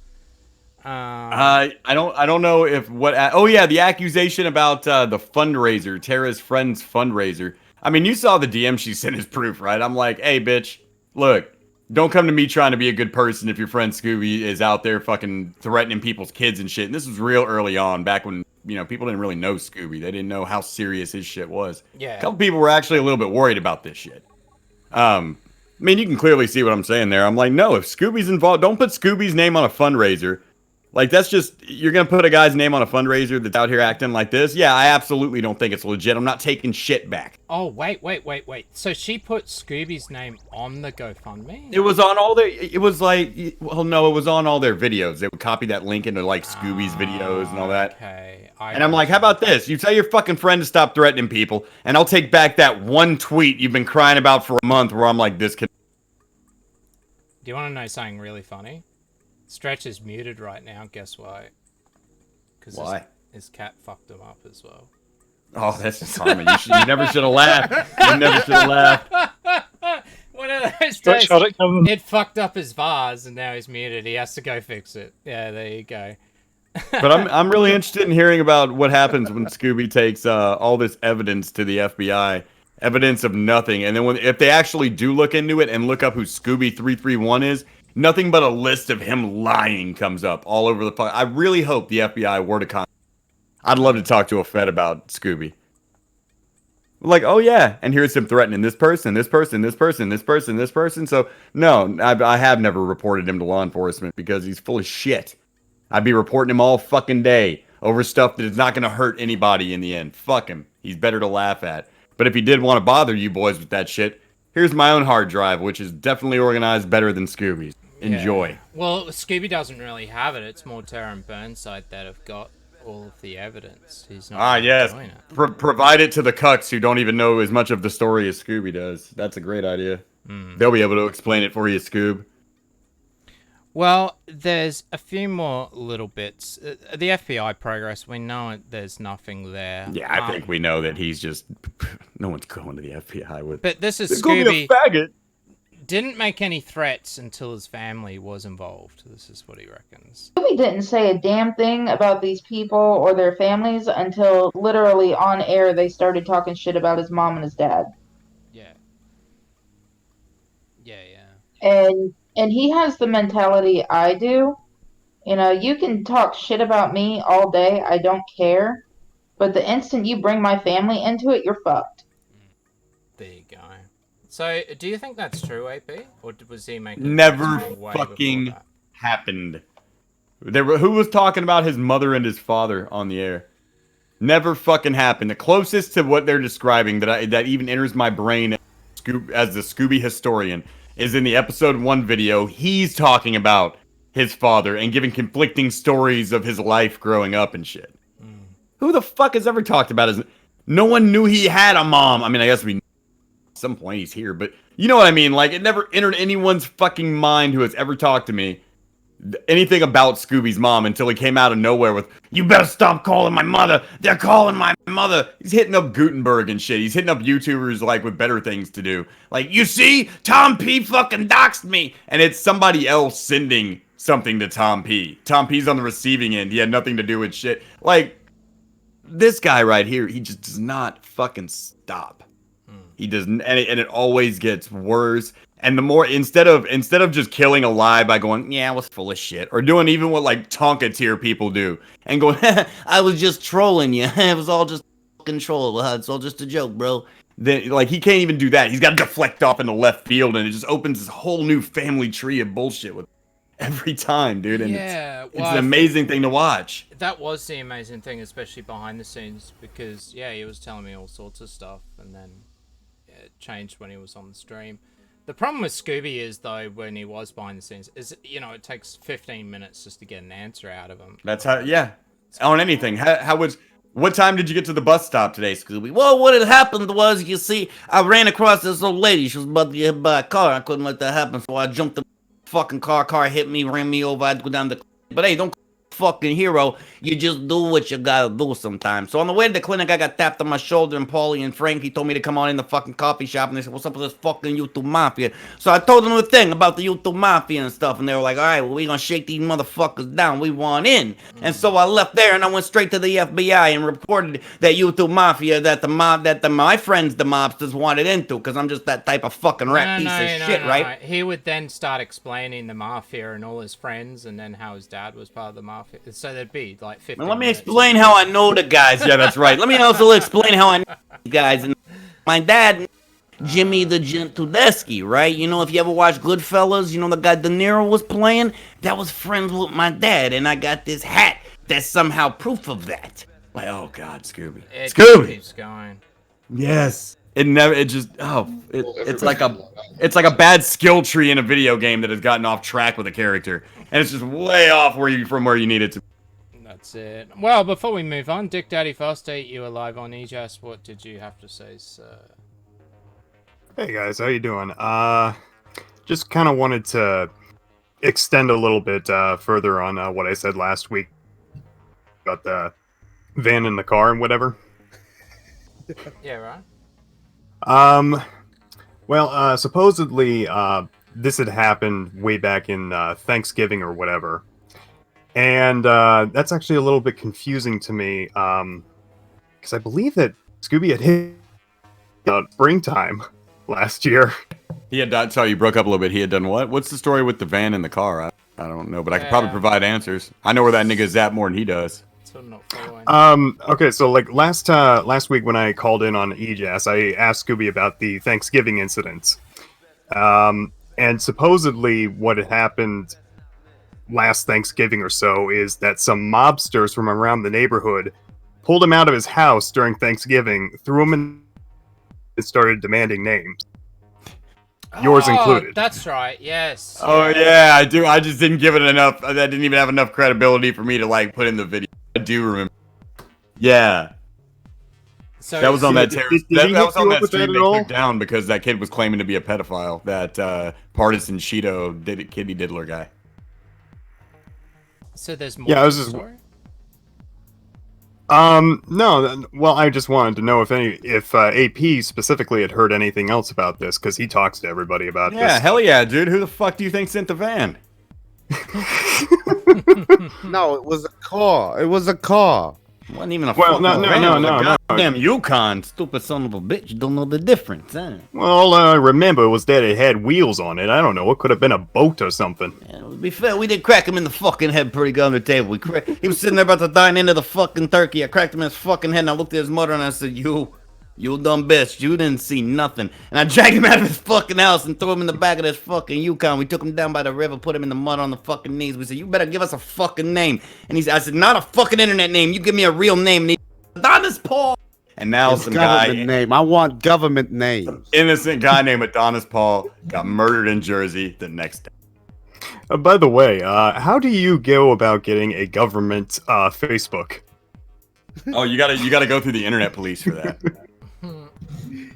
I don't know if what. Oh yeah, the accusation about the fundraiser, Tara's friend's fundraiser. I mean, you saw the DM she sent as proof, right? I'm like, hey, bitch, look, don't come to me trying to be a good person if your friend Scooby is out there fucking threatening people's kids and shit. And this was real early on, back when people didn't really know Scooby. They didn't know how serious his shit was. Yeah. A couple people were actually a little bit worried about this shit. I mean, you can clearly see what I'm saying there. I'm like, no, if Scooby's involved, don't put Scooby's name on a fundraiser. Like, that's just, you're going to put a guy's name on a fundraiser that's out here acting like this? Yeah, I absolutely don't think it's legit. I'm not taking shit back. Oh, wait. So she put Scooby's name on the GoFundMe? It was on all their, it was like, well, no, it was on all their videos. They would copy that link into, like, Scooby's videos and all that. Okay. And I'm like, how about this? You tell your fucking friend to stop threatening people, and I'll take back that one tweet you've been crying about for a month where I'm like, this could... Do you want to know something really funny? Stretch is muted right now. Guess why? Why? His cat fucked him up as well. Oh, that's just karma. You never should have laughed. You never should have laughed. One of those days. It fucked up his vase, and now he's muted. He has to go fix it. Yeah, there you go. But I'm really interested in hearing about what happens when Scooby takes all this evidence to the FBI. Evidence of nothing. And then if they actually do look into it and look up who Scoobie331 is, nothing but a list of him lying comes up all over the place. I really hope the FBI were to contact. I'd love to talk to a Fed about Scooby. Like, oh yeah, and here's him threatening this person, this person, this person, this person, this person. So, no, I have never reported him to law enforcement because he's full of shit. I'd be reporting him all fucking day over stuff that is not going to hurt anybody in the end. Fuck him. He's better to laugh at. But if he did want to bother you boys with that shit, here's my own hard drive, which is definitely organized better than Scooby's. Enjoy. Yeah. Well, Scooby doesn't really have it. It's more Tara and Burnside that have got all of the evidence. He's not yes. doing it. Provide it to the cucks who don't even know as much of the story as Scooby does. That's a great idea. They'll be able to explain it for you, Scoob. Well, there's a few more little bits. The FBI progress, we know there's nothing there. Yeah, I think we know that he's just... No one's going to the FBI with... But this is Scooby. Scooby... Faggot. Didn't make any threats until his family was involved. This is what he reckons. Scooby didn't say a damn thing about these people or their families until literally on air they started talking shit about his mom and his dad. Yeah. And he has the mentality I do. You know, you can talk shit about me all day, I don't care. But the instant you bring my family into it, you're fucked. There you go. So, do you think that's true, AP? Or was he making... Never fucking happened. Who was talking about his mother and his father on the air? Never fucking happened. The closest to what they're describing that even enters my brain as the Scooby historian is in the episode 1 video. He's talking about his father and giving conflicting stories of his life growing up and shit. Who the fuck has ever talked about his... No one knew he had a mom. I mean, I guess we some point he's here, but you know what I mean? Like, it never entered anyone's fucking mind who has ever talked to me anything about Scooby's mom until he came out of nowhere with, "You better stop calling my mother. They're calling my mother." He's hitting up Gutenberg and shit. He's hitting up YouTubers like with better things to do. Like, "You see, Tom P fucking doxed me," and it's somebody else sending something to Tom P. Tom P's on the receiving end. He had nothing to do with shit. Like, this guy right here, he just does not fucking stop. He doesn't, and it always gets worse. And the more, instead of just killing a lie by going, "Yeah, I was full of shit," or doing even what like Tonka tier people do, and going, "I was just trolling you. It was all just fucking troll. It's all just a joke, bro." Then, like, he can't even do that. He's got to deflect off into left field, and it just opens this whole new family tree of bullshit with every time, dude. And it's an amazing thing to watch. That was the amazing thing, especially behind the scenes, because he was telling me all sorts of stuff, and then it changed when he was on the stream. The problem with Scooby is, though, when he was behind the scenes, is, it takes 15 minutes just to get an answer out of him. That's how, on anything. What time did you get to the bus stop today, Scooby? Well, what had happened was, you see, I ran across this old lady. She was about to get hit by a car. I couldn't let that happen, so I jumped the fucking car. Car hit me, ran me over. I had to go down the... But hey, don't fucking hero. You just do what you gotta do sometimes. So on the way to the clinic, I got tapped on my shoulder, and Paulie and Frankie told me to come on in the fucking coffee shop, and they said, "What's up with this fucking YouTube Mafia?" So I told them the thing about the YouTube Mafia and stuff, and they were like, "All right, well, we gonna shake these motherfuckers down. We want in." And so I left there, and I went straight to the FBI and reported that YouTube Mafia that my friends, the mobsters, wanted into, because I'm just that type of fucking rat piece of shit, right? He would then start explaining the Mafia and all his friends, and then how his dad was part of the Mafia. So there'd be like 15 Let me explain how I know the guys. Yeah, that's right. Let me also explain how I know the guys. And my dad, Jimmy the Gent Tudesky, right? You know, if you ever watch Goodfellas, you know the guy De Niro was playing? That was friends with my dad, and I got this hat that's somehow proof of that. Like, oh God, Scooby. Scooby keeps going. Yes. It's like a bad skill tree in a video game that has gotten off track with a character, and it's just way off from where you need it to. That's it. Well, before we move on, Dick Daddy Foster, you were live on EJAS. What did you have to say, sir? Hey guys, how you doing? Just kind of wanted to extend a little bit further on what I said last week about the van in the car and whatever. Yeah, right. Well, supposedly this had happened way back in Thanksgiving or whatever. And that's actually a little bit confusing to me, because I believe that Scooby had hit springtime last year. He had done, sorry, you broke up a little bit. He had done what? What's the story with the van in the car? I don't know, but I could probably provide answers. I know where that nigga's at more than he does. So I'm not following. Okay, so like last week when I called in on EJAS, I asked Scooby about the Thanksgiving incident. And supposedly what had happened last Thanksgiving or so is that some mobsters from around the neighborhood pulled him out of his house during Thanksgiving, threw him in, and started demanding names. Yours included. That's right, yes. Oh yeah, I do. I just didn't give it enough. That didn't even have enough credibility for me to like put in the video. I do remember. Yeah. So that was on that terrorist. That was on that stream they all? took down because that kid was claiming to be a pedophile. That partisan Cheeto kitty diddler guy. So there's more. Yeah, I was just. Story? No. Well, I just wanted to know if AP specifically had heard anything else about this, because he talks to everybody about this. Yeah, hell yeah, dude. Who the fuck do you think sent the van? No, it was a car. It was a car. It wasn't even a Well, no. Damn Yukon, stupid son of a bitch. Don't know the difference, huh? Well, remember, it was that it had wheels on it. I don't know. It could have been a boat or something. Yeah, to be fair, we did crack him in the fucking head pretty good on the table. He was sitting there about to dine into the fucking turkey. I cracked him in his fucking head, and I looked at his mother, and I said, You dumb bitch, you didn't see nothing. And I dragged him out of his fucking house and threw him in the back of this fucking Yukon. We took him down by the river, put him in the mud on the fucking knees. We said, you better give us a fucking name. And I said, not a fucking internet name. You give me a real name. And he said, Adonis Paul. And now It's some government guy, name. I want government names. innocent guy named Adonis Paul, got murdered in Jersey the next day. By the way, how do you go about getting a government Facebook? Oh, you gotta go through the internet police for that.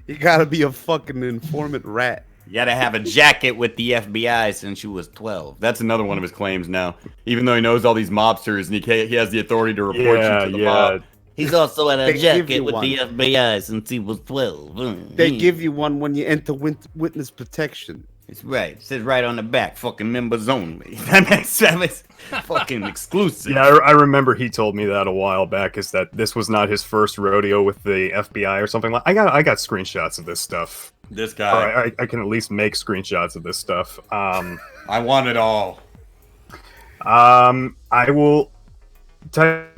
You gotta be a fucking informant rat. You gotta have a jacket with the FBI since you was 12. That's another one of his claims now. Even though he knows all these mobsters and he has the authority to report you to the mob. He's also had a They give jacket you with one. the FBI since he was 12. They give you one when you enter witness protection. It's right. It says right on the back, fucking members only. That makes fucking exclusive. Yeah, I remember he told me that a while back. Is that this was not his first rodeo with the FBI or something like? I got screenshots of this stuff. This guy. Or I can at least make screenshots of this stuff. I want it all. I will type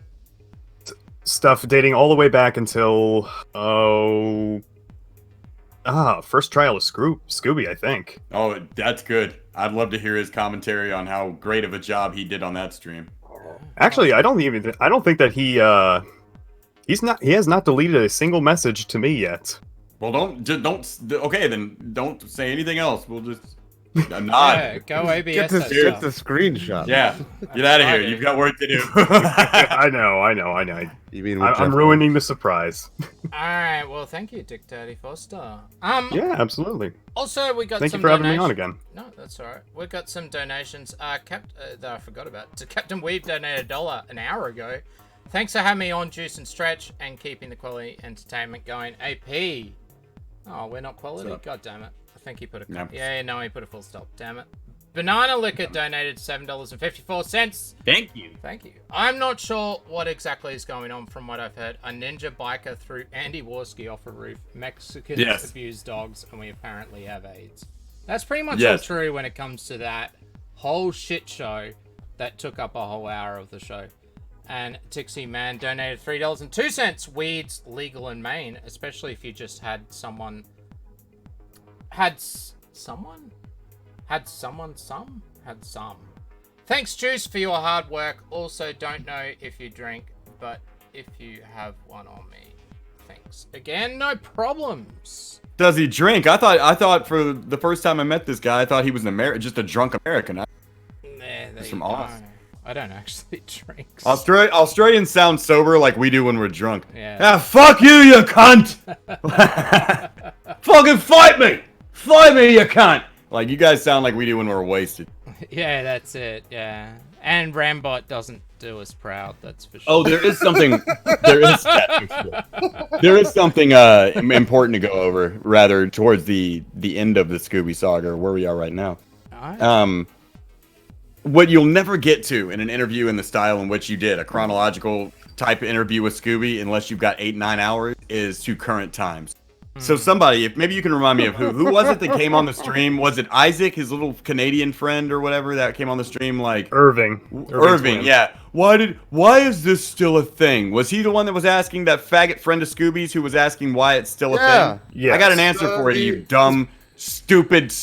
stuff dating all the way back until first trial of Scooby, I think. Oh, that's good. I'd love to hear his commentary on how great of a job he did on that stream. Actually, I don't think that he has not deleted a single message to me yet. Well, okay, then don't say anything else. We'll just nod. Yeah, go ABS Get the screenshot. Yeah, get out of here. You've got work to do. I know. You mean I'm ruining the surprise. Alright, well, thank you, Dick Dirty Foster. Yeah, absolutely. Also, we got Thank some you for having me on donations. again. No, that's alright. We got some donations. That I forgot about. So Captain Weave donated $1 an hour ago. Thanks for having me on Juice and Stretch and keeping the quality entertainment going. AP. Oh, we're not quality? God damn it. I think he put a... No. Yeah, no, he put a full stop. Damn it. Banana Liquor donated $7.54. Thank you. Thank you. I'm not sure what exactly is going on from what I've heard. A ninja biker threw Andy Warski off a roof. Mexicans abuse dogs, and we apparently have AIDS. That's pretty much all true when it comes to that whole shit show that took up a whole hour of the show. And Tixie Man donated $3.02. Weed's legal in Maine, especially if you just had someone... Had some? Thanks, Juice, for your hard work. Also, don't know if you drink, but if you have one on me, thanks. Again, no problems. Does he drink? I thought for the first time I met this guy, I thought he was just a drunk American. He's from Austin. I don't actually drink. Australians sound sober like we do when we're drunk. Yeah. Ah, fuck you, you cunt! Fucking fight me! Fight me, you cunt! Like, you guys sound like we do when we're wasted. Yeah, that's it, yeah. And Rambot doesn't do us proud, that's for sure. Oh, there is something... there is something important to go over, rather, towards the end of the Scooby saga, where we are right now. Alright. What you'll never get to in an interview in the style in which you did, a chronological type of interview with Scooby, unless you've got 8-9 hours, is to current times. So somebody, if maybe you can remind me of who was it that came on the stream? Was it Isaac, his little Canadian friend or whatever that came on the stream? Like Irving, yeah. Why is this still a thing? Was he the one that was asking that faggot friend of Scooby's who was asking why it's still a thing? Yes. I got an answer for you, dumb, stupid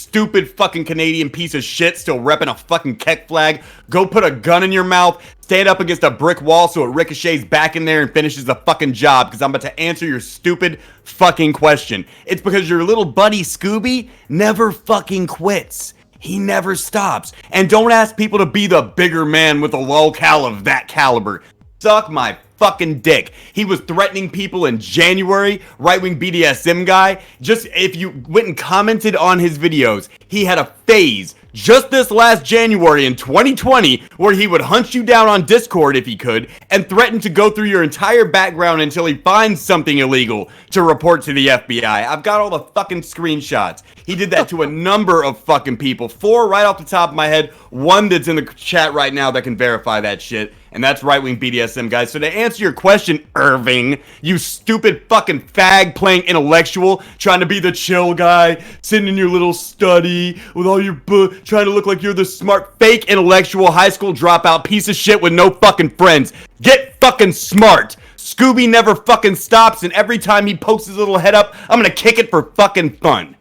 fucking Canadian piece of shit still repping a fucking Keck flag. Go put a gun in your mouth, stand up against a brick wall so it ricochets back in there and finishes the fucking job, because I'm about to answer your stupid fucking question. It's because your little buddy Scooby never fucking quits. He never stops. And don't ask people to be the bigger man with a lolcal of that caliber. Suck my fucking dick. He was threatening people in January, right-wing BDSM guy. Just if you went and commented on his videos, he had a phase just this last January in 2020 where he would hunt you down on Discord if he could and threaten to go through your entire background until he finds something illegal to report to the FBI. I've got all the fucking screenshots. He did that to a number of fucking people. 4 right off the top of my head. 1 that's in the chat right now that can verify that shit. And that's right-wing BDSM, guys. So to answer your question, Irving, you stupid fucking fag playing intellectual, trying to be the chill guy, sitting in your little study with all your book, trying to look like you're the smart, fake intellectual high school dropout piece of shit with no fucking friends. Get fucking smart. Scooby never fucking stops, and every time he pokes his little head up, I'm gonna kick it for fucking fun.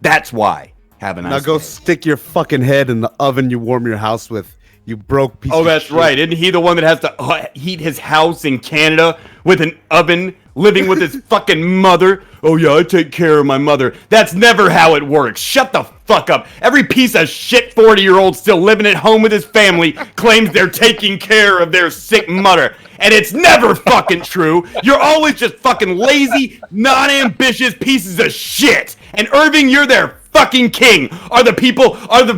That's why. Have a nice Now go day. stick your fucking head in the oven you warm your house with. You broke piece Oh, that's of shit. right. Isn't he the one that has to heat his house in Canada with an oven, living with his fucking mother? Oh, yeah, I take care of my mother. That's never how it works. Shut the fuck up. Every piece of shit 40-year-old still living at home with his family claims they're taking care of their sick mother. And it's never fucking true. You're always just fucking lazy, non-ambitious pieces of shit. And Irving, you're their fucking king. Are the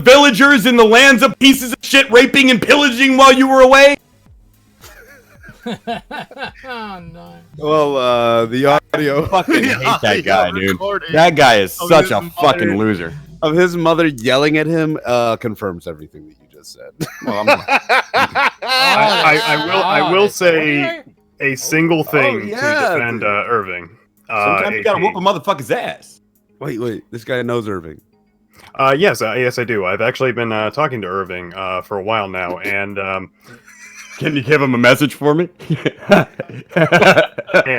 villagers in the lands of pieces of shit raping and pillaging while you were away? Oh no. Well, the audio. I fucking hate that guy, dude. That guy is such a fucking loser. Of his mother yelling at him confirms everything that you just said. Well, I will say a single thing to defend Irving. Sometimes you gotta whoop a motherfucker's ass. Wait, this guy knows Irving. Yes, I do. I've actually been talking to Irving for a while now, and can you give him a message for me?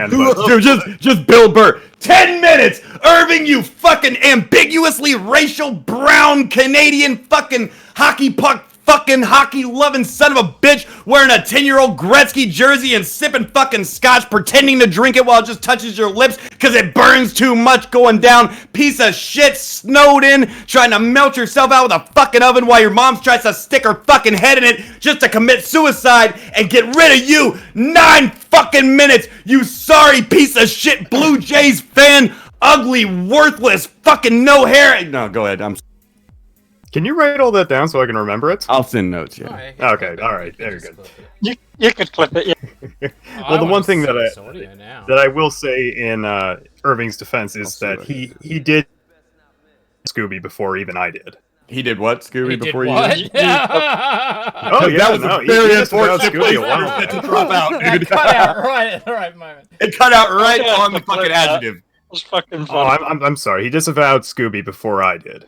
Dude, just Bill Burr. 10 minutes! Irving, you fucking ambiguously racial brown Canadian fucking hockey puck fucking hockey loving son of a bitch wearing a 10-year-old Gretzky jersey and sipping fucking scotch, pretending to drink it while it just touches your lips because it burns too much going down. Piece of shit, snowed in, trying to melt yourself out with a fucking oven while your mom tries to stick her fucking head in it just to commit suicide and get rid of you. 9 fucking minutes, you sorry piece of shit Blue Jays fan, ugly, worthless, fucking no hair. No, go ahead. Can you write all that down so I can remember it? I'll send notes, yeah. Okay, all right, very good. You could clip it, yeah. Well, the one thing that I will say in Irving's defense is that he did Scooby before even I did. He did what, Scooby, before you did? Oh, yeah, that was a very unfortunate place to drop out, dude. It cut out right at the right moment. It cut out right on the fucking adjective. Was fucking fun. I'm sorry. He disavowed Scooby before I did.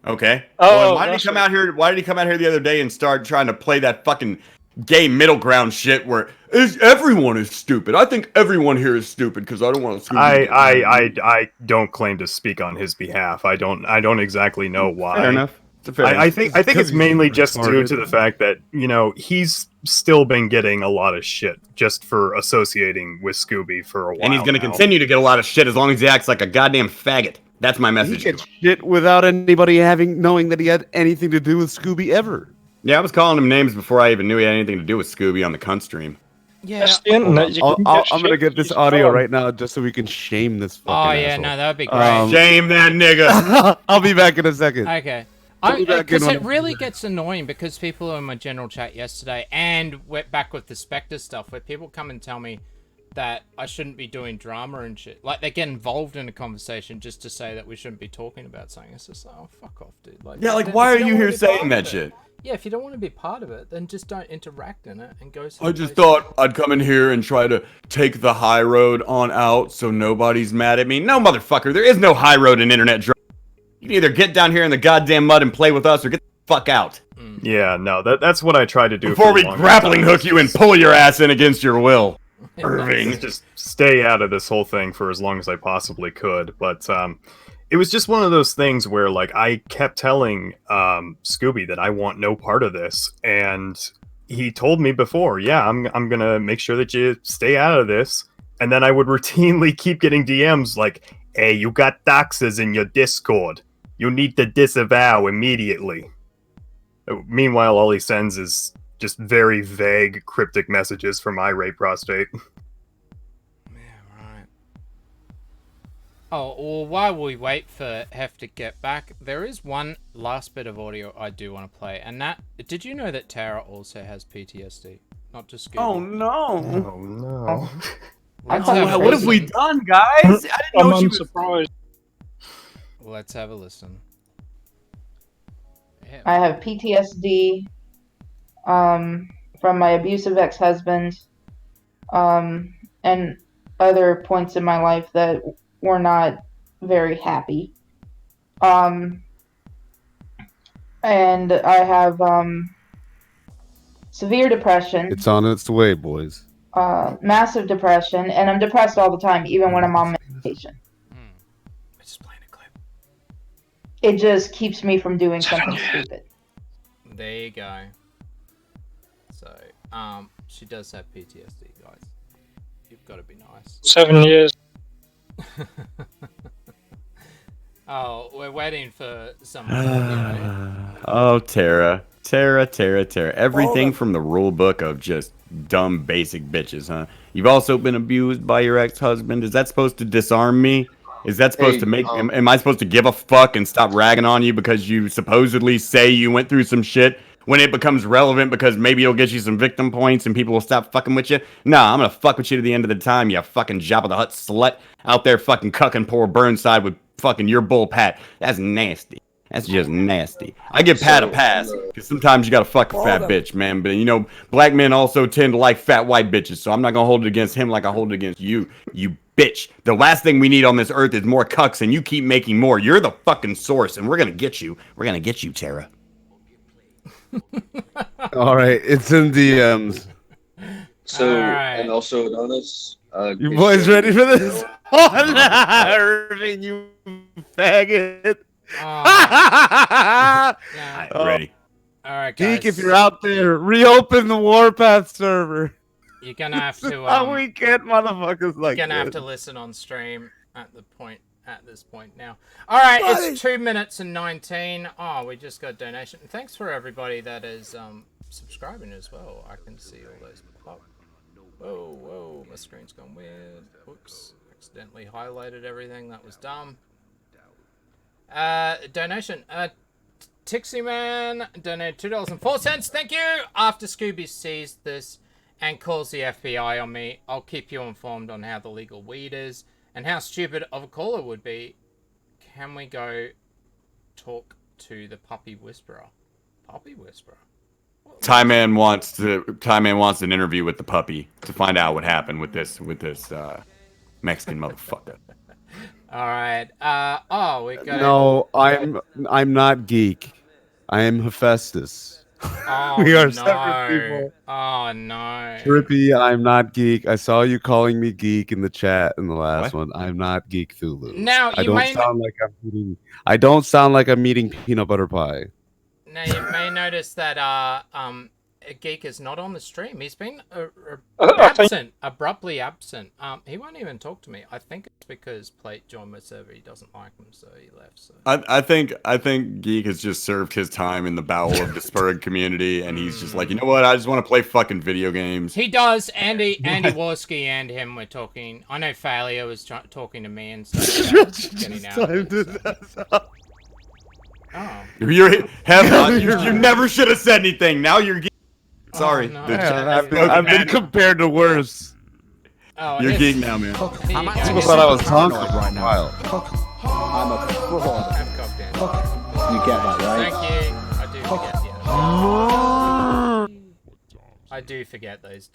Okay. Oh, well, why did he come out here? Why did he come out here the other day and start trying to play that fucking gay middle ground shit where everyone is stupid? I think everyone here is stupid because I don't want to. I don't claim to speak on his behalf. I don't exactly know why. Fair enough. I think it's mainly just due to the fact that he's still been getting a lot of shit just for associating with Scooby for a while. And he's going to continue to get a lot of shit as long as he acts like a goddamn faggot. That's my message. He gets shit without anybody knowing that he had anything to do with Scooby ever. Yeah, I was calling him names before I even knew he had anything to do with Scooby on the cunt stream. Yeah. I'm gonna get this audio right now just so we can shame this fucking asshole. No, that would be great. Shame that nigga. I'll be back in a second. Okay. Because it really gets annoying because people in my general chat yesterday and went back with the Spectre stuff where people come and tell me that I shouldn't be doing drama and shit. Like, they get involved in a conversation just to say that we shouldn't be talking about something. It's just like, oh, fuck off, dude. Like, yeah, like, why are you here saying that shit? Yeah, if you don't want to be part of it, then just don't interact in it and go. I just thought I'd come in here and try to take the high road on out so nobody's mad at me. No, motherfucker, there is no high road in internet drama. You can either get down here in the goddamn mud and play with us or get the fuck out. Yeah, no, that's what I try to do. Before we grappling hook you and pull your ass in against your will. Irving. Just stay out of this whole thing for as long as I possibly could. But it was just one of those things where, like, I kept telling Scooby that I want no part of this. And he told me before, yeah, I'm going to make sure that you stay out of this. And then I would routinely keep getting DMs like, hey, you got doxers in your Discord. You need to disavow immediately. Meanwhile, all he sends is just very vague, cryptic messages from irate prostate. Oh, well, while we wait for Hef to get back, there is one last bit of audio I do want to play, and that, did you know that Tara also has PTSD? Not just Scooby. Oh, no. Oh, no. What have we done, guys? I didn't know she was surprised. Let's have a listen. Yeah. I have PTSD from my abusive ex-husband and other points in my life that were not very happy. And I have severe depression. It's on its way, boys. Massive depression, and I'm depressed all the time, even when I'm on medication. Just playing a clip. It just keeps me from doing something stupid. There you go. So, she does have PTSD, guys. You've got to be nice. 7 years. Oh, we're waiting for someone. Oh, Tara. Everything from the rule book of just dumb, basic bitches, huh? You've also been abused by your ex-husband. Is that supposed to disarm me? Is that supposed to make... Am I supposed to give a fuck and stop ragging on you because you supposedly say you went through some shit when it becomes relevant because maybe it'll get you some victim points and people will stop fucking with you? Nah, I'm gonna fuck with you to the end of the time, you fucking Jabba the Hutt slut out there fucking cucking poor Burnside with fucking your bull Pat. That's nasty. That's just nasty. I give Pat a pass, because sometimes you gotta fuck a fat bitch, man. But, you know, black men also tend to like fat white bitches, so I'm not gonna hold it against him like I hold it against you, you bitch. The last thing we need on this earth is more cucks, and you keep making more. You're the fucking source, and we're gonna get you. We're gonna get you, Tara. All right, it's in DMs. So, and also notice... you boys ready for this? Oh, no, Irving, you faggot. Ready. Alright, guys. Geek, if you're out there, reopen the Warpath server. You're gonna have to how we get motherfuckers like you're gonna have this. to listen on stream at this point now. Alright, it's 2 minutes and 19. Oh, we just got a donation. Thanks for everybody that is subscribing as well. I can see all those pop. Whoa, my screen's gone weird. Oops, accidentally highlighted everything. That was dumb. Donation. Tixie Man donated $2.04. Thank you. After Scooby sees this and calls the FBI on me, I'll keep you informed on how the legal weed is and how stupid of a caller would be. Can we go talk to the puppy whisperer? Puppy whisperer? Ty Man wants an interview with the puppy to find out what happened with this Mexican motherfucker. All right. We got. No, I'm not Geek. I am Hephaestus. Oh, we are no. separate people. Oh no. Trippy, I'm not Geek. I saw you calling me Geek in the chat in the last one. I'm not Geek Thulu. Now I don't sound like I'm eating peanut butter pie. Now you may notice that Geek is not on the stream. He's been abruptly absent. He won't even talk to me. I think it's because Plate joined my server. He doesn't like him, so he left. So. I think Geek has just served his time in the bowel of the Spurg community, and he's just like, you know what? I just want to play fucking video games. He does. Andy Worski and him were talking. I know Failure was talking to me and stuff about getting out. Oh. You never should have said anything. Now you're Geek. Sorry. No. I've been compared to worse. Oh, you're Geek now, man. People thought I was talking right now. I'm a fraud. You get that, right? Thank you. I do forget. I do forget those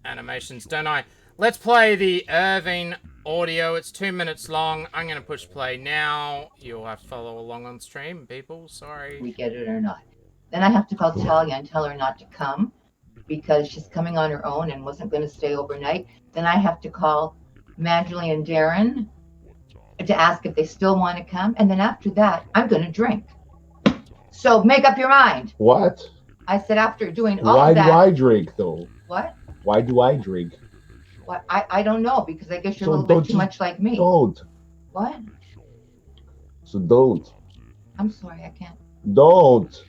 animations, don't I? Let's play the Irving audio. It's 2 minutes long. I'm going to push play now. You'll have to follow along on stream, people. Sorry. We get it or not. Then I have to call Talia and tell her not to come because she's coming on her own and wasn't going to stay overnight. Then I have to call Magdalene and Darren to ask if they still want to come. And then after that, I'm going to drink. So make up your mind. What? I said after doing all Why of that. do I drink, though? What? Why do I drink? What? I don't know because I guess you're So a little bit don't too you- much like me. Don't. What? So don't. I'm sorry, I can't. Don't.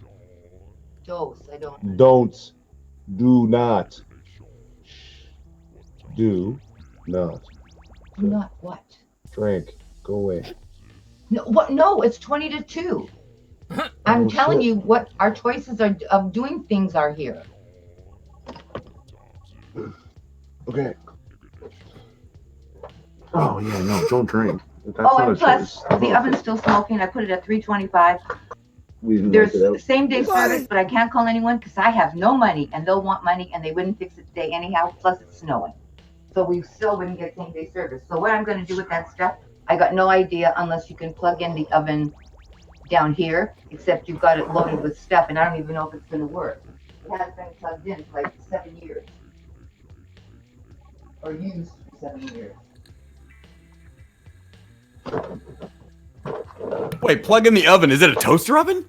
Dose. I don't. Don't. Do not. Do not. Do not what? Drink. Go away. No, what? No, it's 20 to 2. I'm Oh, telling shit. you what our choices are of doing things are here. Okay. Oh, yeah, no, don't drink. That's Oh, not a and plus, choice. the oven's still smoking. I put it at 325. We didn't There's work it out. same day service, but I can't call anyone because I have no money and they'll want money and they wouldn't fix it today anyhow. Plus, it's snowing. So we still wouldn't get same day service. So what I'm going to do with that stuff, I got no idea unless you can plug in the oven down here, except you've got it loaded with stuff and I don't even know if it's going to work. It has been plugged in for like 7 years. Or used for 7 years. Wait, plug in the oven. Is it a toaster oven?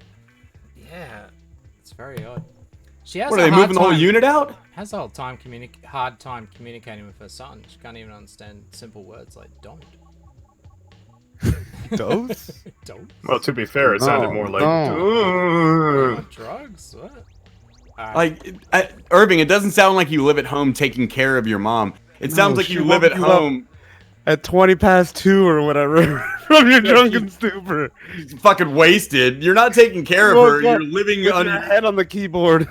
Yeah, it's very odd. She has What, a are they hard moving the whole time- unit out? Has a hard time communicating with her son. She can't even understand simple words like "don't." Dose? Dose? Well, to be fair, it sounded more like. Drugs? What? Like, Irving, it doesn't sound like you live at home taking care of your mom. It sounds like she you live woke at you up home at 2 or whatever from your drunken stupor. Fucking wasted. You're not taking care of her. You're living with on your head on the keyboard.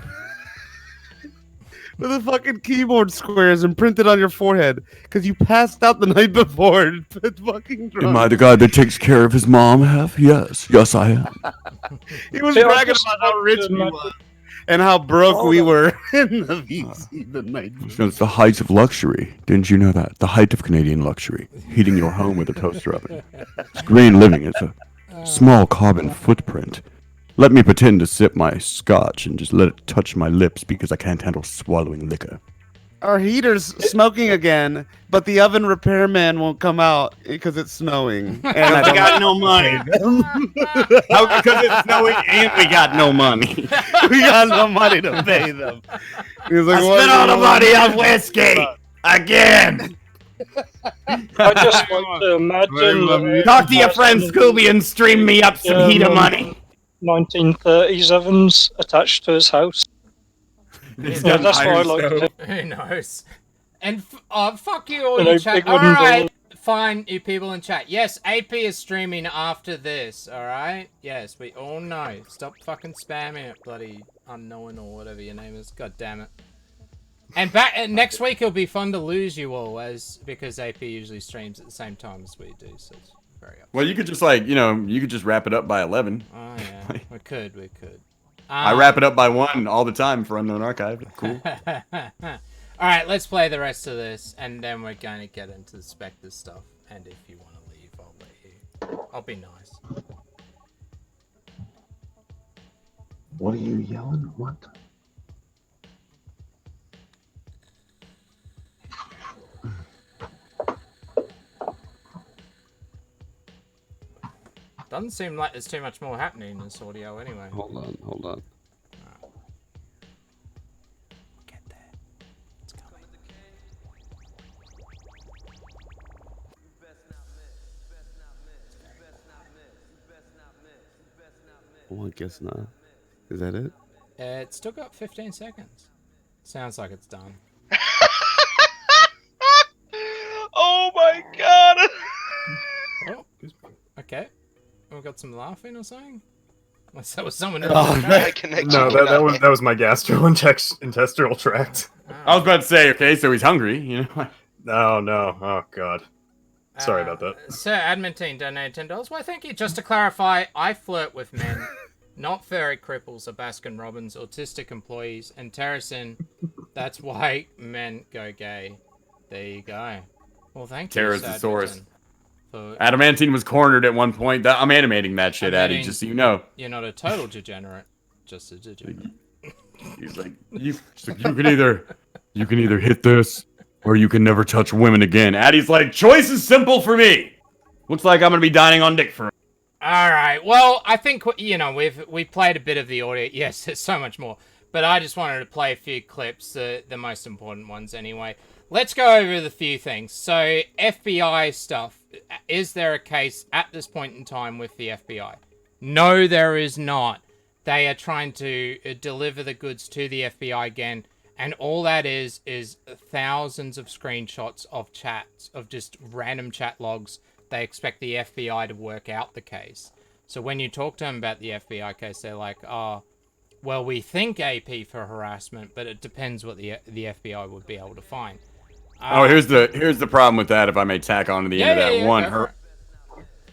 With the fucking keyboard squares imprinted on your forehead because you passed out the night before. Fucking drunk. Am I the guy that takes care of his mom, Hef? Yes. Yes, I am. He was See, I bragging just about how want rich to we imagine- were and how broke we were in the VC the night before. It's the height of luxury. Didn't you know that? The height of Canadian luxury. Heating your home with a toaster oven. It's green living. It's a small carbon footprint. Let me pretend to sip my scotch and just let it touch my lips because I can't handle swallowing liquor. Our heater's smoking again, but the oven repairman won't come out because it's snowing. And I got no money. How? Because it's snowing and we got no money. We got no money to pay them. He's like, I spent all the money on whiskey again. I just want to imagine. Talk to your friend Scooby and stream me up some heater money. 1930s ovens attached to his house. Yeah, that's what I like to do. Who knows? And fuck you all You know, in chat. big wooden Alright, fine, you people in chat. Yes, AP is streaming after this, alright? Yes, we all know. Stop fucking spamming it, bloody unknown or whatever your name is. God damn it. And next week it'll be fun to lose you all, because AP usually streams at the same time as we do, so it's very up. Well, you could just you could just wrap it up by 11. Oh yeah, we could. I wrap it up by 1 all the time for Unknown Archive. Cool. Alright, let's play the rest of this, and then we're going to get into the Spectre stuff. And if you want to leave, I'll let you. I'll be nice. What are you yelling? What? Doesn't seem like there's too much more happening in this audio anyway. Hold on. Get there. It's coming. Oh, I guess not. Is that it? It's still got 15 seconds. Sounds like it's done. Oh my god! Oh, okay. We got some laughing or something? Unless that was someone Oh, else. no, that was my gastrointestinal tract. I was about to say, okay, so he's hungry, you know? No. Oh, God. Sorry about that. Sir Admintine donated $10. Why, thank you. Just to clarify, I flirt with men, not furry cripples or Baskin Robbins, autistic employees, and Terracin. That's why men go gay. There you go. Well, thank you, Sir Pterosaurus. for- Adamantine was cornered at one point. I'm animating that shit, Addy, just so you know. You're not a total degenerate, just a degenerate. He's like, you can either hit this, or you can never touch women again. Addie's like, choice is simple for me. Looks like I'm gonna be dining on dick for. All right. Well, I think we played a bit of the audio. Yes, there's so much more, but I just wanted to play a few clips, the most important ones anyway. Let's go over the few things. So, FBI stuff. Is there a case at this point in time with the FBI? No, there is not. They are trying to deliver the goods to the FBI again, and all that is thousands of screenshots of chats, of just random chat logs. They expect the FBI to work out the case. So when you talk to them about the FBI case, they're like, oh, well, we think AP for harassment, but it depends what the FBI would be able to find. Here's the problem with that, if I may tack on to the end of that. One,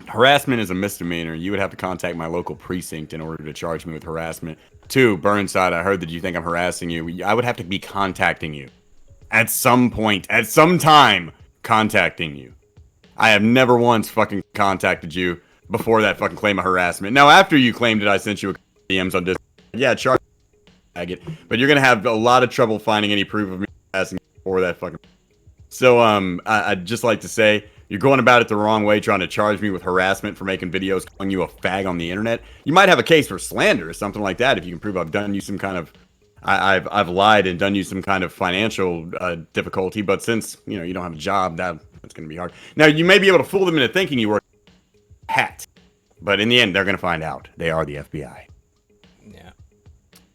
harassment is a misdemeanor. You would have to contact my local precinct in order to charge me with harassment. 2, Burnside, I heard that you think I'm harassing you. I would have to be contacting you. At some point, at some time, contacting you. I have never once fucking contacted you before that fucking claim of harassment. Now, after you claimed it, I sent you a DMs on Discord. Yeah, charge it. But you're gonna have a lot of trouble finding any proof of me harassing you before that fucking. So, I'd just like to say, you're going about it the wrong way, trying to charge me with harassment for making videos calling you a fag on the internet. You might have a case for slander or something like that if you can prove I've done you some kind of, I've lied and done you some kind of financial difficulty. But since you don't have a job, that's going to be hard. Now you may be able to fool them into thinking you work. hat. But in the end, they're going to find out. They are the FBI.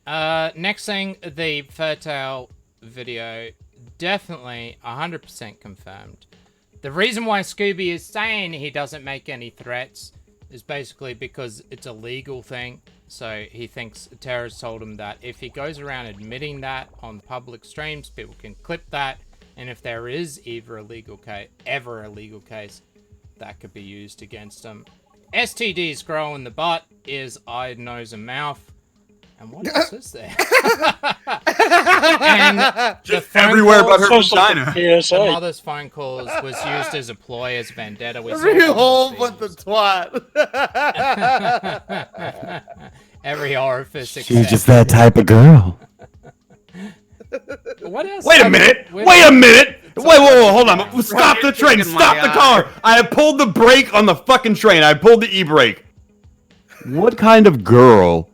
Yeah. Next thing, the Fertile video, definitely 100% confirmed. The reason why Scooby is saying he doesn't make any threats is basically because it's a legal thing. So he thinks terrorists told him that if he goes around admitting that on public streams, people can clip that. And if there is ever a legal case, that could be used against him. STDs grow in the butt, ears, eye, nose, and mouth. And what else is there? And just everywhere but her vagina. The mother's phone calls was used as a ploy, as vendetta. Every hole but the twat. Every orifice. She's just that type of girl. What else? Wait a minute! Wait a minute! Wait, hold on. Stop the train! Stop the car! I have pulled the brake on the fucking train. I pulled the e-brake. What kind of girl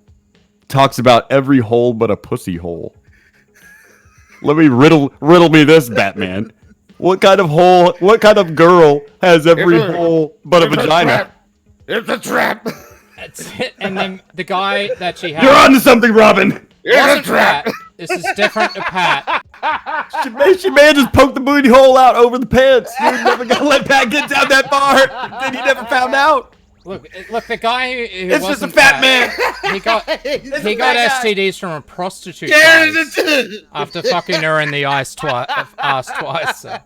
talks about every hole but a pussy hole? Let me riddle me this, Batman. What kind of hole? What kind of girl has every hole but a vagina? It's a trap. That's it. And then the guy that she had. You're onto something, Robin. It's a trap. This is different to Pat. She may have just poked the booty hole out over the pants. You're never gonna let Pat get down that far. Then he never found out. Look, the guy who It's just a wasn't fat man. He got STDs from a prostitute Yeah, place after fucking her in the ass twice. So.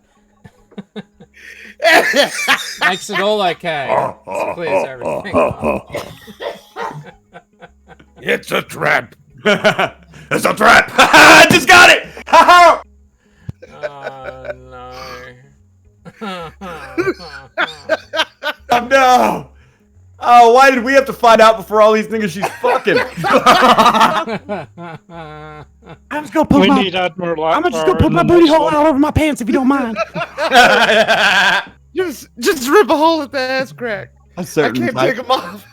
Makes it all okay. This clears everything. It's a trap. It's a trap. I just got it. Oh no. Oh no. Oh, why did we have to find out before all these niggas she's fucking? I'm just gonna put I'm just gonna put my booty hole all over my pants if you don't mind. just rip a hole at the ass crack. I can't take them off.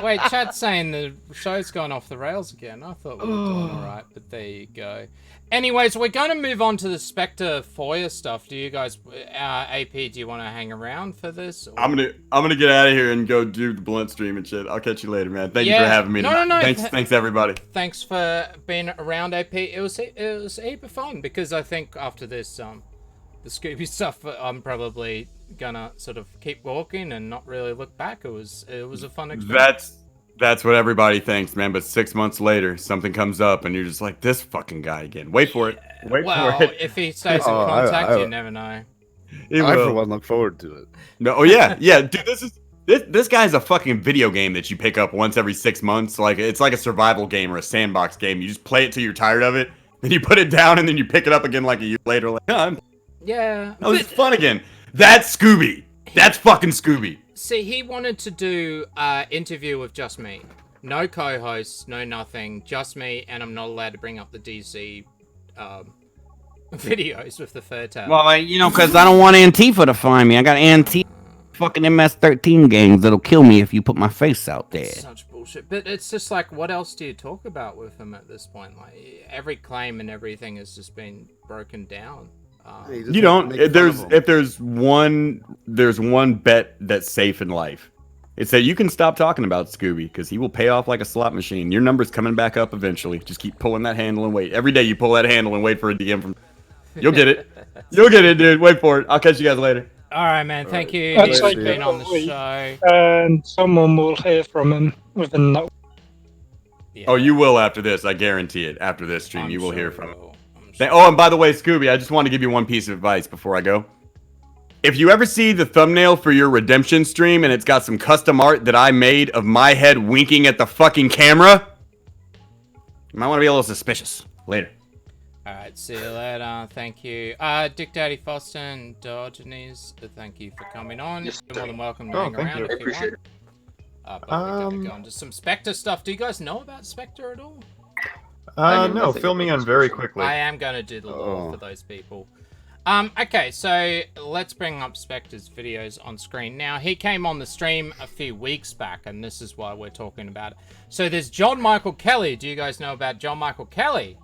Wait, Chad's saying the show's gone off the rails again. I thought we were doing alright, but there you go. Anyways, we're going to move on to the Spectre FOIA stuff. Do you guys, AP, do you want to hang around for this? Or? I'm gonna get out of here and go do the blunt stream and shit. I'll catch you later, man. Thank you for having me. No. Thanks everybody. Thanks for being around, AP. It was a heap of fun because I think after this, the Scooby stuff, I'm probably gonna sort of keep walking and not really look back. It was a fun experience. That's what everybody thinks, man. But 6 months later, something comes up, and you're just like, this fucking guy again. Wait for it. Wait for it. If he stays in contact, you never know. I for one look forward to it. No, oh yeah, dude. This guy's a fucking video game that you pick up once every 6 months. Like it's like a survival game or a sandbox game. You just play it till you're tired of it, then you put it down, and then you pick it up again like a year later. Like, yeah. Oh, it's fun again. That's Scooby. That's fucking Scooby. See, he wanted to do an interview with just me. No co-hosts, no nothing, just me, and I'm not allowed to bring up the DC videos with the Fertile. Well, because I don't want Antifa to find me. I got Antifa fucking MS-13 gangs that'll kill me if you put my face out there. Such bullshit. But it's just like, what else do you talk about with him at this point? Like, every claim and everything has just been broken down. You don't. If there's one bet that's safe in life, it's that you can stop talking about Scooby because he will pay off like a slot machine. Your number's coming back up eventually. Just keep pulling that handle and wait. Every day you pull that handle and wait for a DM from. You'll get it. You'll get it, dude. Wait for it. I'll catch you guys later. All right, man. Thank you That's for being on the show. And someone will hear from him within that. Yeah. Oh, you will after this. I guarantee it. After this stream, you will hear from him. Oh, and by the way, Scooby, I just want to give you one piece of advice before I go. If you ever see the thumbnail for your redemption stream and it's got some custom art that I made of my head winking at the fucking camera, you might want to be a little suspicious. Later. Alright, see you later. Thank you. Dick Daddy Foster and Diogenes, thank you for coming on. You're more than welcome to hang around if you want. But we're going to go into some Spectre stuff. Do you guys know about Spectre at all? No, fill me in very quickly. I am going to do the lore for those people. Okay, so let's bring up Spectre's videos on screen. Now, he came on the stream a few weeks back, and this is why we're talking about it. So there's John Michael Kelly. Do you guys know about John Michael Kelly?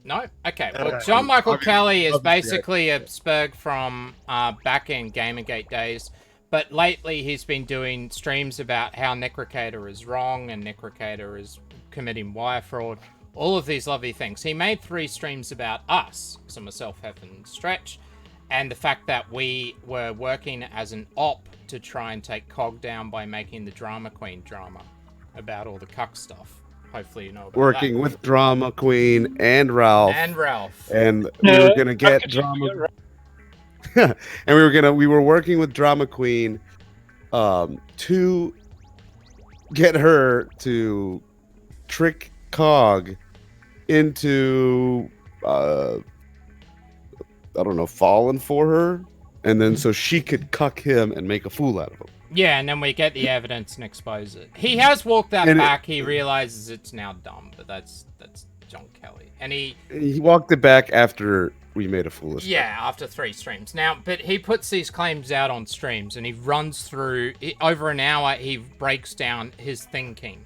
No? Okay. Well, John Michael obviously- Kelly is obviously, basically a spurg from back in Gamergate days. But lately he's been doing streams about how Necrocator is wrong and Necrocator is committing wire fraud. All of these lovely things. He made 3 streams about us, so myself, Hef, and Stretch, and the fact that we were working as an op to try and take COG down by making the Drama Queen drama about all the cuck stuff. Hopefully you know about Working that. with Drama Queen and Ralph. And Ralph. And we were gonna get Drama. And we were working with Drama Queen, to get her to trick COG into I don't know, falling for her, and then so she could cuck him and make a fool out of him. Yeah, and then we get the evidence and expose it. He has walked that back. He realizes it's now dumb, but that's John Kelly. And he walked it back after we made a fool of him. Yeah, after 3 streams. Now, but he puts these claims out on streams, and he runs through over an hour. He breaks down his thinking,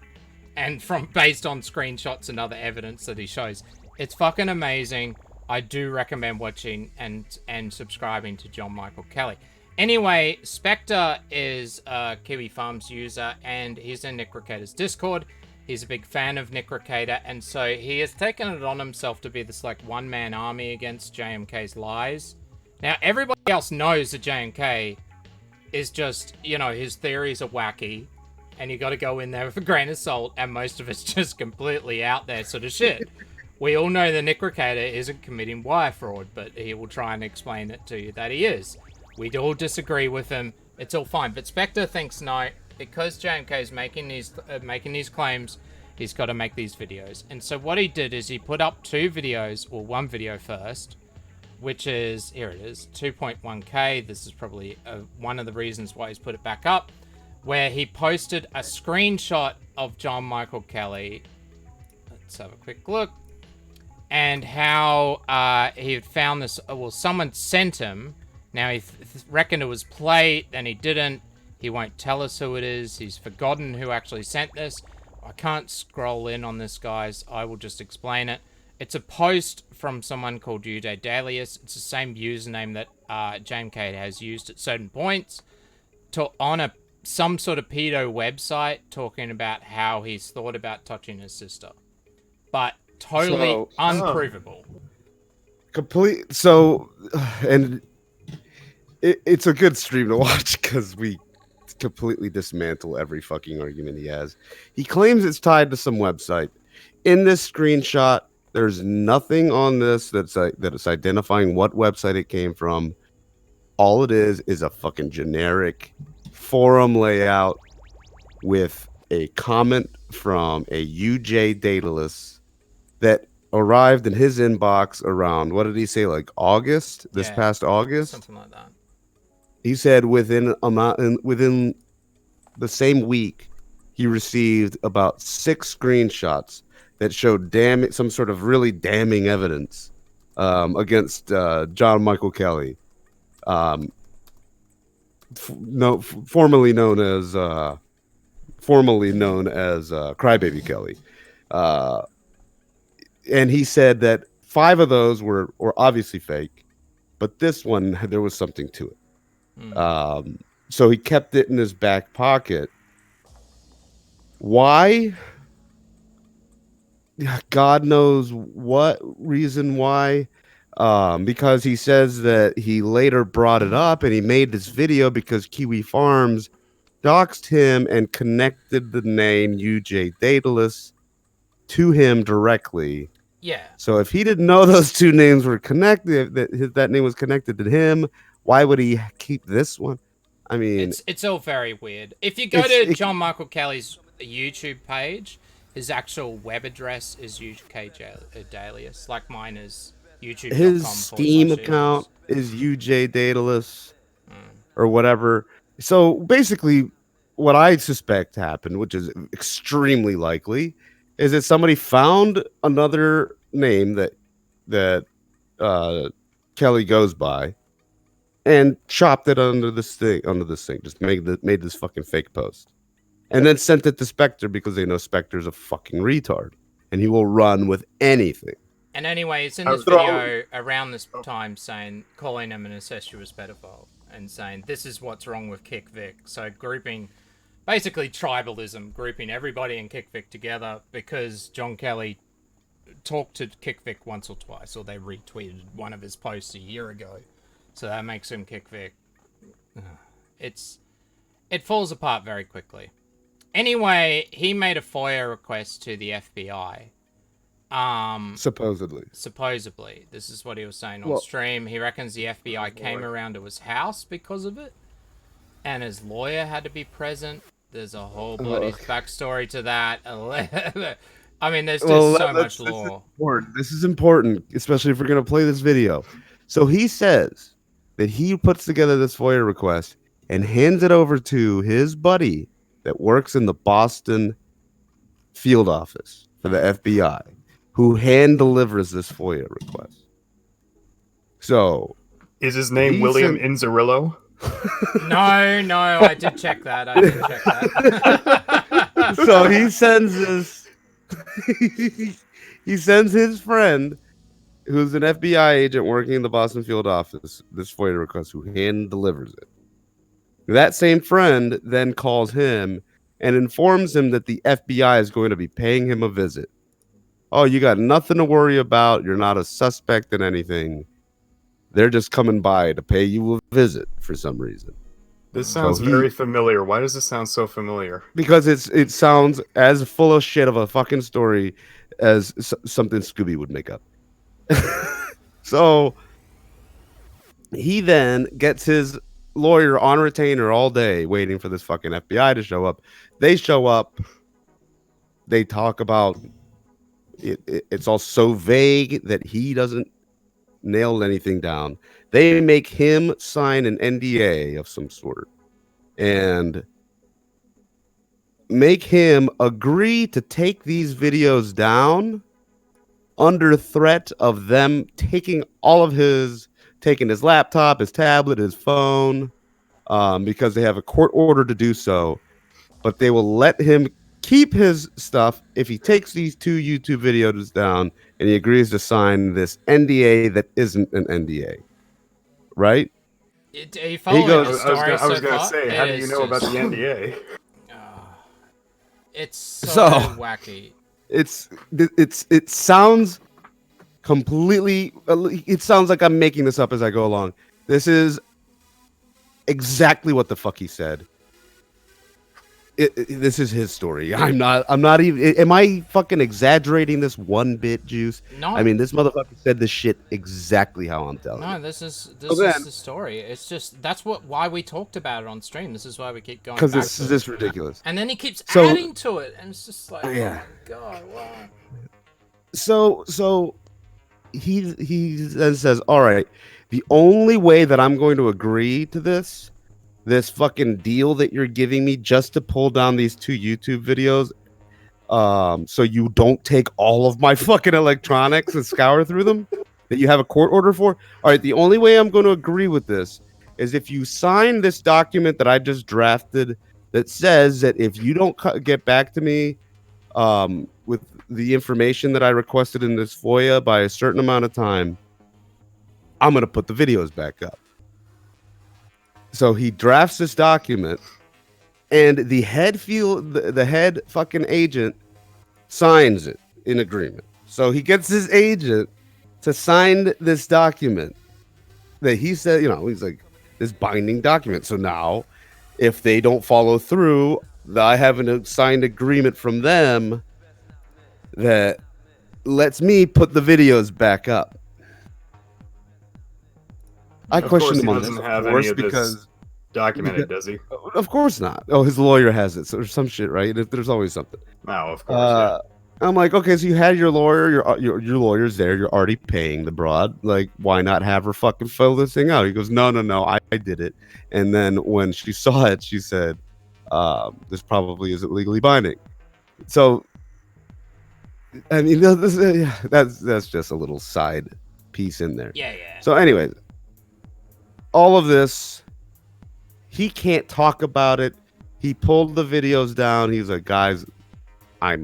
and based on screenshots and other evidence that he shows, it's fucking amazing. I do recommend watching and subscribing to John Michael Kelly. Anyway, Spectre is a Kiwi Farms user, and he's in Necrocator's Discord. He's a big fan of Necrocator, and so he has taken it on himself to be this like one-man army against JMK's lies. Now, everybody else knows that JMK is just, his theories are wacky, and you got to go in there with a grain of salt, and most of it's just completely out there sort of shit. We all know the Necrocator isn't committing wire fraud, but he will try and explain it to you that he is. We all disagree with him. It's all fine. But Spectre thinks no, because JMK is making these claims, he's got to make these videos. And so what he did is he put up 2 videos, or 1 video first, which is, here it is, 2.1K. This is probably one of the reasons why he's put it back up, where he posted a screenshot of John Michael Kelly. Let's have a quick look. And how he had found this, well, someone sent him. Now, he reckoned it was Plate, and he didn't. He won't tell us who it is. He's forgotten who actually sent this. I can't scroll in on this, guys. I will just explain it. It's a post from someone called EJAS. It's the same username that JMK has used at certain points on some sort of pedo website talking about how he's thought about touching his sister. But totally unprovable. And it's a good stream to watch because we completely dismantle every fucking argument he has. He claims it's tied to some website. In this screenshot, there's nothing on this that is identifying what website it came from. All it is a fucking generic forum layout with a comment from a UJ Daedalus that arrived in his inbox around, what did he say, like August? This past August? Something like that. He said within the same week, he received about 6 screenshots that showed some sort of really damning evidence against John Michael Kelly, formerly known as Crybaby Kelly, and he said that 5 of those were obviously fake, but this one there was something to it. So he kept it in his back pocket. Why? God knows what reason why. Because he says that he later brought it up and he made this video because Kiwi Farms doxed him and connected the name UJ Daedalus to him directly. Yeah. So if he didn't know those 2 names were connected, that name was connected to him, why would he keep this one? I mean, it's all very weird. If you go to John Michael Kelly's YouTube page, his actual web address is UK Daedalus, like mine is YouTube.com. His Steam account is UJ Daedalus or whatever. So basically, what I suspect happened, which is extremely likely, is that somebody found another name that Kelly goes by, and chopped it under this thing. Just made this fucking fake post, and then sent it to Spectre because they know Spectre's a fucking retard, and he will run with anything. And anyway, it's in I this was- video around this time saying, calling him an incestuous pedophile and saying this is what's wrong with Kick Vic. So grouping, basically tribalism, grouping everybody in Kick Vic together because John Kelly talked to Kick Vic once or twice, or they retweeted one of his posts a year ago. So that makes him Kick Vic. It falls apart very quickly. Anyway, he made a FOIA request to the FBI. Supposedly. This is what he was saying on Well- stream. He reckons the FBI came around to his house because of it, and his lawyer had to be present. There's a whole bloody backstory to that. I mean, there's just so much lore. This is important, especially if we're going to play this video. So he says that he puts together this FOIA request and hands it over to his buddy that works in the Boston field office for the FBI, who hand delivers this FOIA request. So, is his name William Inzerillo? No, I did check that. So he sends this. He sends his friend, who's an FBI agent working in the Boston field office, this FOIA request, who hand delivers it. That same friend then calls him and informs him that the FBI is going to be paying him a visit. Oh, you got nothing to worry about. You're not a suspect in anything. They're just coming by to pay you a visit for some reason. This sounds very familiar. Why does this sound so familiar? Because it sounds as full of shit of a fucking story as something Scooby would make up. So he then gets his lawyer on retainer all day waiting for this fucking FBI to show up. They show up. They talk about it. It's all so vague that he doesn't nail anything down. They make him sign an NDA of some sort and make him agree to take these videos down under threat of them taking his laptop, his tablet, his phone, because they have a court order to do so. But they will let him keep his stuff if he takes these 2 YouTube videos down and he agrees to sign this NDA that isn't an NDA. Right? He goes, I was going to say, how do you know about the NDA? It's so wacky. It sounds completely. It sounds like I'm making this up as I go along. This is exactly what the fuck he said. This is his story. I'm not even. Am I fucking exaggerating this one bit, Juice? No. I mean, this motherfucker said this shit exactly how I'm telling you. No, this is the story. It's just why we talked about it on stream. This is why we keep going. Because this is ridiculous. And then he keeps adding to it, and it's just like, yeah. Oh my god, wow. So he then says, all right, the only way that I'm going to agree to this fucking deal that you're giving me just to pull down these 2 YouTube videos, so you don't take all of my fucking electronics and scour through them that you have a court order for. All right, the only way I'm going to agree with this is if you sign this document that I just drafted that says that if you don't get back to me with the information that I requested in this FOIA by a certain amount of time, I'm going to put the videos back up. So he drafts this document, and the head fucking agent signs it in agreement. So he gets his agent to sign this document that he said, he's like, this binding document. So now, if they don't follow through, I have a signed agreement from them that lets me put the videos back up. I question him on this, have any of this documented, does he? Of course not. Oh, his lawyer has it. So there's some shit, right? There's always something. No, of course. Yeah. I'm like, okay, so you had your lawyer, your lawyer's there. You're already paying the broad. Like, why not have her fucking fill this thing out? He goes, no, I did it. And then when she saw it, she said, this probably isn't legally binding. So, I mean, that's just a little side piece in there. Yeah. So, anyways, all of this, he can't talk about it. He pulled the videos down. He's like, guys, my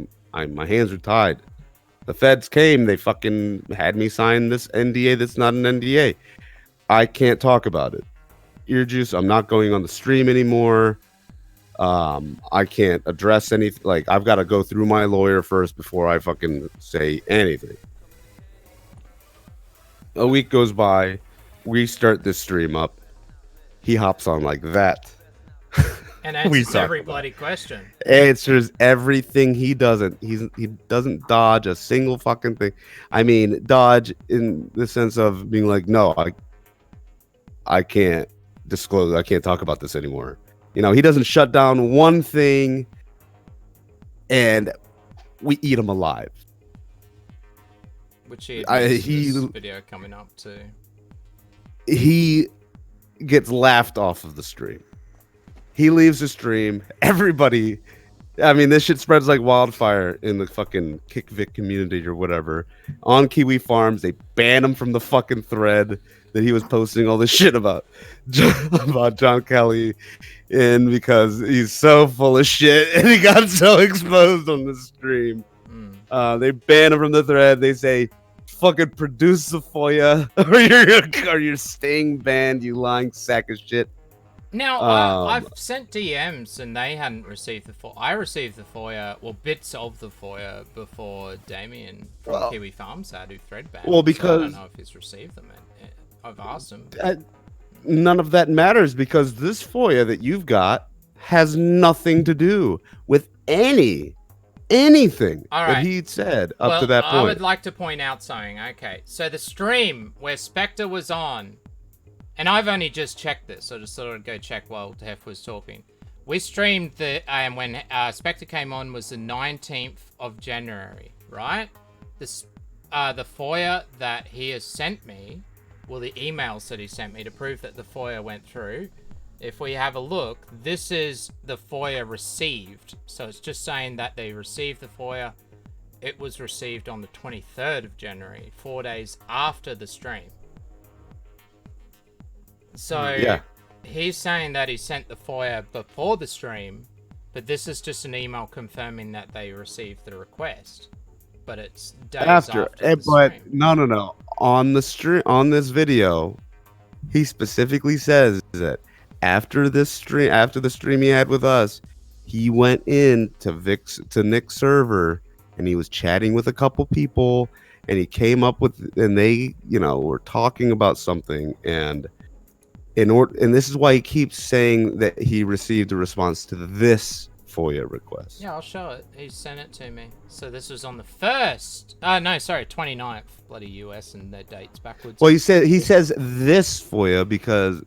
hands are tied. The feds came. They fucking had me sign this NDA. That's not an NDA. I can't talk about it. EarJuice, I'm not going on the stream anymore. I can't address anything. Like, I've got to go through my lawyer first before I fucking say anything. A week goes by. We start this stream up. He hops on like that. And We answers talk every about bloody question. Answers everything. He doesn't dodge a single fucking thing. I mean, dodge in the sense of being like, no, I can't disclose. I can't talk about this anymore. You know, he doesn't shut down one thing, and we eat him alive. Which he admits he this video coming up too. He gets laughed off of the stream. He leaves the stream. Everybody, I mean, this shit spreads like wildfire in the fucking KickVic community or whatever. On Kiwi Farms, they ban him from the fucking thread that he was posting all this shit about John Kelly in, because he's so full of shit and he got so exposed on the stream. They ban him from the thread. They say, fucking produce the FOIA or you're staying banned, you lying sack of shit. Now, I've sent DMs and they hadn't received the FOIA. I received the FOIA, well, bits of the FOIA before Damien from Kiwi Farms had, who thread banned. Well, So I because don't know if he's received them. I've asked him. None of that matters, because this FOIA that you've got has nothing to do with anything All that right. he said up to that point. I would like to point out something. Okay, so the stream where Spectre was on, and I've only just checked this, so just thought I'd go check while Hef was talking. We streamed and when Spectre came on was the 19th of January, right? This, the FOIA that he has sent me, well, the emails that he sent me to prove that the FOIA went through. If we have a look, this is the FOIA received. So it's just saying that they received the FOIA. It was received on the 23rd of January, 4 days after the stream. So Yeah. he's saying that he sent the FOIA before the stream, but this is just an email confirming that they received the request. But it's days after the but stream. no. On the stream, on this video, he specifically says that after the stream he had with us, he went in to Nick's server and he was chatting with a couple people and he came up with, and they, you know, were talking about something, and this is why he keeps saying that he received a response to this FOIA request. Yeah, I'll show it. He sent it to me. So this was on the 1st. No, sorry, 29th. Bloody US and their dates backwards. Well, he says this FOIA because,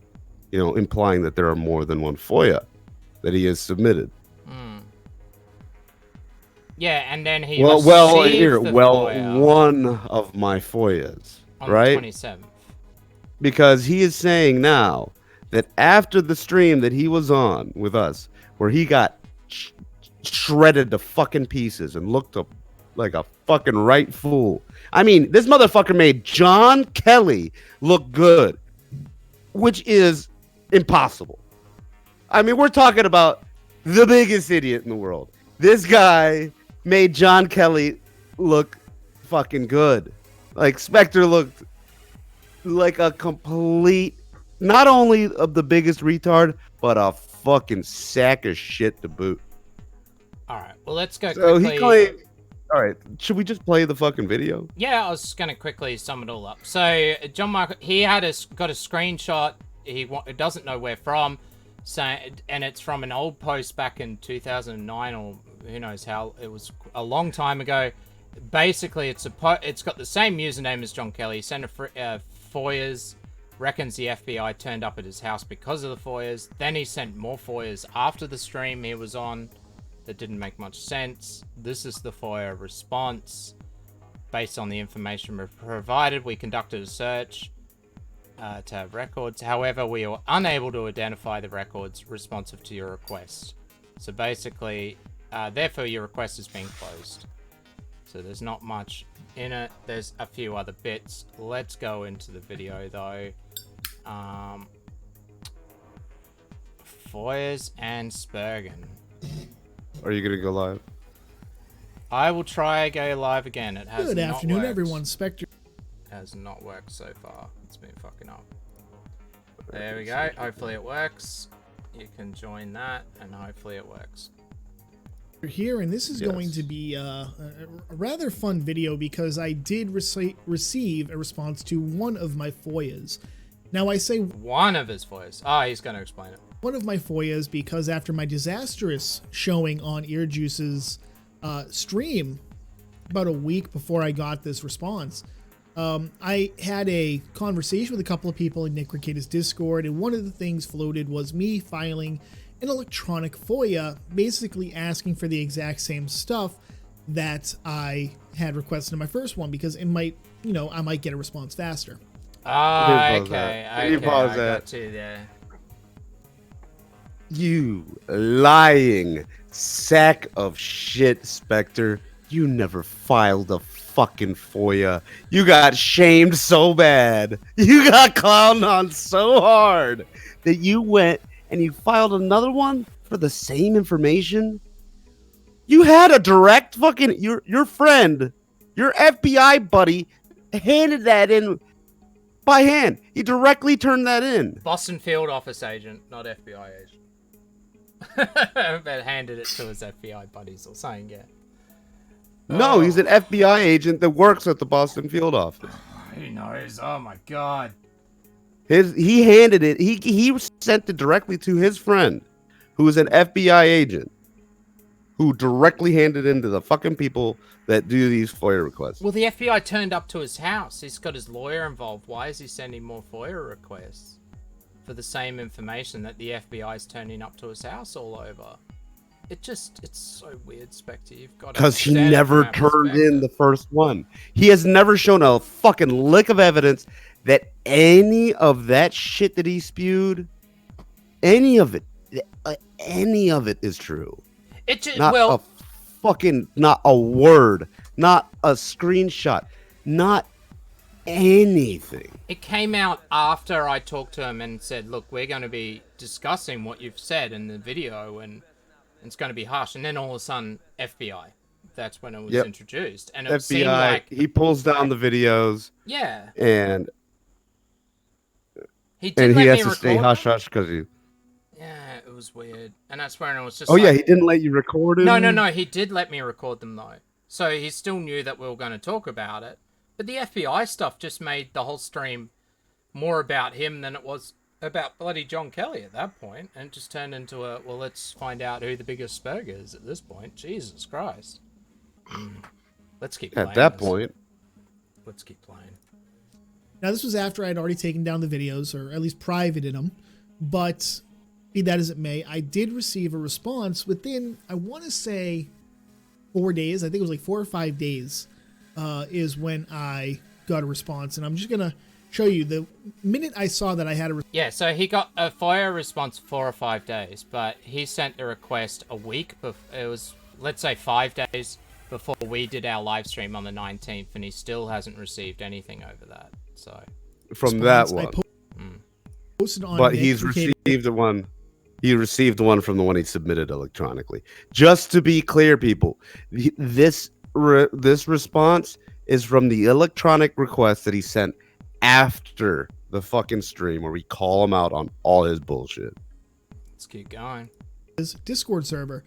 you know, implying that there are more than one FOIA that he has submitted. Yeah, and then he Well, received the FOIA one of my FOIAs, on right? the 27th. Because he is saying now that after the stream that he was on with us, where he got shredded to fucking pieces and looked up like a fucking right fool. I mean, this motherfucker made John Kelly look good, which is impossible. I mean, we're talking about the biggest idiot in the world. This guy made John Kelly look fucking good. Like, Spectre looked like a complete, not only of the biggest retard, but a fucking sack of shit to boot. All right, well, let's go So quickly. he claimed. All right, should we just play the fucking video? Yeah, I was just gonna quickly sum it all up. So John Michael, he got a screenshot. He doesn't know where from, and it's from an old post back in 2009 or who knows how. It was a long time ago. Basically, it's got the same username as John Kelly. He sent a FOIAs. Reckons the FBI turned up at his house because of the FOIAs. Then he sent more FOIAs after the stream he was on. That didn't make much sense. This is the FOIA response. Based on the information provided, we conducted a search to have records. However, we were unable to identify the records responsive to your request. So basically, therefore your request is being closed. So there's not much in it. There's a few other bits. Let's go into the video though. FOIAs and Spurgeon. Are you gonna go live? I will try go live again. It has Good not afternoon, worked. everyone. Spectre Has not worked so far. It's been fucking up. There we go. Hopefully it works. You can join that, and hopefully it works. here, and this is going to be a rather fun video because I did receive a response to one of my FOIAs. Now I say one of his FOIAs. Ah, he's going to explain it. One of my FOIAs because after my disastrous showing on EarJuice's stream about a week before I got this response, I had a conversation with a couple of people in Nick Ricada's Discord, and one of the things floated was me filing an electronic FOIA, basically asking for the exact same stuff that I had requested in my first one, because it might, you know, I might get a response faster. Ah, okay. I got you there. You lying sack of shit, Spectre. You never filed a fucking FOIA. You got shamed so bad. You got clowned on so hard that you went and you filed another one for the same information. You had a direct fucking your friend, your FBI buddy, handed that in by hand. He directly turned that in. Boston Field Office agent, not FBI agent. But handed it to his FBI buddies or something, yeah. No, he's an FBI agent that works at the Boston Field Office. Who knows? Oh my god. He handed it. He sent it directly to his friend, who is an FBI agent, who directly handed it into the fucking people that do these FOIA requests. Well, the FBI turned up to his house. He's got his lawyer involved. Why is he sending more FOIA requests for the same information that the FBI is turning up to his house all over? It's so weird, Spectre. You've got to. Because he never turned in the first one. He has never shown a fucking lick of evidence that any of that shit that he spewed, any of it is true. It just, not a fucking, not a word, not a screenshot, not anything. It came out after I talked to him and said, look, we're going to be discussing what you've said in the video, and it's going to be harsh. And then all of a sudden, FBI. That's when it was introduced. And it seemed FBI, like... he pulls down the videos. Yeah. And he has to stay hush-hush because he... Yeah, it was weird. And that's when it was just yeah, he didn't let you record it? No, he did let me record them, though. So he still knew that we were going to talk about it. But the FBI stuff just made the whole stream more about him than it was about bloody John Kelly at that point. And it just turned into a, well, let's find out who the biggest spurger is at this point. Jesus Christ. Let's keep playing at that this. point. Let's keep playing. Now, this was after I'd already taken down the videos, or at least privated them. But be that as it may, I did receive a response within, I want to say, 4 days. I think it was like 4 or 5 days is when I got a response. And I'm just going to show you the minute I saw that I had a Yeah, so he got a FOIA response 4 or 5 days, but he sent the request a week before. It was, let's say, 5 days before we did our live stream on the 19th, and he still hasn't received anything over that. So from that one, posted on but he's received the one. He received one from the one he submitted electronically. Just to be clear, people, this response is from the electronic request that he sent after the fucking stream, where we call him out on all his bullshit. Let's keep going. His Discord server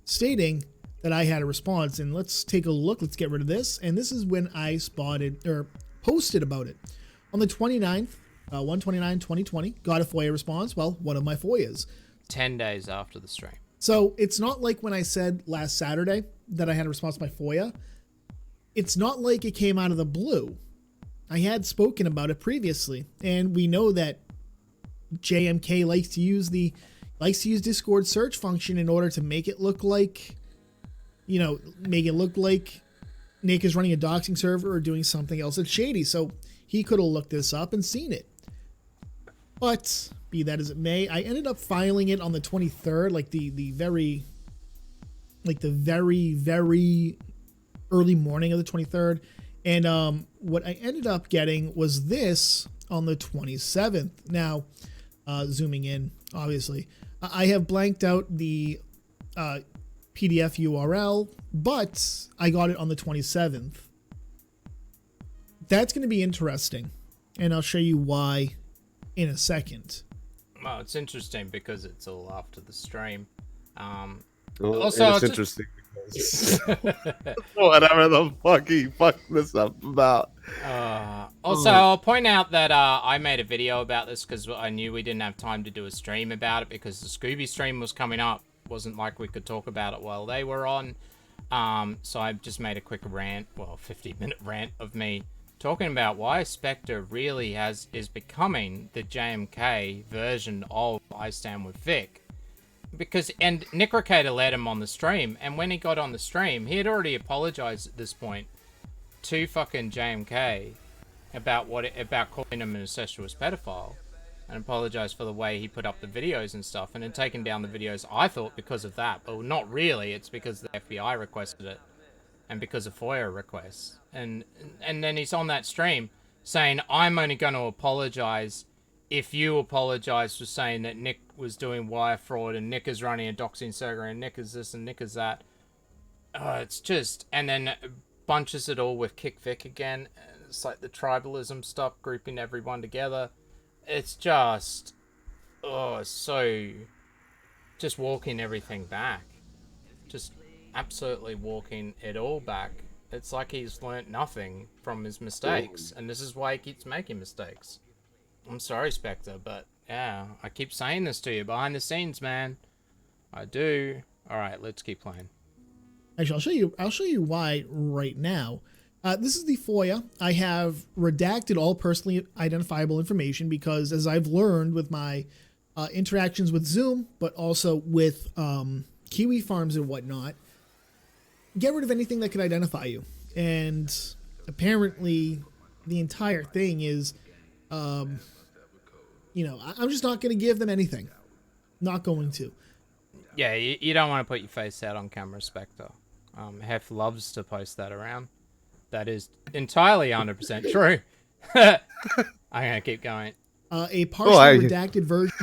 stating that I had a response, and let's take a look. Let's get rid of this. And this is when I spotted or posted about it on the 29th, 1/29/2020. Got a FOIA response. Well, one of my FOIAs. 10 days after the stream. So it's not like when I said last Saturday that I had a response to my FOIA. It's not like it came out of the blue. I had spoken about it previously, and we know that JMK likes to use Discord search function in order to make it look like, make it look like Nick is running a doxing server or doing something else that's shady. So he could have looked this up and seen it. But be that as it may, I ended up filing it on the 23rd, like the very early morning of the 23rd. And what I ended up getting was this on the 27th. Now, zooming in, obviously, I have blanked out the PDF URL but I got it on the 27th. That's going to be interesting, and I'll show you why in a second. Well, it's interesting because it's all after the stream. Well, Also, it's interesting because whatever the fuck he fucked this up about. Also, I'll point out that I made a video about this because I knew we didn't have time to do a stream about it because the Scooby stream was coming up. It wasn't like we could talk about it while they were on. So I just made a quick rant, well, 50-minute rant of me talking about why Spectre really is becoming the JMK version of I Stand With Vic. And Nick Ricator led him on the stream, and when he got on the stream, he had already apologized at this point to fucking JMK about calling him an incestuous pedophile, and apologized for the way he put up the videos and stuff, and had taken down the videos, I thought, because of that. But not really, it's because the FBI requested it, and because of FOIA requests. And then he's on that stream saying, I'm only going to apologize if you apologize for saying that Nick was doing wire fraud, and Nick is running a doxing circuit, and Nick is this, and Nick is that. It's just... And then bunches it all with Kick Vic again. It's like the tribalism stuff, grouping everyone together. It's just... so... Just walking everything back. Just absolutely walking it all back. It's like he's learnt nothing from his mistakes, and this is why he keeps making mistakes. I'm sorry, Spectre, but yeah, I keep saying this to you behind the scenes, man. I do. Alright, let's keep playing. Actually, I'll show you why right now. This is the FOIA. I have redacted all personally identifiable information because, as I've learned with my interactions with Zoom, but also with Kiwi Farms and whatnot, get rid of anything that could identify you. And apparently, the entire thing is, you know, I'm just not going to give them anything. Not going to. Yeah, you don't want to put your face out on camera, Spectre. Hef loves to post that around. That is entirely 100% true. I'm going to keep going. A partially redacted version.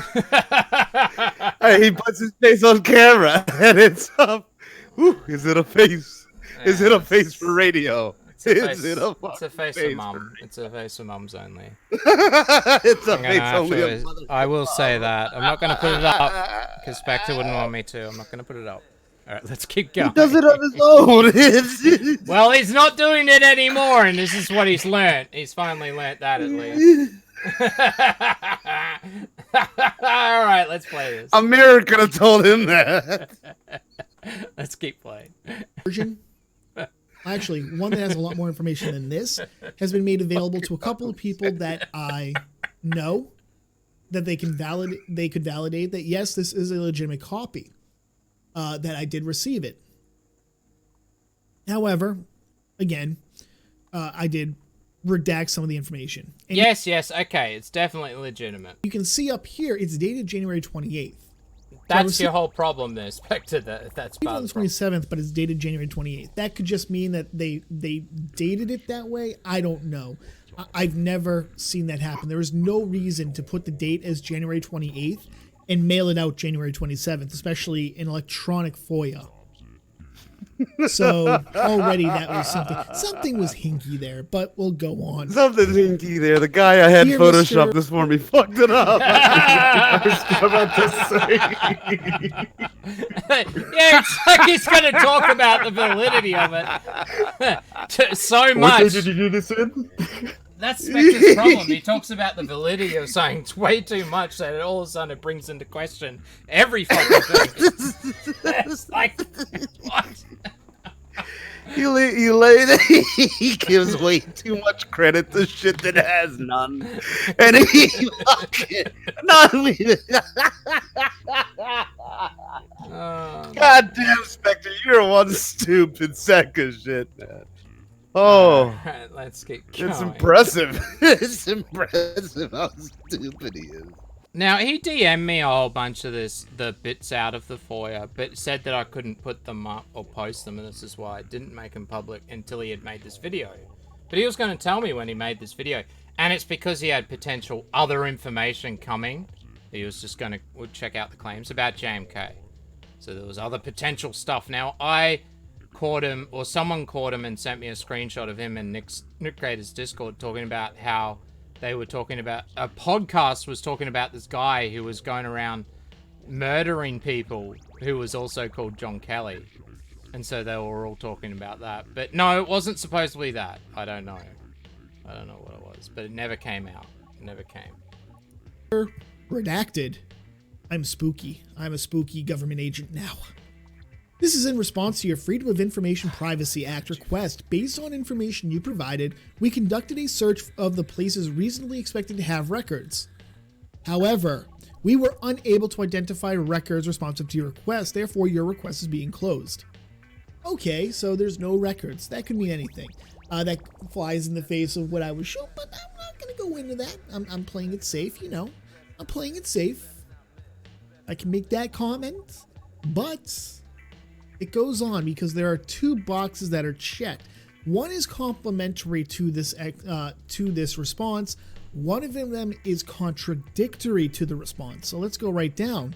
Hey, he puts his face on camera, and it's up. Ooh, is it a face? Is it a face for radio? It's a face for mum. It's a face for mums only. It's a face only. I will say that. I'm not going to put it up because Spectre wouldn't want me to. I'm not going to put it up. All right, let's keep going. He does it on his own. Well, he's not doing it anymore, and this is what he's learnt. He's finally learnt that at least. All right, let's play this. Amir could have told him that. Let's keep playing. Version. Actually, one that has a lot more information than this has been made available to a couple of people that I know that they could validate that yes, this is a legitimate copy. That I did receive it. However, again, I did redact some of the information. And yes, okay, it's definitely legitimate. You can see up here, it's dated January 28th. That's your whole problem there, Spectre. That's part on the 27th, but it's dated January 28th. That could just mean that they dated it that way. I don't know. I've never seen that happen. There is no reason to put the date as January 28th and mail it out January 27th, especially in electronic FOIA. So already that was something was hinky there, but we'll go on. Something's hinky there. The guy I had photoshopped this morning fucked it up. I was about to say. Yeah, it's like he's going to talk about the validity of it so much. What day did you do this in? That's Spectre's problem. He talks about the validity of saying way too much that all of a sudden it brings into question every fucking thing. It's like, what? He gives way too much credit to shit that has none. And he fucking... God damn, Spectre, you're one stupid sack of shit, man. Oh, right, let's get going. It's impressive. It's impressive how stupid he is. Now, he DM'd me a whole bunch of the bits out of the FOIA, but said that I couldn't put them up or post them, and this is why I didn't make them public until he had made this video. But he was going to tell me when he made this video, and it's because he had potential other information coming. He was just going to check out the claims about JMK. So there was other potential stuff. Now, I caught him, or someone caught him and sent me a screenshot of him in Nick Creator's Discord talking about how they were talking about, a podcast was talking about this guy who was going around murdering people who was also called John Kelly. And so they were all talking about that. But no, it wasn't supposedly that. I don't know. I don't know what it was, but it never came out. It never came. Redacted. I'm spooky. I'm a spooky government agent now. This is in response to your Freedom of Information Privacy Act request. Based on information you provided, we conducted a search of the places reasonably expected to have records. However, we were unable to identify records responsive to your request, therefore your request is being closed. Okay, so there's no records. That could mean anything. That flies in the face of what I was shown, but I'm not going to go into that. I'm playing it safe, you know. I'm playing it safe. I can make that comment, but it goes on because there are two boxes that are checked. One is complementary to this response. One of them is contradictory to the response. So let's go right down.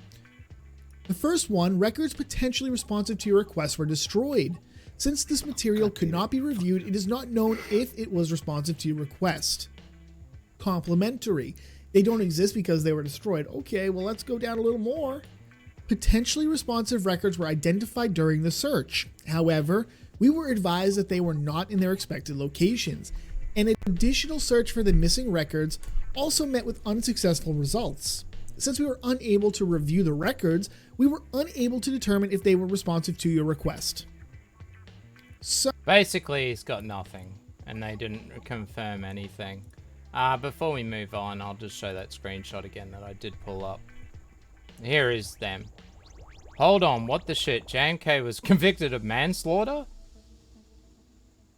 The first one, records potentially responsive to your request were destroyed. Since this material could not be reviewed, it is not known if it was responsive to your request. Complementary. They don't exist because they were destroyed. Okay, well, let's go down a little more. Potentially responsive records were identified during the search. However, we were advised that they were not in their expected locations. An additional search for the missing records also met with unsuccessful results. Since we were unable to review the records, we were unable to determine if they were responsive to your request. So basically, he's got nothing, and they didn't confirm anything. Before we move on, I'll just show that screenshot again that I did pull up. Here is them. Hold on, what the shit? JMK was convicted of manslaughter?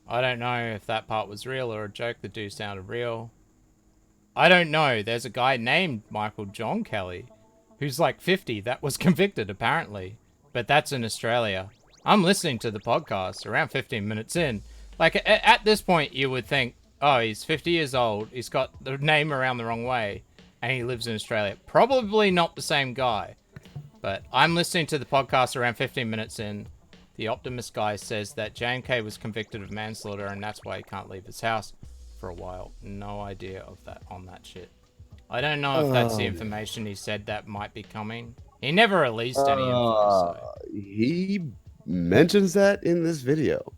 I don't know if that part was real or a joke. The dude sounded real. I don't know. There's a guy named Michael John Kelly who's like 50 that was convicted, apparently. But that's in Australia. I'm listening to the podcast around 15 minutes in. Like, at this point, you would think, oh, he's 50 years old. He's got the name around the wrong way. And he lives in Australia. Probably not the same guy. But I'm listening to the podcast around 15 minutes in. The Optimus guy says that JMK was convicted of manslaughter and that's why he can't leave his house for a while. No idea of that on that shit. I don't know if that's the information he said that might be coming. He never released any info. So. He mentions that in this video.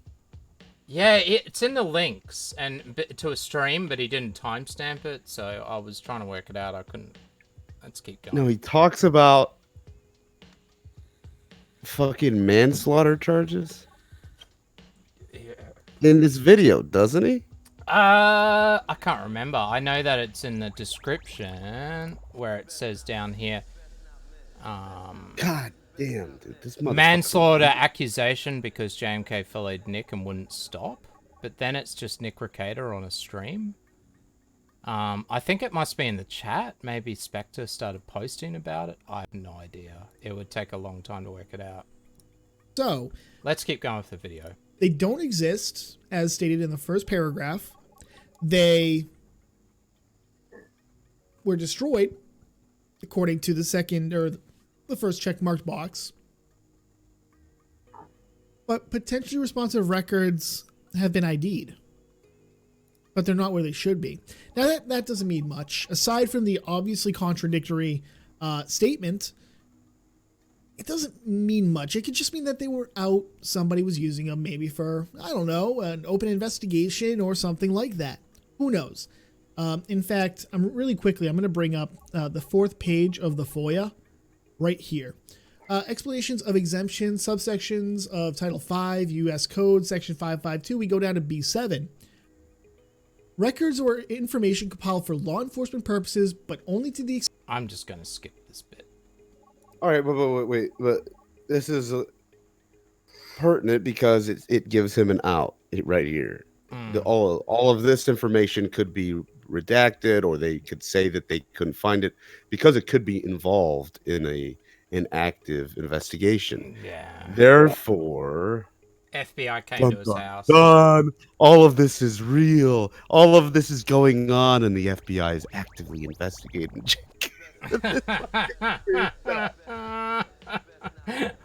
Yeah, it's in the links and to a stream, but he didn't timestamp it, so I was trying to work it out. I couldn't. Let's keep going. No, he talks about fucking manslaughter charges in this video, doesn't he? I can't remember. I know that it's in the description where it says down here. God damn, dude, this manslaughter accusation because JMK followed Nick and wouldn't stop. But then it's just Nick Recator on a stream. I think it must be in the chat. Maybe Spectre started posting about it. I have no idea. It would take a long time to work it out. So let's keep going with the video. They don't exist, as stated in the first paragraph. They were destroyed, according to the second or the first checkmarked box. But potentially responsive records have been ID'd. But they're not where they should be. Now, that doesn't mean much. Aside from the obviously contradictory statement, it doesn't mean much. It could just mean that they were out, somebody was using them maybe for, I don't know, an open investigation or something like that. Who knows? In fact, I'm going to bring up the fourth page of the FOIA right here. Explanations of exemptions, subsections of Title 5, U.S. Code, Section 552. We go down to B7. Records or information compiled for law enforcement purposes, but only to the extent... I'm just going to skip this bit. All right, but this is pertinent because it gives him an out right here. All of this information could be redacted, or they could say that they couldn't find it because it could be involved in an active investigation. Yeah. Therefore, FBI came to his house. All of this is real. All of this is going on, and the FBI is actively investigating.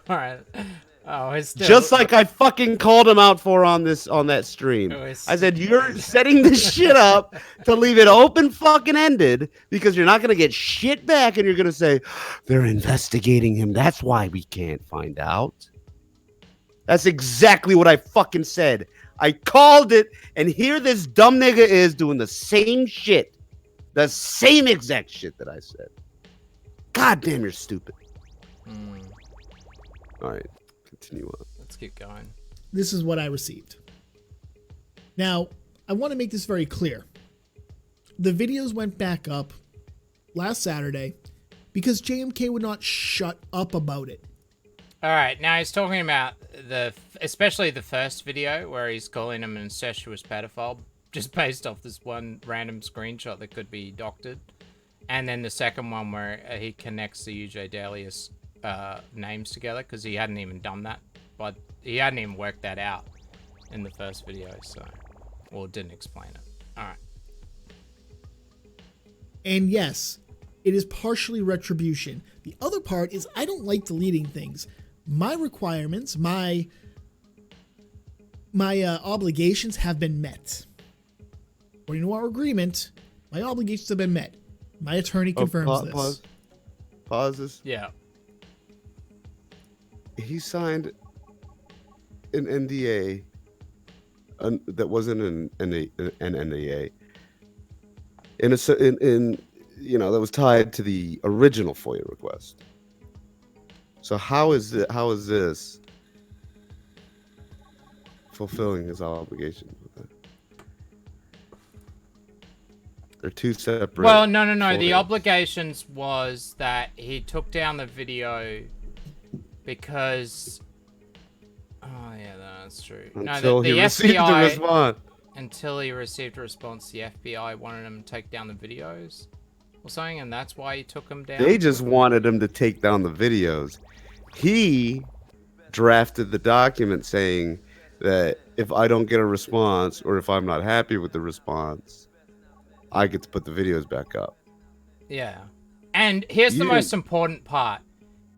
All right. Oh, it's still... Just like I fucking called him out for on that stream. Oh, I said, you're setting this shit up to leave it open fucking ended because you're not going to get shit back and you're going to say, they're investigating him. That's why we can't find out. That's exactly what I fucking said. I called it, and here this dumb nigga is doing the same shit. The same exact shit that I said. God damn, you're stupid. All right, continue on. Let's keep going. This is what I received. Now, I want to make this very clear. The videos went back up last Saturday because JMK would not shut up about it. All right, now he's talking about especially the first video where he's calling him an incestuous pedophile, just based off this one random screenshot that could be doctored. And then the second one where he connects the UJ Dalius names together because he hadn't even done that, but he hadn't even worked that out in the first video, so, or didn't explain it. All right. And yes, it is partially retribution. The other part is I don't like deleting things. My requirements, my obligations have been met. According to our agreement, my obligations have been met. My attorney confirms this. Pause this. Yeah. He signed an NDA that wasn't an NDA. In that was tied to the original FOIA request. So how is this fulfilling his obligations with that? They're two separate. Well, no. The obligations was that he took down the video because... Oh, yeah, that's true. Until he received a response. Until he received a response, the FBI wanted him to take down the videos or something, and that's why he took them down. They just wanted him to take down the videos. He drafted the document saying that if I don't get a response or if I'm not happy with the response, I get to put the videos back up. Yeah. And here's the most important part.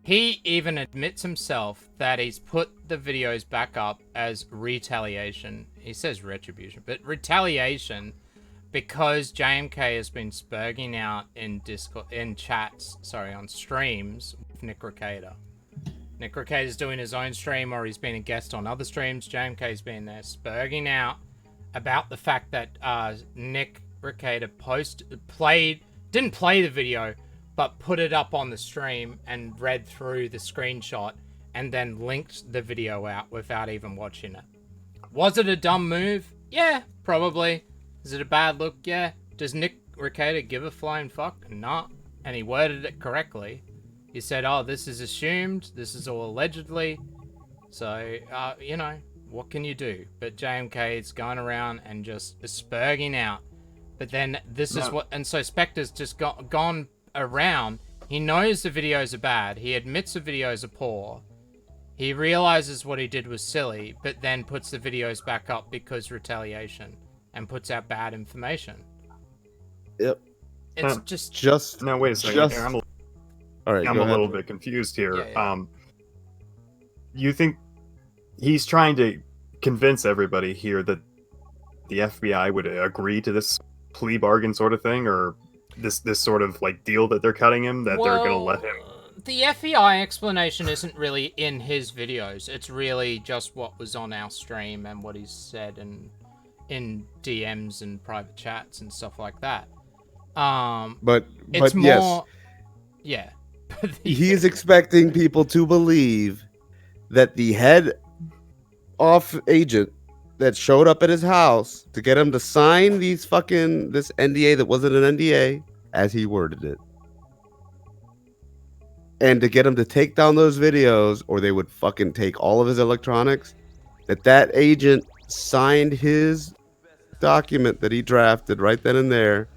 He even admits himself that he's put the videos back up as retaliation. He says retribution, but retaliation because JMK has been spurging out in Discord, on streams with Nick Recader. Nick Recader's doing his own stream or he's been a guest on other streams. JMK's been there spurging out about the fact that Nick Recader didn't play the video, but put it up on the stream and read through the screenshot and then linked the video out without even watching it. Was it a dumb move? Yeah, probably. Is it a bad look? Yeah. Does Nick Recader give a flying fuck? Nah. And he worded it correctly. He said, oh, this is assumed. This is all allegedly. So, what can you do? But JMK's gone around and just spurging out. But then this is what... And so Spectre's just gone around. He knows the videos are bad. He admits the videos are poor. He realizes what he did was silly, but then puts the videos back up because retaliation and puts out bad information. Yep. It's just no, wait a second. I'm a little bit confused here. Yeah. You think he's trying to convince everybody here that the FBI would agree to this plea bargain sort of thing, or this sort of like deal that they're cutting him, that they're gonna let him? The FBI explanation isn't really in his videos. It's really just what was on our stream and what he's said in DMs and private chats and stuff like that. But it's more, yeah. He's expecting people to believe that the head off agent that showed up at his house to get him to sign this NDA that wasn't an NDA, as he worded it, and to get him to take down those videos or they would fucking take all of his electronics, that agent signed his document that he drafted right then and there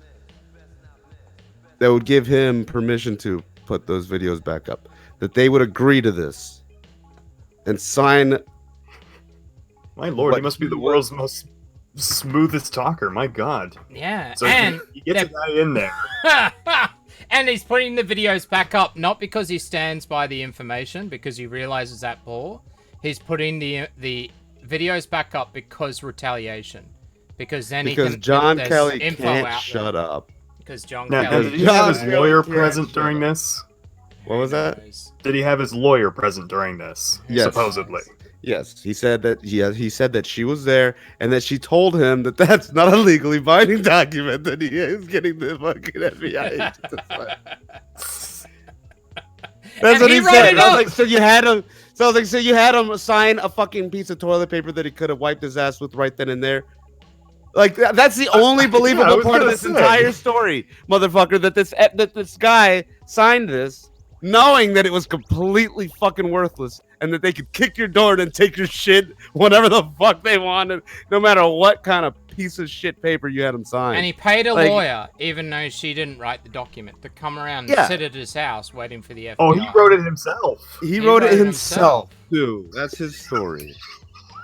that would give him permission to put those videos back up, that they would agree to this and sign. My lord, he must be the world's most smoothest talker. My god. Yeah, so and he gets a guy in there. And he's putting the videos back up not because he stands by the information, because he realizes that poor. he's putting the videos back up because retaliation. Because then Because he can, John there's Kelly info can't out shut there. up. Because John Now, Kelly. did he have his lawyer Kelly present can't during shut this? What was that? Did he have his lawyer present during this? Yes. Supposedly. Yes, he said that. He said that she was there and that she told him that that's not a legally binding document. That he is getting the fucking FBI agent to sign. That's what he said. I was like, so you had him. So I was like, so you had him sign a fucking piece of toilet paper that he could have wiped his ass with right then and there. Like that's the only believable part of this entire story, motherfucker. That this guy signed this, knowing that it was completely fucking worthless, and that they could kick your door and take your shit whatever the fuck they wanted, no matter what kind of piece of shit paper you had him sign. And he paid a Like, lawyer, even though she didn't write the document, to come around and Yeah. sit at his house waiting for the FBI. Oh, he wrote it himself. He wrote it himself too. That's his story.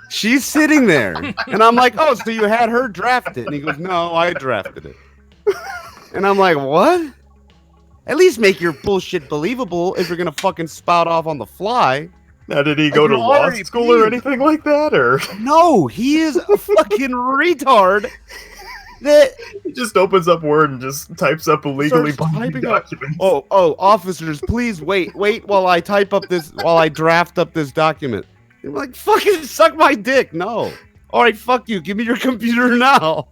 She's sitting there, and I'm like, oh, so you had her draft it? And he goes, no, I drafted it. And I'm like, what? At least make your bullshit believable if you're gonna fucking spout off on the fly. Now, did he go to law school or anything like that, or? No, he is a fucking retard. That he just opens up Word and just types up illegally starts binding typing up- documents. Oh, officers, please wait while I draft up this document. You're like, fucking suck my dick. No. All right, fuck you. Give me your computer now.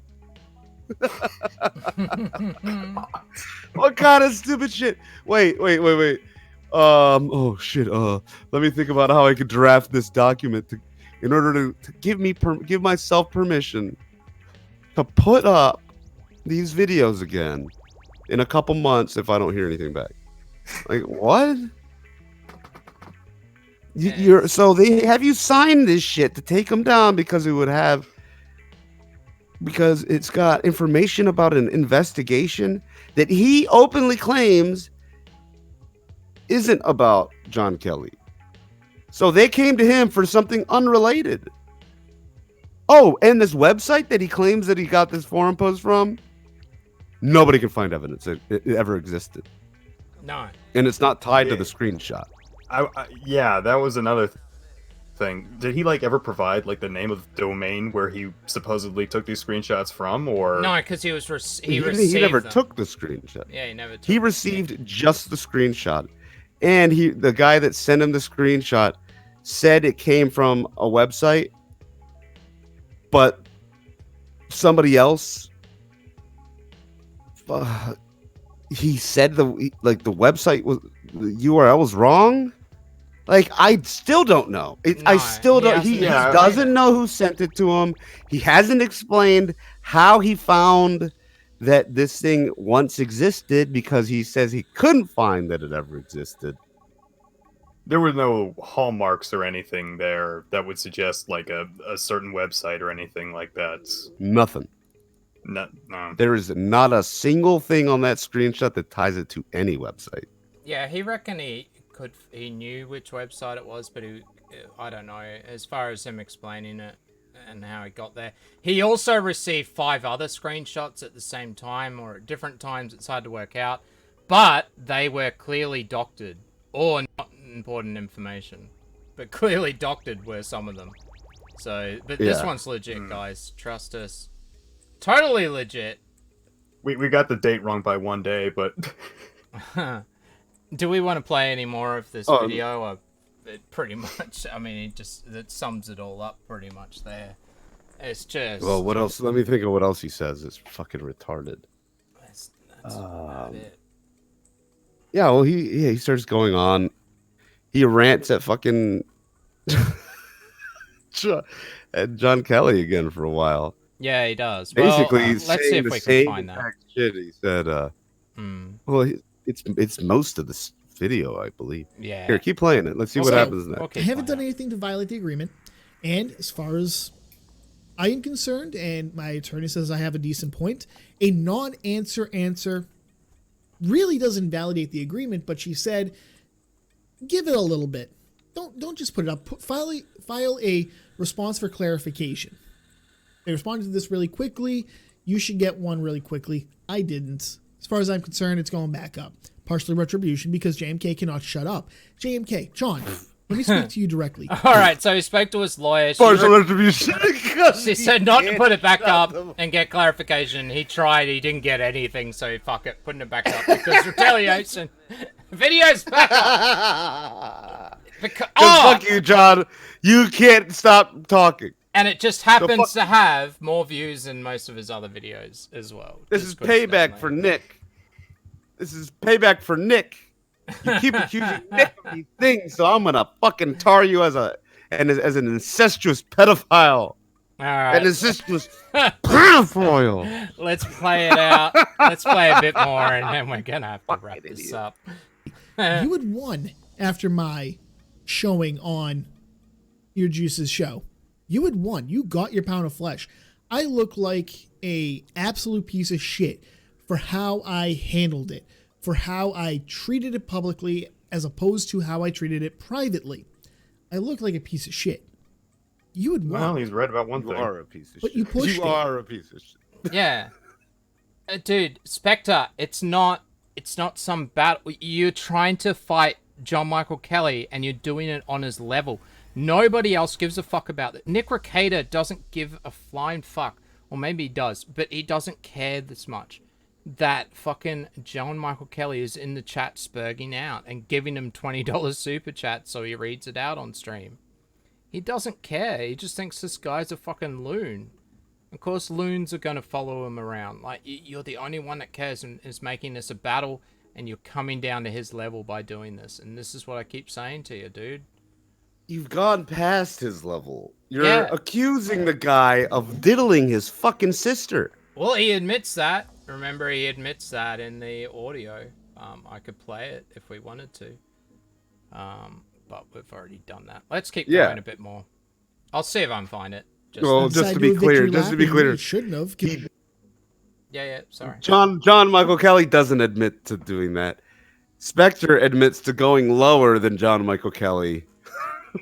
What kind of stupid shit? Wait. Oh shit. Let me think about how I could draft this document in order to give myself permission to put up these videos again in a couple months if I don't hear anything back. Like what? So they have you sign this shit to take them down because it's got information about an investigation that he openly claims isn't about John Kelly. So they came to him for something unrelated. Oh, and this website that he claims that he got this forum post from, nobody can find evidence that it ever existed. No. And it's not tied to the screenshot. Yeah, that was another thing. Did he ever provide the name of the domain where he supposedly took these screenshots from, or No, because he received he never them. took the screenshot. Yeah, he never took He received just the screenshot. And the guy that sent him the screenshot said it came from a website, but somebody else he said the website was, the URL was wrong. I still don't know. I still don't. He doesn't know who sent it to him. He hasn't explained how he found that this thing once existed, because he says he couldn't find that it ever existed. there were no hallmarks or anything there that would suggest a certain website or anything like that? Nothing. No. There is not a single thing on that screenshot that ties it to any website. Yeah, he reckoned he knew which website it was, but I don't know, as far as him explaining it and how he got there. He also received 5 other screenshots at the same time, or at different times. It's hard to work out, but they were clearly doctored, or not important information, but clearly doctored were some of them. So, but this one's legit, guys. Trust us. Totally legit. We got the date wrong by 1 day, but do we want to play any more of this Oh, video? Or it pretty much, I mean, it sums it all up pretty much there. It's just... Well, what else? Let me think of what else he says. It's fucking retarded. That's about it. Yeah, well, he starts going on. He rants at fucking at John Kelly again for a while. Yeah, he does. Basically, well, he's let's see saying if the we same can find that. exact shit. He said, well, it's most of this video, I believe. Yeah. Here, keep playing it. Let's see what happens next. I haven't done anything to violate the agreement, and as far as I am concerned, and my attorney says I have a decent point, a non-answer answer really doesn't validate the agreement. But she said, give it a little bit. Don't just put it up. File a response for clarification. They responded to this really quickly. You should get one really quickly. I didn't. As far as I'm concerned, it's going back up. Partially retribution because JMK cannot shut up. JMK, John, Let me speak to you directly. All right, so he spoke to his lawyer. Partial retribution. She said not to put it back up and get clarification. He tried, he didn't get anything, so fuck it, putting it back up because retaliation. Video's back up. Fuck you, John. You can't stop talking. And it just happens to have more views than most of his other videos as well. This is payback for Nick. This is payback for Nick. You keep accusing Nick of these things, so I'm gonna fucking tar you as an incestuous pedophile. All right. An incestuous pedophile. Let's play it out. Let's play a bit more, and then we're gonna have to wrap this up. You had won after my showing on EarJuice's show. You had won. You got your pound of flesh. I look like a absolute piece of shit for how I handled it, for how I treated it publicly as opposed to how I treated it privately. I look like a piece of shit. You had won. Well, he's right about one thing. You are a piece of But shit. you pushed You it. are a piece of shit. Yeah. Dude, Spectre, it's not some battle. You're trying to fight John Michael Kelly, and you're doing it on his level. Nobody else gives a fuck about it. Nick Recader doesn't give a flying fuck. Or maybe he does, but he doesn't care this much that fucking John Michael Kelly is in the chat spurging out and giving him $20 super chat so he reads it out on stream. He doesn't care. He just thinks this guy's a fucking loon. Of course, loons are going to follow him around. Like, you're the only one that cares and is making this a battle, and you're coming down to his level by doing this. And this is what I keep saying to you, dude. You've gone past his level. You're accusing the guy of diddling his fucking sister. Well, he admits that. Remember, he admits that in the audio. I could play it if we wanted to. But we've already done that. Let's keep going a bit more. I'll see if I can find it. Just to be clear, shouldn't have. Yeah, sorry. John Michael Kelly doesn't admit to doing that. Spectre admits to going lower than John Michael Kelly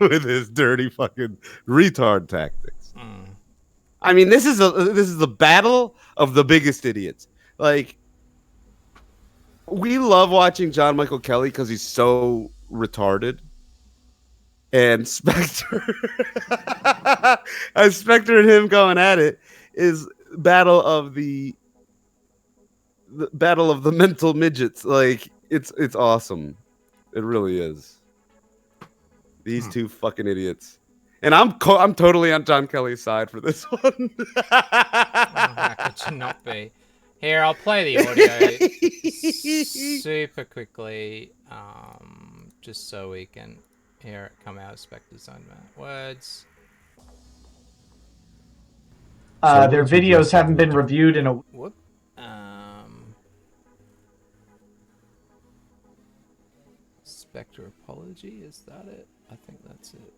with his dirty fucking retard tactics. I mean, this is the battle of the biggest idiots. Like, we love watching John Michael Kelly because he's so retarded. And Spectre, Spectre and him going at it is battle of the battle of the mental midgets. Like, it's awesome. It really is. These two fucking idiots. And I'm totally on John Kelly's side for this one. How could you not be? Here, I'll play the audio super quickly, just so we can hear it come out of Spectre's own words. Their videos haven't been reviewed in a... Whoop. Spectre apology, is that it? I think that's it.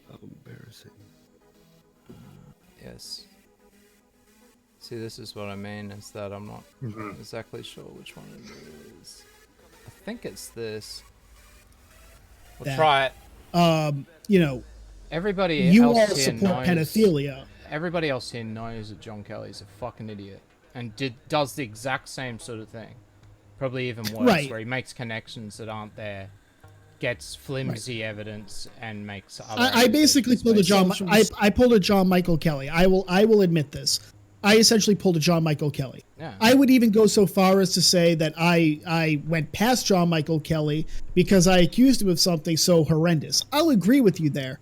How embarrassing. Yes. See, this is what I mean, is that I'm not exactly sure which one it is. I think it's this. We'll try it. You know, everybody you else all here support knows, pedophilia. Everybody else here knows that John Kelly's a fucking idiot and does the exact same sort of thing. Probably even worse, where he makes connections that aren't there, gets flimsy evidence, and makes other. I basically pulled a John. I pulled a John Michael Kelly. I will admit this. I essentially pulled a John Michael Kelly. Yeah. I would even go so far as to say that I went past John Michael Kelly because I accused him of something so horrendous. I'll agree with you there.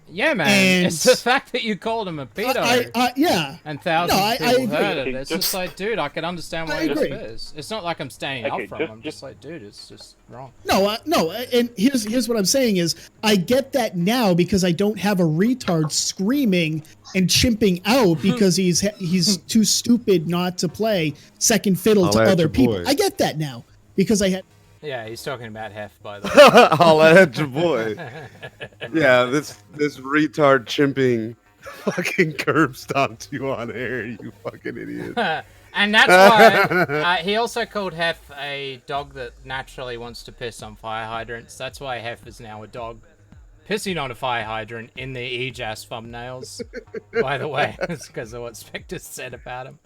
Yeah, man. And it's the fact that you called him a pedo. Yeah. And thousands of people heard it. agree. It's just like, dude, I can understand why this is. It's not like I'm standing up from him. I'm just like, dude, it's just wrong. No, and here's what I'm saying is I get that now because I don't have a retard screaming and chimping out because he's too stupid not to play second fiddle to other people. boy. I get that now because I had. Yeah, he's talking about Hef, by the way. I'll at your boy. Yeah, this retard chimping fucking curb stomped you on air, you fucking idiot. And that's why he also called Hef a dog that naturally wants to piss on fire hydrants. That's why Hef is now a dog pissing on a fire hydrant in the EJAS thumbnails, by the way. It's because of what Spectre said about him.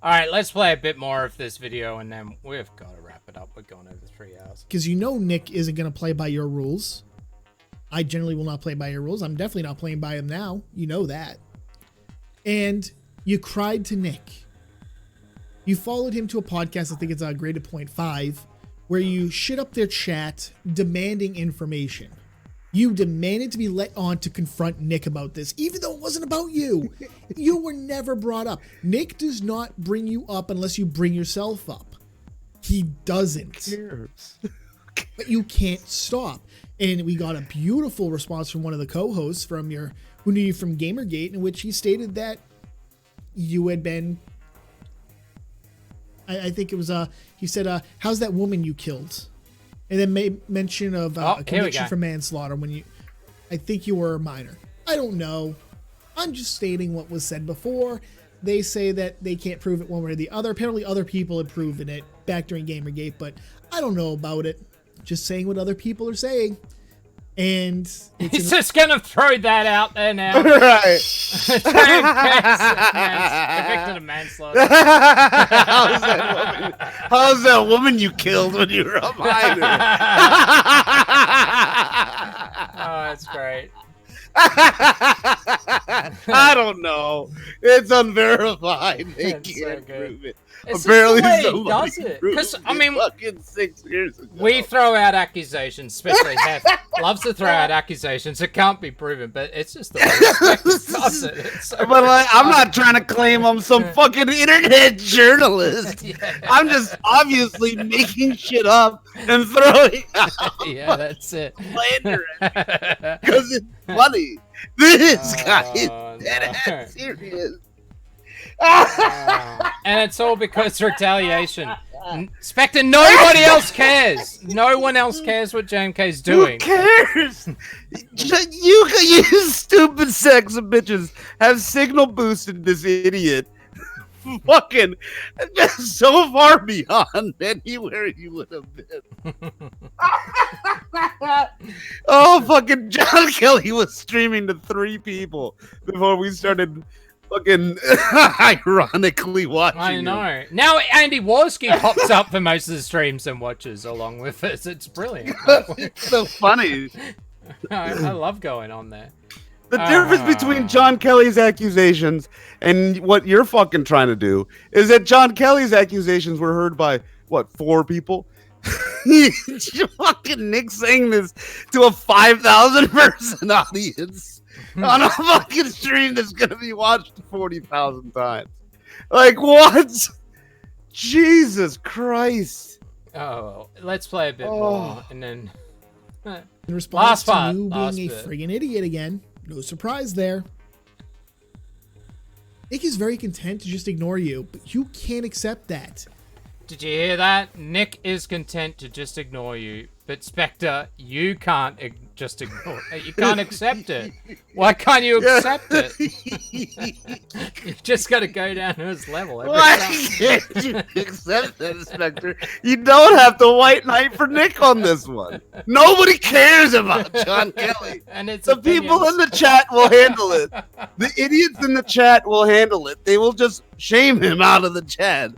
All right, let's play a bit more of this video, and then we've got to wrap it up. We're going over 3 hours. Because you know Nick isn't going to play by your rules. I generally will not play by your rules. I'm definitely not playing by them now. You know that. And you cried to Nick. You followed him to a podcast, I think it's Graded Point 5, where you shit up their chat demanding information. You demanded to be let on to confront Nick about this, even though it wasn't about you. You were never brought up. Nick does not bring you up unless you bring yourself up. He doesn't. But you can't stop. And we got a beautiful response from one of the co-hosts who knew you from Gamergate, in which he stated that you had been, I think it was, he said, how's that woman you killed? And then made mention of a conviction for manslaughter when I think you were a minor. I don't know. I'm just stating what was said before. They say that they can't prove it one way or the other. Apparently other people had proven it back during Gamergate, but I don't know about it. Just saying what other people are saying. And he's just gonna throw that out there now. Right. Convicted of manslaughter. How's that woman you killed when you were a minor? Oh, that's great. I don't know. It's unverified. They can't prove it. It's Apparently, just the way he somebody does it. proved Because, it I mean, fucking 6 years ago. we throw out accusations, especially Hef loves to throw out accusations. It can't be proven, but it's just the way he does it. It's so But like, I'm not trying to claim I'm some fucking internet journalist. I'm just obviously making shit up and throwing out. Yeah, that's it. Slander it because it's funny. This guy is dead-ass serious. And it's all because retaliation. Spectre, nobody else cares. No one else cares what JMK's doing. Who cares? You stupid sacks of bitches have signal boosted this idiot fucking so far beyond anywhere you would have been. Oh, fucking John Kelly was streaming to 3 people before we started fucking ironically watching. I know. Now Andy Warski pops up for most of the streams and watches along with us. It's brilliant. It's so funny. I love going on there. The difference between John Kelly's accusations and what you're fucking trying to do is that John Kelly's accusations were heard by, what, 4 people? Fucking Nick saying this to a 5,000 person audience on a fucking stream that's gonna be watched 40,000 times. Like, what? Jesus Christ. Oh, let's play a bit more and then... In response last to you part, being a friggin' idiot again, no surprise there. Nick is very content to just ignore you, but you can't accept that. Did you hear that? Nick is content to just ignore you, but Spectre, you can't just ignore it. You can't accept it. Why can't you accept it? You just got to go down to his level every Why time. can't you accept that, Spectre? You don't have to white knight for Nick on this one. Nobody cares about John Kelly. And it's the people in the chat will handle it. The idiots in the chat will handle it. They will just shame him out of the chat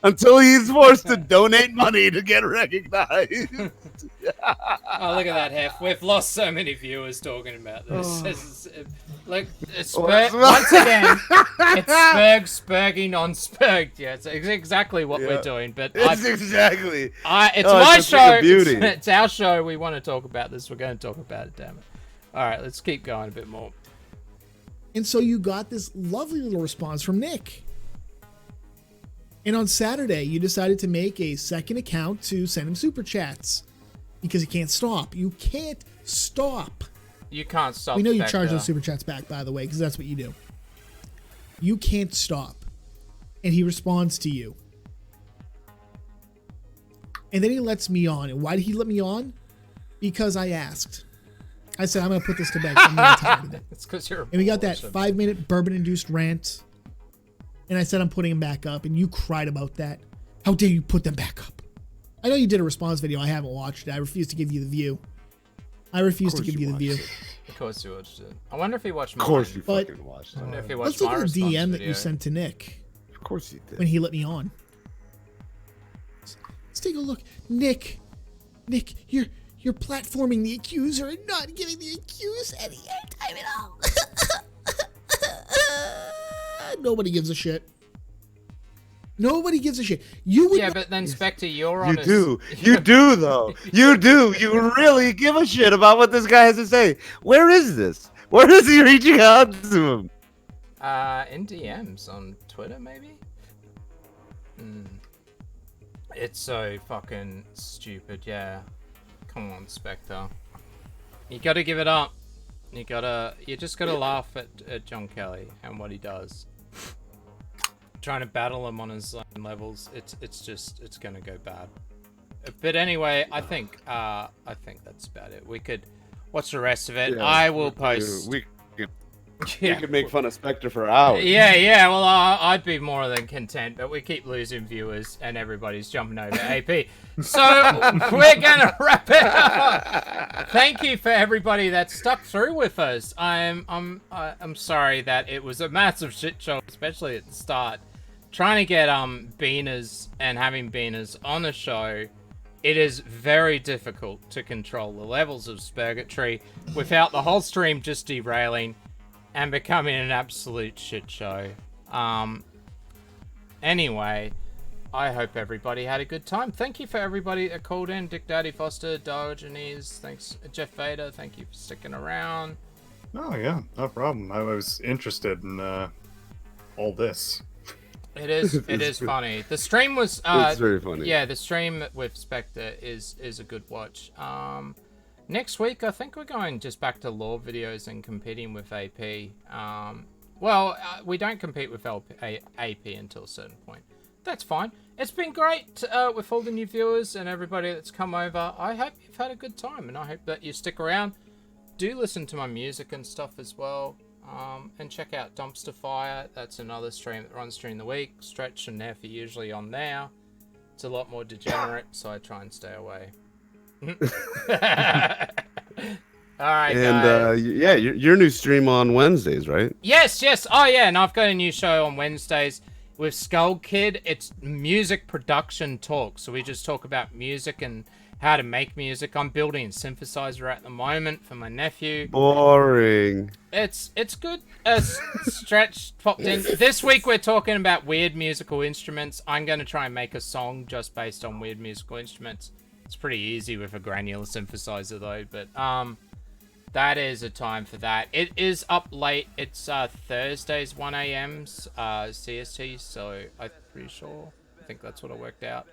until he's forced to donate money to get recognized. Oh, look at that, Hef. We've lost so many viewers talking about this. Look, it's Oh, once again, it's spurging on spurged. Yeah, it's exactly what we're doing. But It's exactly. it's Oh, my it's a thing show. of beauty. It's our show. We want to talk about this. We're going to talk about it, damn it. All right, let's keep going a bit more. And so you got this lovely little response from Nick. And on Saturday, you decided to make a second account to send him super chats. Because you can't stop. You can't stop. You can't stop. We know you Spectre. charge those super chats back, by the way, because that's what you do. You can't stop. And he responds to you. And then he lets me on. And why did he let me on? Because I asked. I said, I'm going to put this to bed. I'm really tired of it. It's because you're. And we got that 5-minute bourbon-induced rant. And I said, I'm putting him back up. And you cried about that. How dare you put them back up? I know you did a response video. I haven't watched it. I refuse to give you the view. I refuse to give you the view. Of course you watched it. I wonder if he watched mine. Of course you But fucking watched I it. wonder if he watched let's look my at the response DM that video. you sent to Nick. Of course you did. When he let me on. Let's take a look. Nick, you're platforming the accuser and not giving the accused any airtime at all. Nobody gives a shit. Nobody gives a shit. You would. Yeah, but then Spectre, you're on. You do though. You do. You really give a shit about what this guy has to say. Where is this? Where is he reaching out to him? In DMs on Twitter, maybe. It's so fucking stupid. Yeah. Come on, Spectre. You gotta give it up. You just gotta laugh at John Kelly and what he does. Trying to battle him on his own levels, it's gonna go bad. But anyway, I think that's about it. We could watch the rest of it. Yeah, I will post. We could make fun of Spectre for hours. Yeah. Well, I'd be more than content, but we keep losing viewers and everybody's jumping over AP. So we're gonna wrap it up. Thank you for everybody that stuck through with us. I'm sorry that it was a massive shit show, especially at the start. Trying to get beaners and having beaners on the show, it is very difficult to control the levels of Spurgatory without the whole stream just derailing and becoming an absolute shit show. Anyway, I hope everybody had a good time. Thank you for everybody that called in. Dick Daddy Foster, Diogenes, thanks. Jeff Vader, thank you for sticking around. Oh yeah, no problem. I was interested in all this. It is funny. The stream was it's very funny. Yeah, the stream with Spectre is a good watch. Next week I think we're going just back to lore videos and competing with AP. We don't compete with AP until a certain point. That's fine. It's been great with all the new viewers and everybody that's come over. I hope you've had a good time, and I hope that you stick around. Do listen to my music and stuff as well. And check out Dumpster Fire. That's another stream that runs during the week. Stretch and Neff are usually on now. It's a lot more degenerate, so I try and stay away. Alright, and yeah, your new stream on Wednesdays, right? Yes. Oh yeah, and I've got a new show on Wednesdays with Skull Kid. It's music production talk. So we just talk about music and how to make music. I'm building a synthesizer at the moment for my nephew. Boring. It's good. Stretch popped in. This week we're talking about weird musical instruments. I'm going to try and make a song just based on weird musical instruments. It's pretty easy with a granular synthesizer though, but that is a time for that. It is up late. It's Thursdays 1 a.m. CST, so I'm pretty sure. I think that's what I worked out.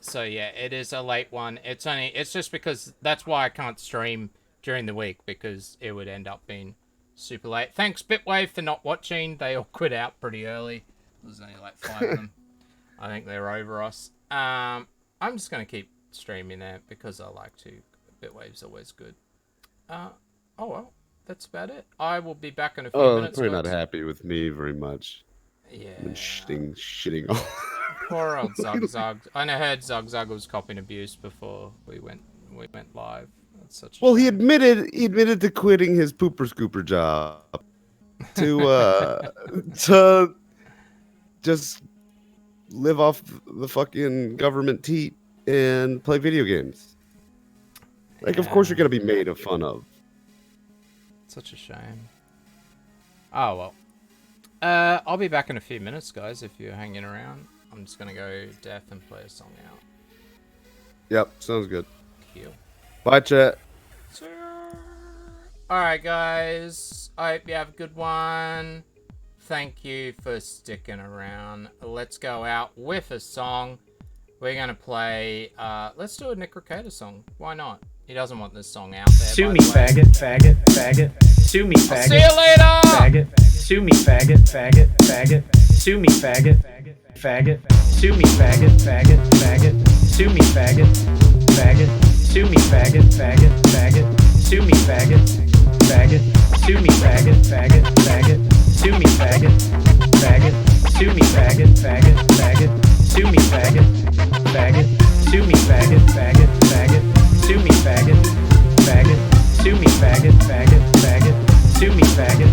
So yeah, it is a late one. It's just because that's why I can't stream during the week, because it would end up being super late. Thanks Bitwave for not watching. They all quit out pretty early. There's only like 5 of them. I think they're over us. I'm just gonna keep streaming there because I like to. Bitwave's always good. Oh well, that's about it. I will be back in a few minutes. Probably not happy with me very much. Yeah. I've been shitting all. Poor old Zug Zug. I heard Zug Zug was copying abuse before we went live. That's such. Well, he admitted to quitting his pooper scooper job to just live off the fucking government teat and play video games. Like, of course you're gonna be made fun of. Such a shame. Oh well. I'll be back in a few minutes, guys. If you're hanging around, I'm just gonna go deaf and play a song out. Yep, sounds good. Cool. Bye, chat. Alright, guys. I hope you have a good one. Thank you for sticking around. Let's go out with a song. We're gonna play. Let's do a Nick Ricada song. Why not? He doesn't want this song out there. Sue me, faggot, faggot, faggot. Sue me, faggot. See you later. Faggot. Sue me, faggot, faggot, faggot. Sue me, faggot, faggot. Sue me, faggot, faggot, faggot. Sue me, faggot, faggot. Sue me, faggot, faggot, faggot. Sue me, faggot, faggot. Sue me, faggot, faggot, faggot. Sue me, faggot, faggot. Sue me, faggot, faggot, faggot. Sue me, faggot, faggot. Sue me, faggot, faggot, faggot. Sue me, faggot, faggot. Sue me, faggot, faggot, faggot. Sue me, faggot,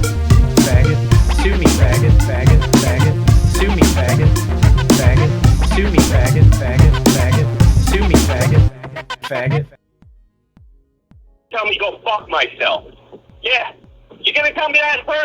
faggot. Sue me, faggot, faggot, faggot. Sue me, faggot. fuck myself. Yeah. You're gonna tell me that in person?